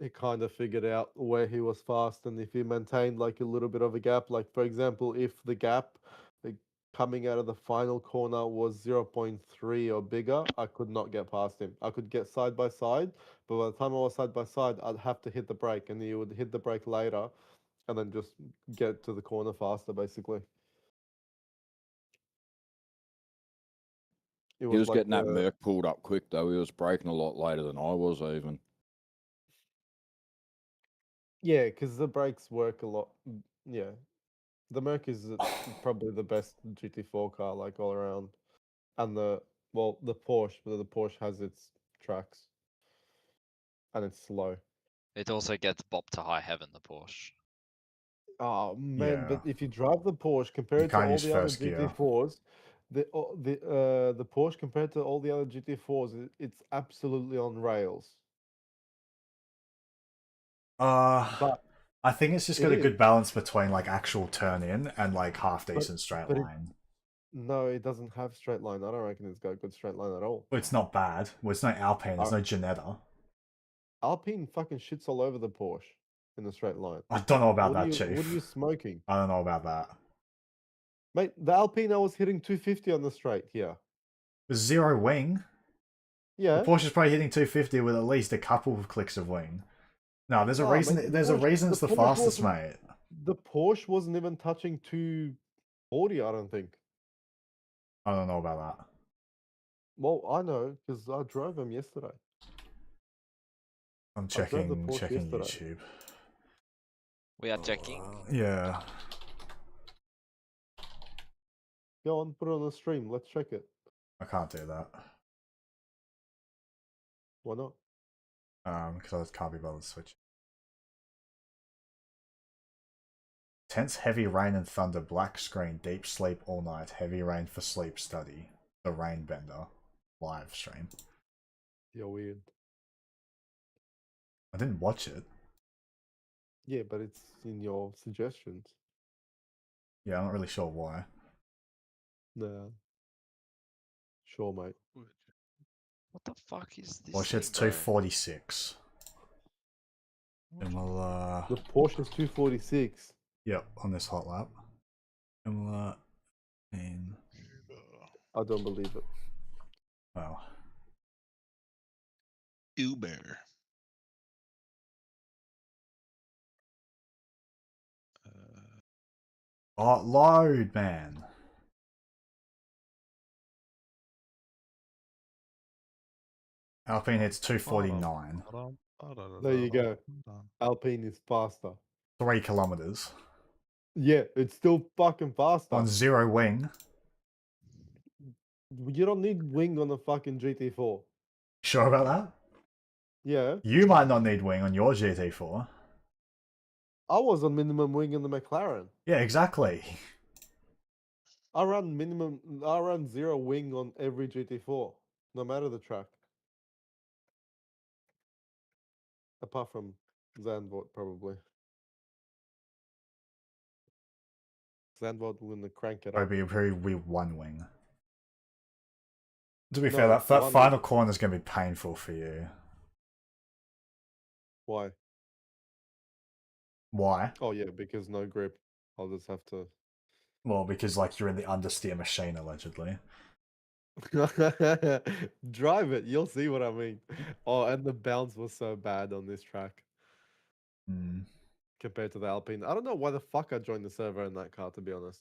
he kind of figured out where he was fast, and if he maintained like a little bit of a gap, like for example, if the gap like, coming out of the final corner was 0.3 or bigger, I could not get past him. I could get side by side, but by the time I was side by side, I'd have to hit the brake, and he would hit the brake later, and then just get to the corner faster, basically. He was getting that Merc pulled up quick, though. He was braking a lot later than I was, even. Yeah, because the brakes work a lot. Yeah. The Merc is probably the best GT4 car, like, all around. And the Porsche, but the Porsche has its tracks. And it's slow. It also gets bopped to high heaven, the Porsche. Oh man, Yeah. but if you drive the Porsche compared to can't all use the other first gear. GT4s, the Porsche compared to all the other GT4s, it's absolutely on rails. I think it's just got it a good is. balance between like actual turn in and like half decent straight but line. No, it doesn't have straight line. I don't reckon it's got a good straight line at all. Well, it's not bad. Well, it's no Alpine. It's no Ginetta. Alpine fucking shits all over the Porsche in the straight line. I don't know about that, Chief. What are you smoking? I don't know about that. Mate, the Alpine I was hitting 250 on the straight here. With zero wing. Yeah. The Porsche's probably hitting 250 with at least a couple of clicks of wing. No, there's a reason. Mate, there's a reason it's the fastest, mate. The Porsche wasn't even touching 240, I don't think. I don't know about that. Well, I know because I drove them yesterday. I'm checking YouTube. We are checking. Yeah. Go on, put it on the stream. Let's check it. I can't do that. Why not? Because I can't be bothered to switch. Tense heavy rain and thunder, black screen, deep sleep all night, heavy rain for sleep study, the rain bender, live stream. You're weird. I didn't watch it. Yeah, but it's in your suggestions. Yeah, I'm not really sure why. Nah. Sure, mate. What the fuck is this? Well, shit's 246. Imola. The Porsche is 246. Yep, on this hot lap. Imola in. I don't believe it. Well. Uber. Oh, load, man. Alpine hits 249. There you go. Alpine is faster. 3 kilometers. Yeah, it's still fucking faster. On 0 wing. You don't need wing on a fucking GT4. Sure about that? Yeah. You might not need wing on your GT4. I was on minimum wing in the McLaren. Yeah, exactly. I run 0 wing on every GT4, no matter the track. Apart from Zandvoort, probably. Zandvoort will gonna crank it up. It'll be 1 wing. To be No, fair, that one final corner is going to be painful for you. Why? Why? Oh yeah, because no grip. I'll just have to. Well, because like you're in the understeer machine allegedly. Drive it, you'll see what I mean. Oh, and the bounce was so bad on this track compared to the Alpine. I don't know why the fuck I joined the server in that car, to be honest.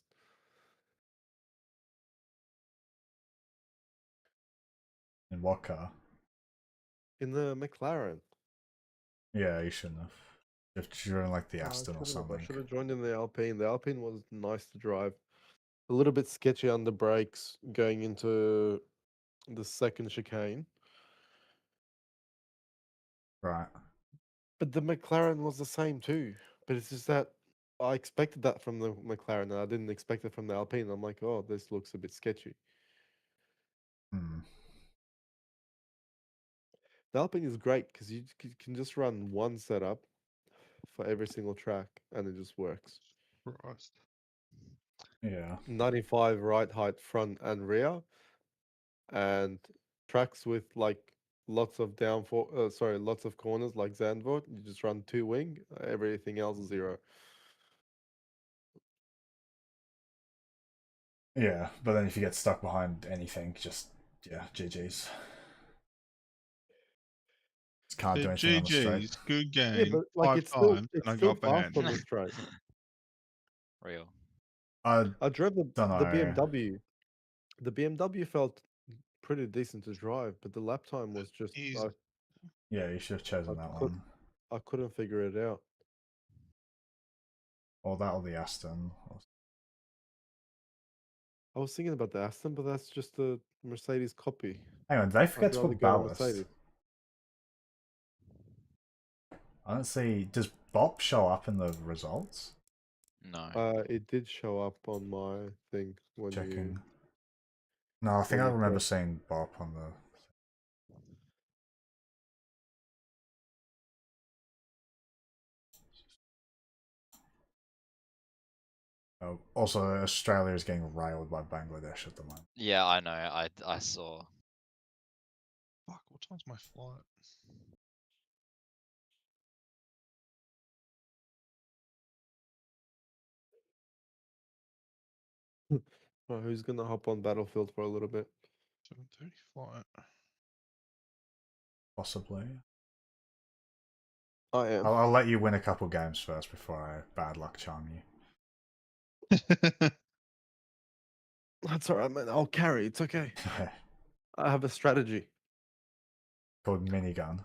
In what car? In the McLaren. Yeah, you shouldn't have. If you're in like the Aston or something. I should have joined in the Alpine. The Alpine was nice to drive. A little bit sketchy on the brakes going into the second chicane. Right. But the McLaren was the same too. But it's just that I expected that from the McLaren and I didn't expect it from the Alpine. I'm like, oh, this looks a bit sketchy. The Alpine is great because you can just run one setup for every single track and it just works. Christ. Yeah. 95 right height front and rear, and tracks with like lots of lots of corners like Zandvoort. You just run 2 wing. Everything else is 0. Yeah, but then if you get stuck behind anything, just GG's. Just can't do anything on the straight. GG's, good game. Yeah, but like it's still and I still got fast banned. on the straight. Real. I drove the don't know. BMW. The BMW felt pretty decent to drive, but the lap time was just. Yeah, you should have chosen that one. I couldn't figure it out. Or that or the Aston. I was thinking about the Aston, but that's just a Mercedes copy. Hang on, did they forget to put ballast? Mercedes. I don't see. Does Bop show up in the results? No. It did show up on my thing when Checking. No, I think I remember seeing Bop on the. Also, Australia is getting railed by Bangladesh at the moment. Yeah, I know. I saw. Fuck, what time's my flight? Who's gonna hop on Battlefield for a little bit? 7:30 flight. Possibly. I am. I'll let you win a couple games first before I bad luck charm you. That's alright, man. I'll carry. It's okay. I have a strategy. Called minigun.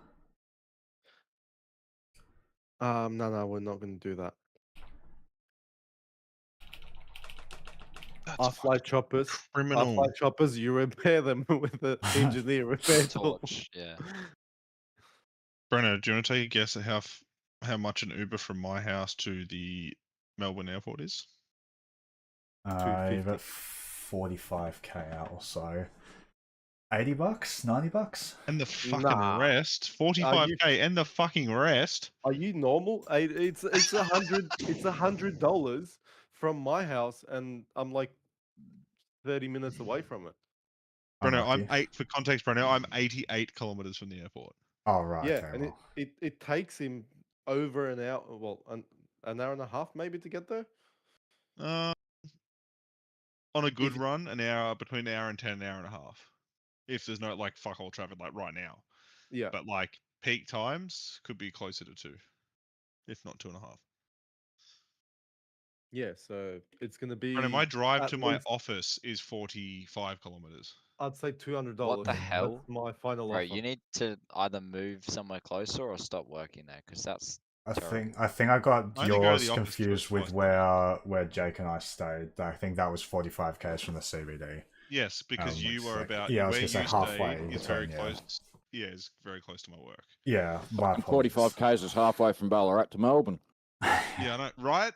No, we're not gonna do that. I fly choppers. Criminal. I fly choppers. You repair them with the engineer repair tool. Yeah. Brenna, do you want to take a guess at how much an Uber from my house to the Melbourne airport is? About 45k out or so. $80, $90, and the fucking rest. 45k and the fucking rest. Are you normal? It's $100. It's $100 from my house, and I'm like 30 minutes away from it. Bruno, for context, Bruno, I'm 88 kilometers from the airport. Oh right. Yeah, okay, and well. it takes him over an hour. Well, an hour and a half maybe to get there. On a good run, between an hour and 10, an hour and a half. If there's no like fuck all traffic like right now. Yeah. But like peak times could be closer to 2, if not 2.5. Yeah, so it's gonna be. And my drive to my least, office is 45 kilometers. I'd say $200. What the hell? That's my final Bro, offer. you need to either move somewhere closer or stop working there, because that's terrible. I think I got I only go to yours the office confused with where Jake and I stayed. I think that was 45 k's from the CBD. Yes, because you were about I was where gonna say you halfway stay is between, very yeah. close. Yeah, it's very close to my work. Yeah, my 45 k's is halfway from Ballarat to Melbourne. Yeah, I know, right?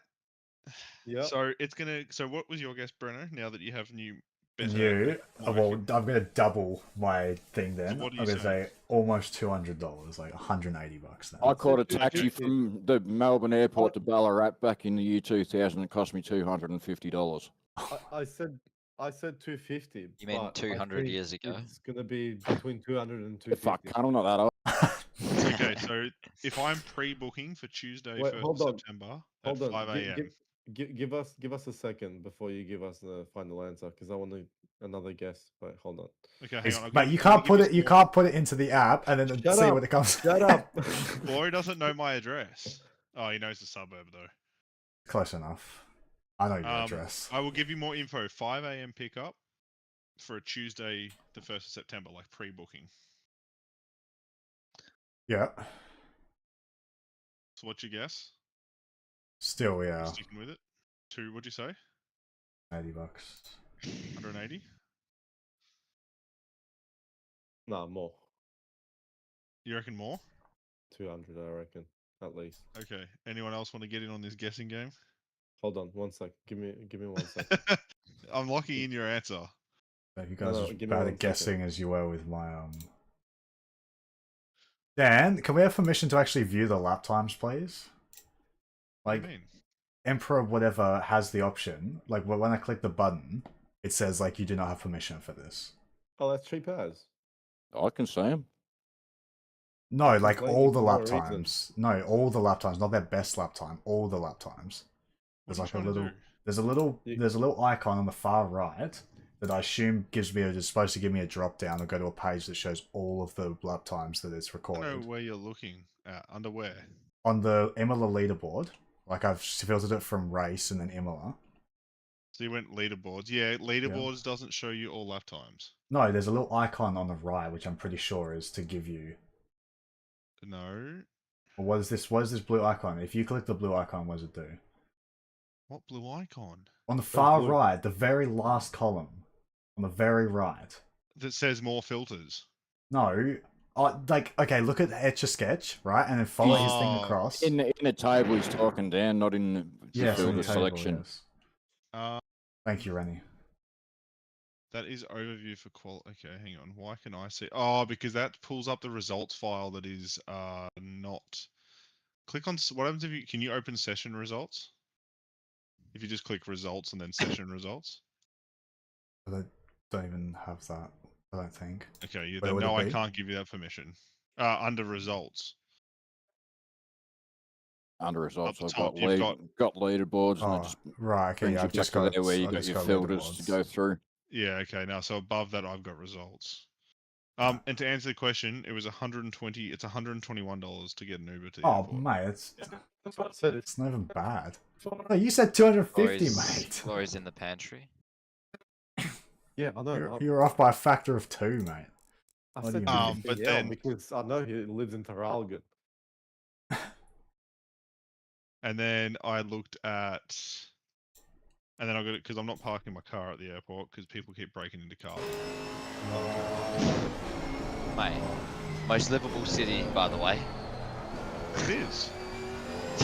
Yeah. So it's gonna. So what was your guess, Breno? Now that you have new, New. Well, I'm gonna double my thing then. So what do I'm you gonna say almost $200, like $180 now. I caught a taxi from the Melbourne airport to Ballarat back in the year 2000. It cost me $250. I said 250. You mean but 200 years ago? It's gonna be between 200 and 250. Fuck, I'm not that old. Okay, so if I'm pre-booking for Tuesday, 1st of September at 5 a.m. Give us a second before you give us the final answer, because I want another guess. Wait, hold on. Okay, hang on. But you can't put it. You can't put it into the app and then see what it comes. Shut up. Flory doesn't know my address. Oh, he knows the suburb though. Close enough. I know your address. I will give you more info. 5 a.m. pickup for a Tuesday, the 1st of September, like pre-booking. Yeah. So what's your guess? Still, yeah. You sticking with it? What'd you say? $80. 180? No, more. You reckon more? 200, I reckon, at least. Okay. Anyone else want to get in on this guessing game? Hold on, 1 sec. Give me 1 second. I'm locking in your answer. You guys are give me bad 1 at guessing second. as you were with my Dan, can we have permission to actually view the lap times, please? Like, What do you mean? Emperor whatever has the option. Like, when I click the button, it says like you do not have permission for this. Oh, that's cheap as. I can see him. No, like complaining all the for no lap times. No, all the lap times, not their best lap time. All the lap times. There's like a little. There's a little icon on the far right that I assume is supposed to give me a drop down or go to a page that shows all of the lap times that it's I recorded. don't know where you're looking at. Under where? On the Imola leaderboard. Like I've filtered it from race and then Imola. So you went leaderboards. Yeah, leaderboards doesn't show you all lap times. No, there's a little icon on the right, which I'm pretty sure is to give you. No. What is this? What is this blue icon? If you click the blue icon, what does it do? What blue icon? On the far right, the very last column. On the very right. That says more filters. No. Like, okay, look at Etch-a-Sketch, right? And then follow his thing across. In the table he's talking down, not in the filter selection. Yes. Thank you, Rennie. That is overview for Okay, hang on. Why can I see? Oh, because that pulls up the results file that is not. Click on. What happens if you can you open session results? If you just click results and then session results. I don't even have that. I don't think. Okay, yeah, then no, I can't give you that permission. Under results. Under results, I've top, got leaderboards, and it just right. Okay, I've just got there where you got your filters to go through. Yeah, okay. Now, so above that, I've got results. And to answer the question, it was 120. It's $121 to get an Uber to the airport. Oh, mate, it's not even bad. No, you said 250, mate. Flory's in the pantry. Yeah, I know. You're off by a factor of 2, mate. I said 250, but then because I know he lives in Terralgan. And then I looked at, and then I got it because I'm not parking my car at the airport because people keep breaking into cars. Mate, most livable city, by the way. It is.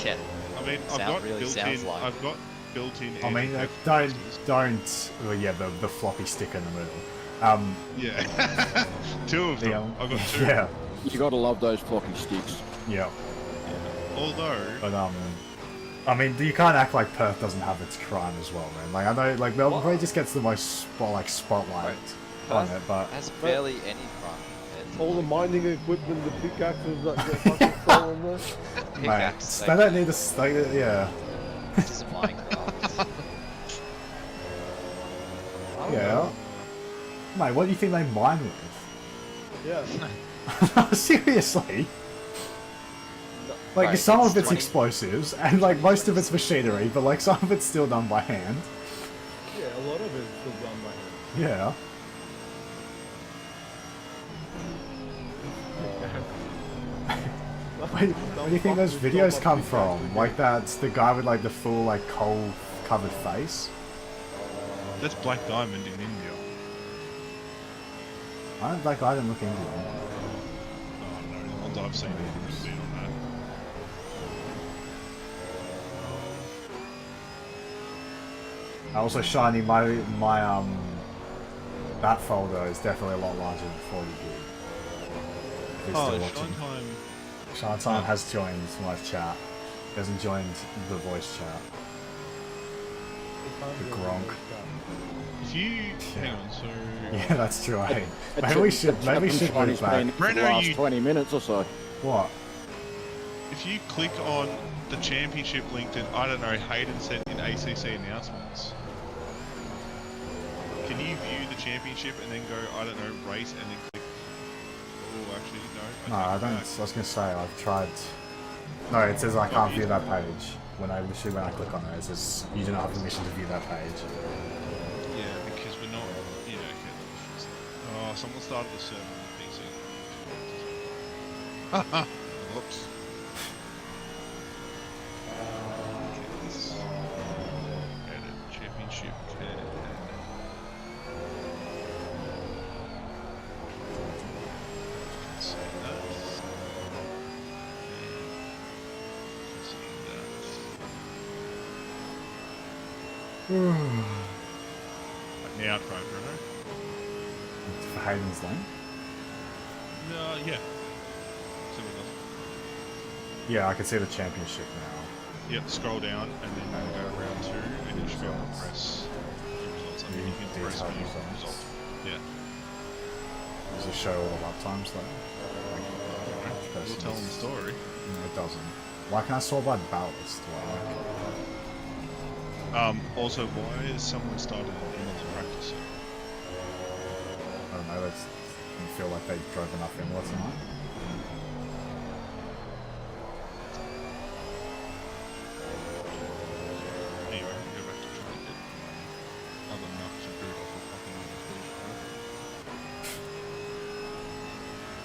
Yeah. I mean, I've got built-in. I mean, don't. Well, yeah, the floppy stick in the middle. Yeah. 2 of them. I've got 2. Yeah. You gotta love those floppy sticks. Yeah. Although. But I mean, you can't act like Perth doesn't have its crime as well, man. Like I know, like Melbourne probably just gets the most spotlight on it, but has barely any crime. All the mining equipment, the pickaxes that get fucking stolen there. Mate, they don't need to. Yeah. This is Minecraft. Yeah. Mate, what do you think they mine with? Yeah. Seriously? Like, Right, some it's of it's 20 explosives, and like most of it's machinery, but like some of it's still done by hand. Yeah, a lot of it's still done by hand. Yeah. Where do you think those videos come from? Like that's the guy with like the full like coal covered face? That's Black Diamond in India. I don't like I didn't look into them. Oh no, the ones I've seen have been on that. Also, Shiny, my that folder is definitely a lot larger than 40 gig. If you're still watching. Shine Time has joined my chat. He hasn't joined the voice chat. The Gronk. If you hang on, so yeah, that's true. Maybe we should put it back. For the last 20 minutes or so. What? if you click on the championship link that, I don't know, Hayden sent in ACC announcements, can you view the championship and then go, I don't know, race and then click? Oh, actually, no. No, I don't. I was going to say, I've tried. No, it says I can't view that page. When I click on it, it says you do not have permission to view that page. Yeah, because we're not. Yeah, okay. Oh, someone started the server on the PC. Haha! Whoops. Edit championship. Now try Bruno. For Hayden's lane? No, yeah. So yeah, I can see the championship now. Yep, scroll down and then go round 2 and you should be able to press the results. I mean, you can press view result. Yeah. Does it show all the lap times though? We'll tell them the story. No, it doesn't. Why can't I sort by ballast? Also, why has someone started an Imola practice? I don't know, it's, I feel like they drove enough Imola tonight. Anyway, go back to trying to get other enough to boot off a fucking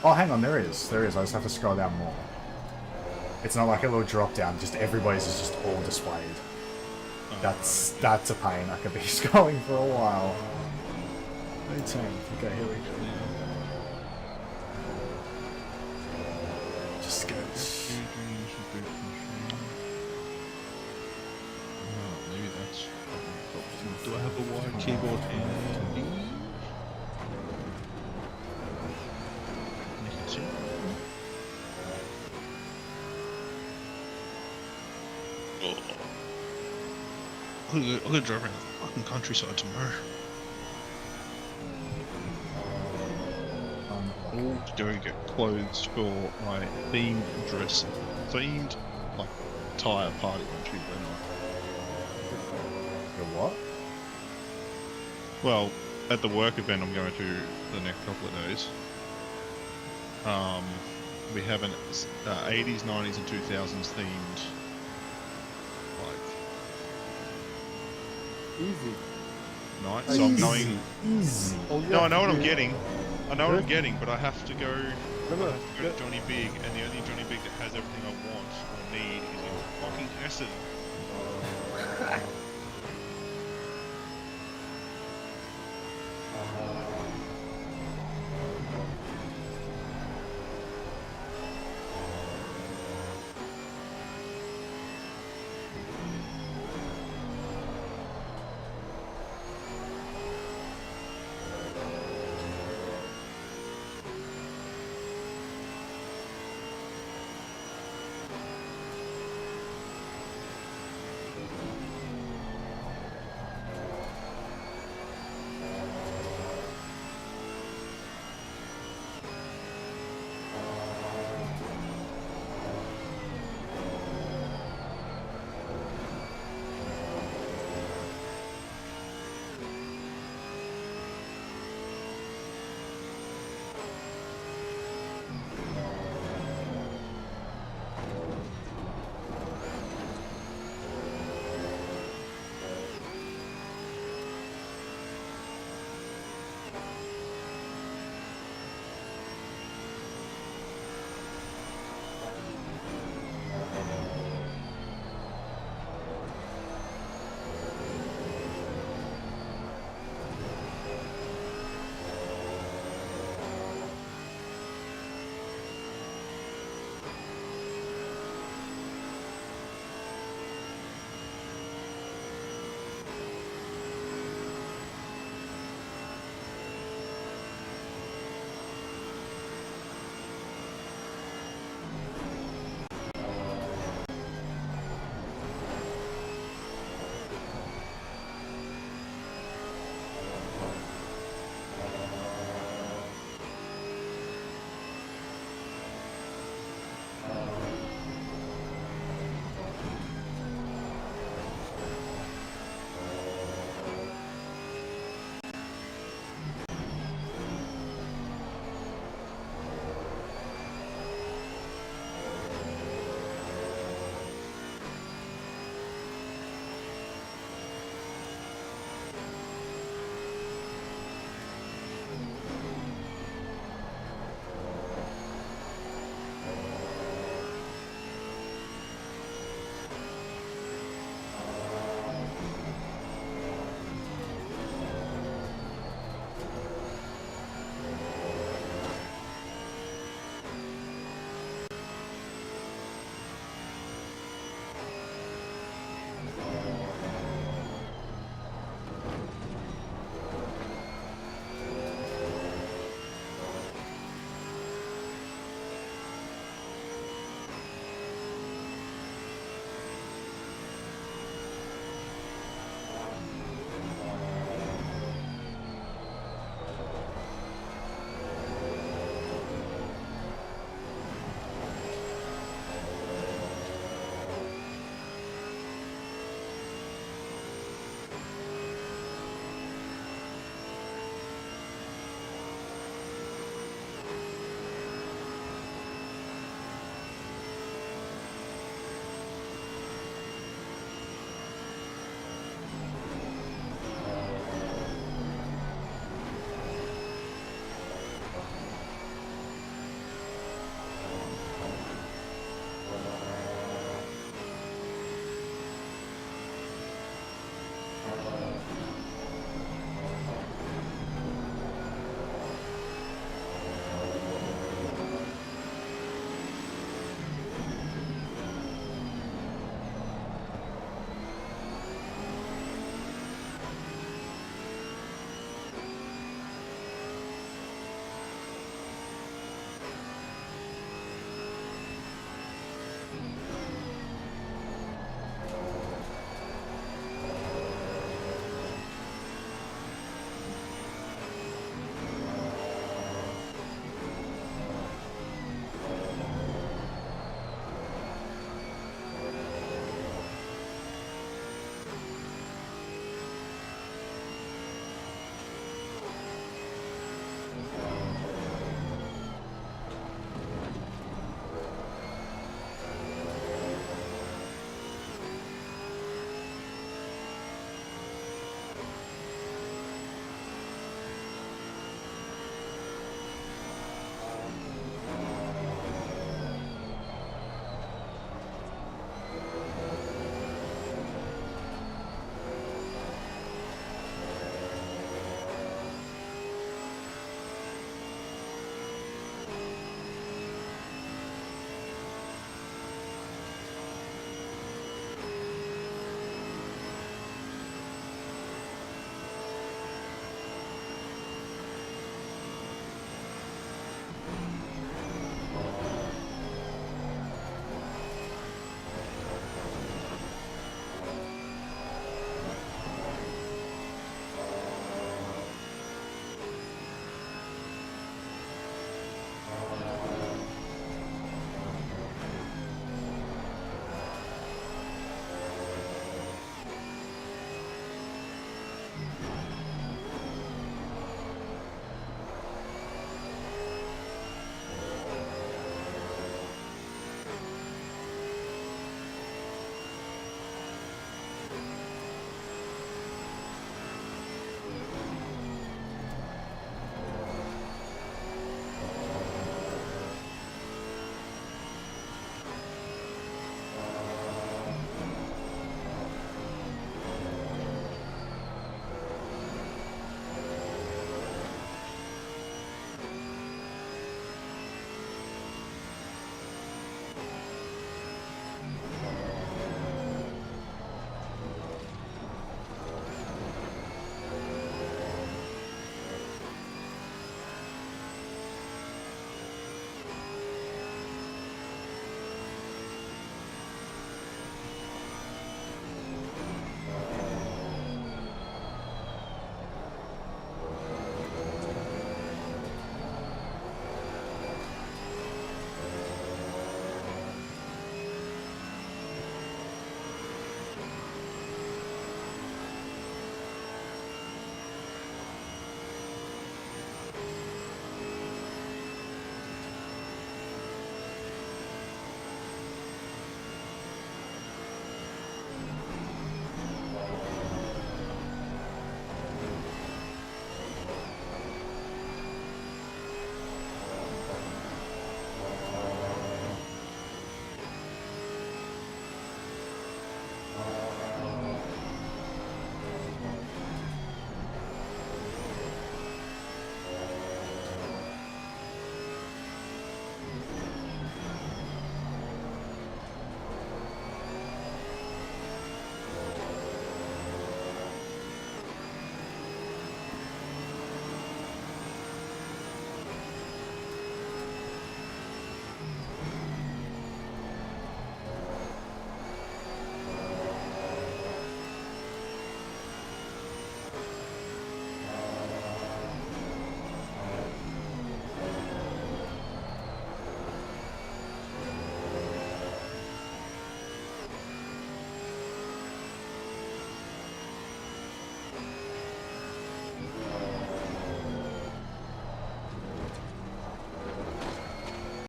Oh, hang on, there is. There is. I just have to scroll down more. It's not like a little drop down, just everybody's is just all displayed. That's a pain. I could be scrolling for a while. 18. Okay, here we go. Just go. Maybe that's. Do I have a wide keyboard handy? I'm gonna drive around the fucking countryside tomorrow. All to go get clothes for my themed dress, themed like attire party on Tuesday night. Your what? Well, at the work event I'm going to the next couple of days. We have an 80s, 90s, and 2000s themed. Easy. Night, so I'm going. Easy. No, I know what I'm getting. I know what I'm getting, but I have to go. Go to Johnny Big, and the only Johnny Big that has everything I want or need is in fucking Essendon.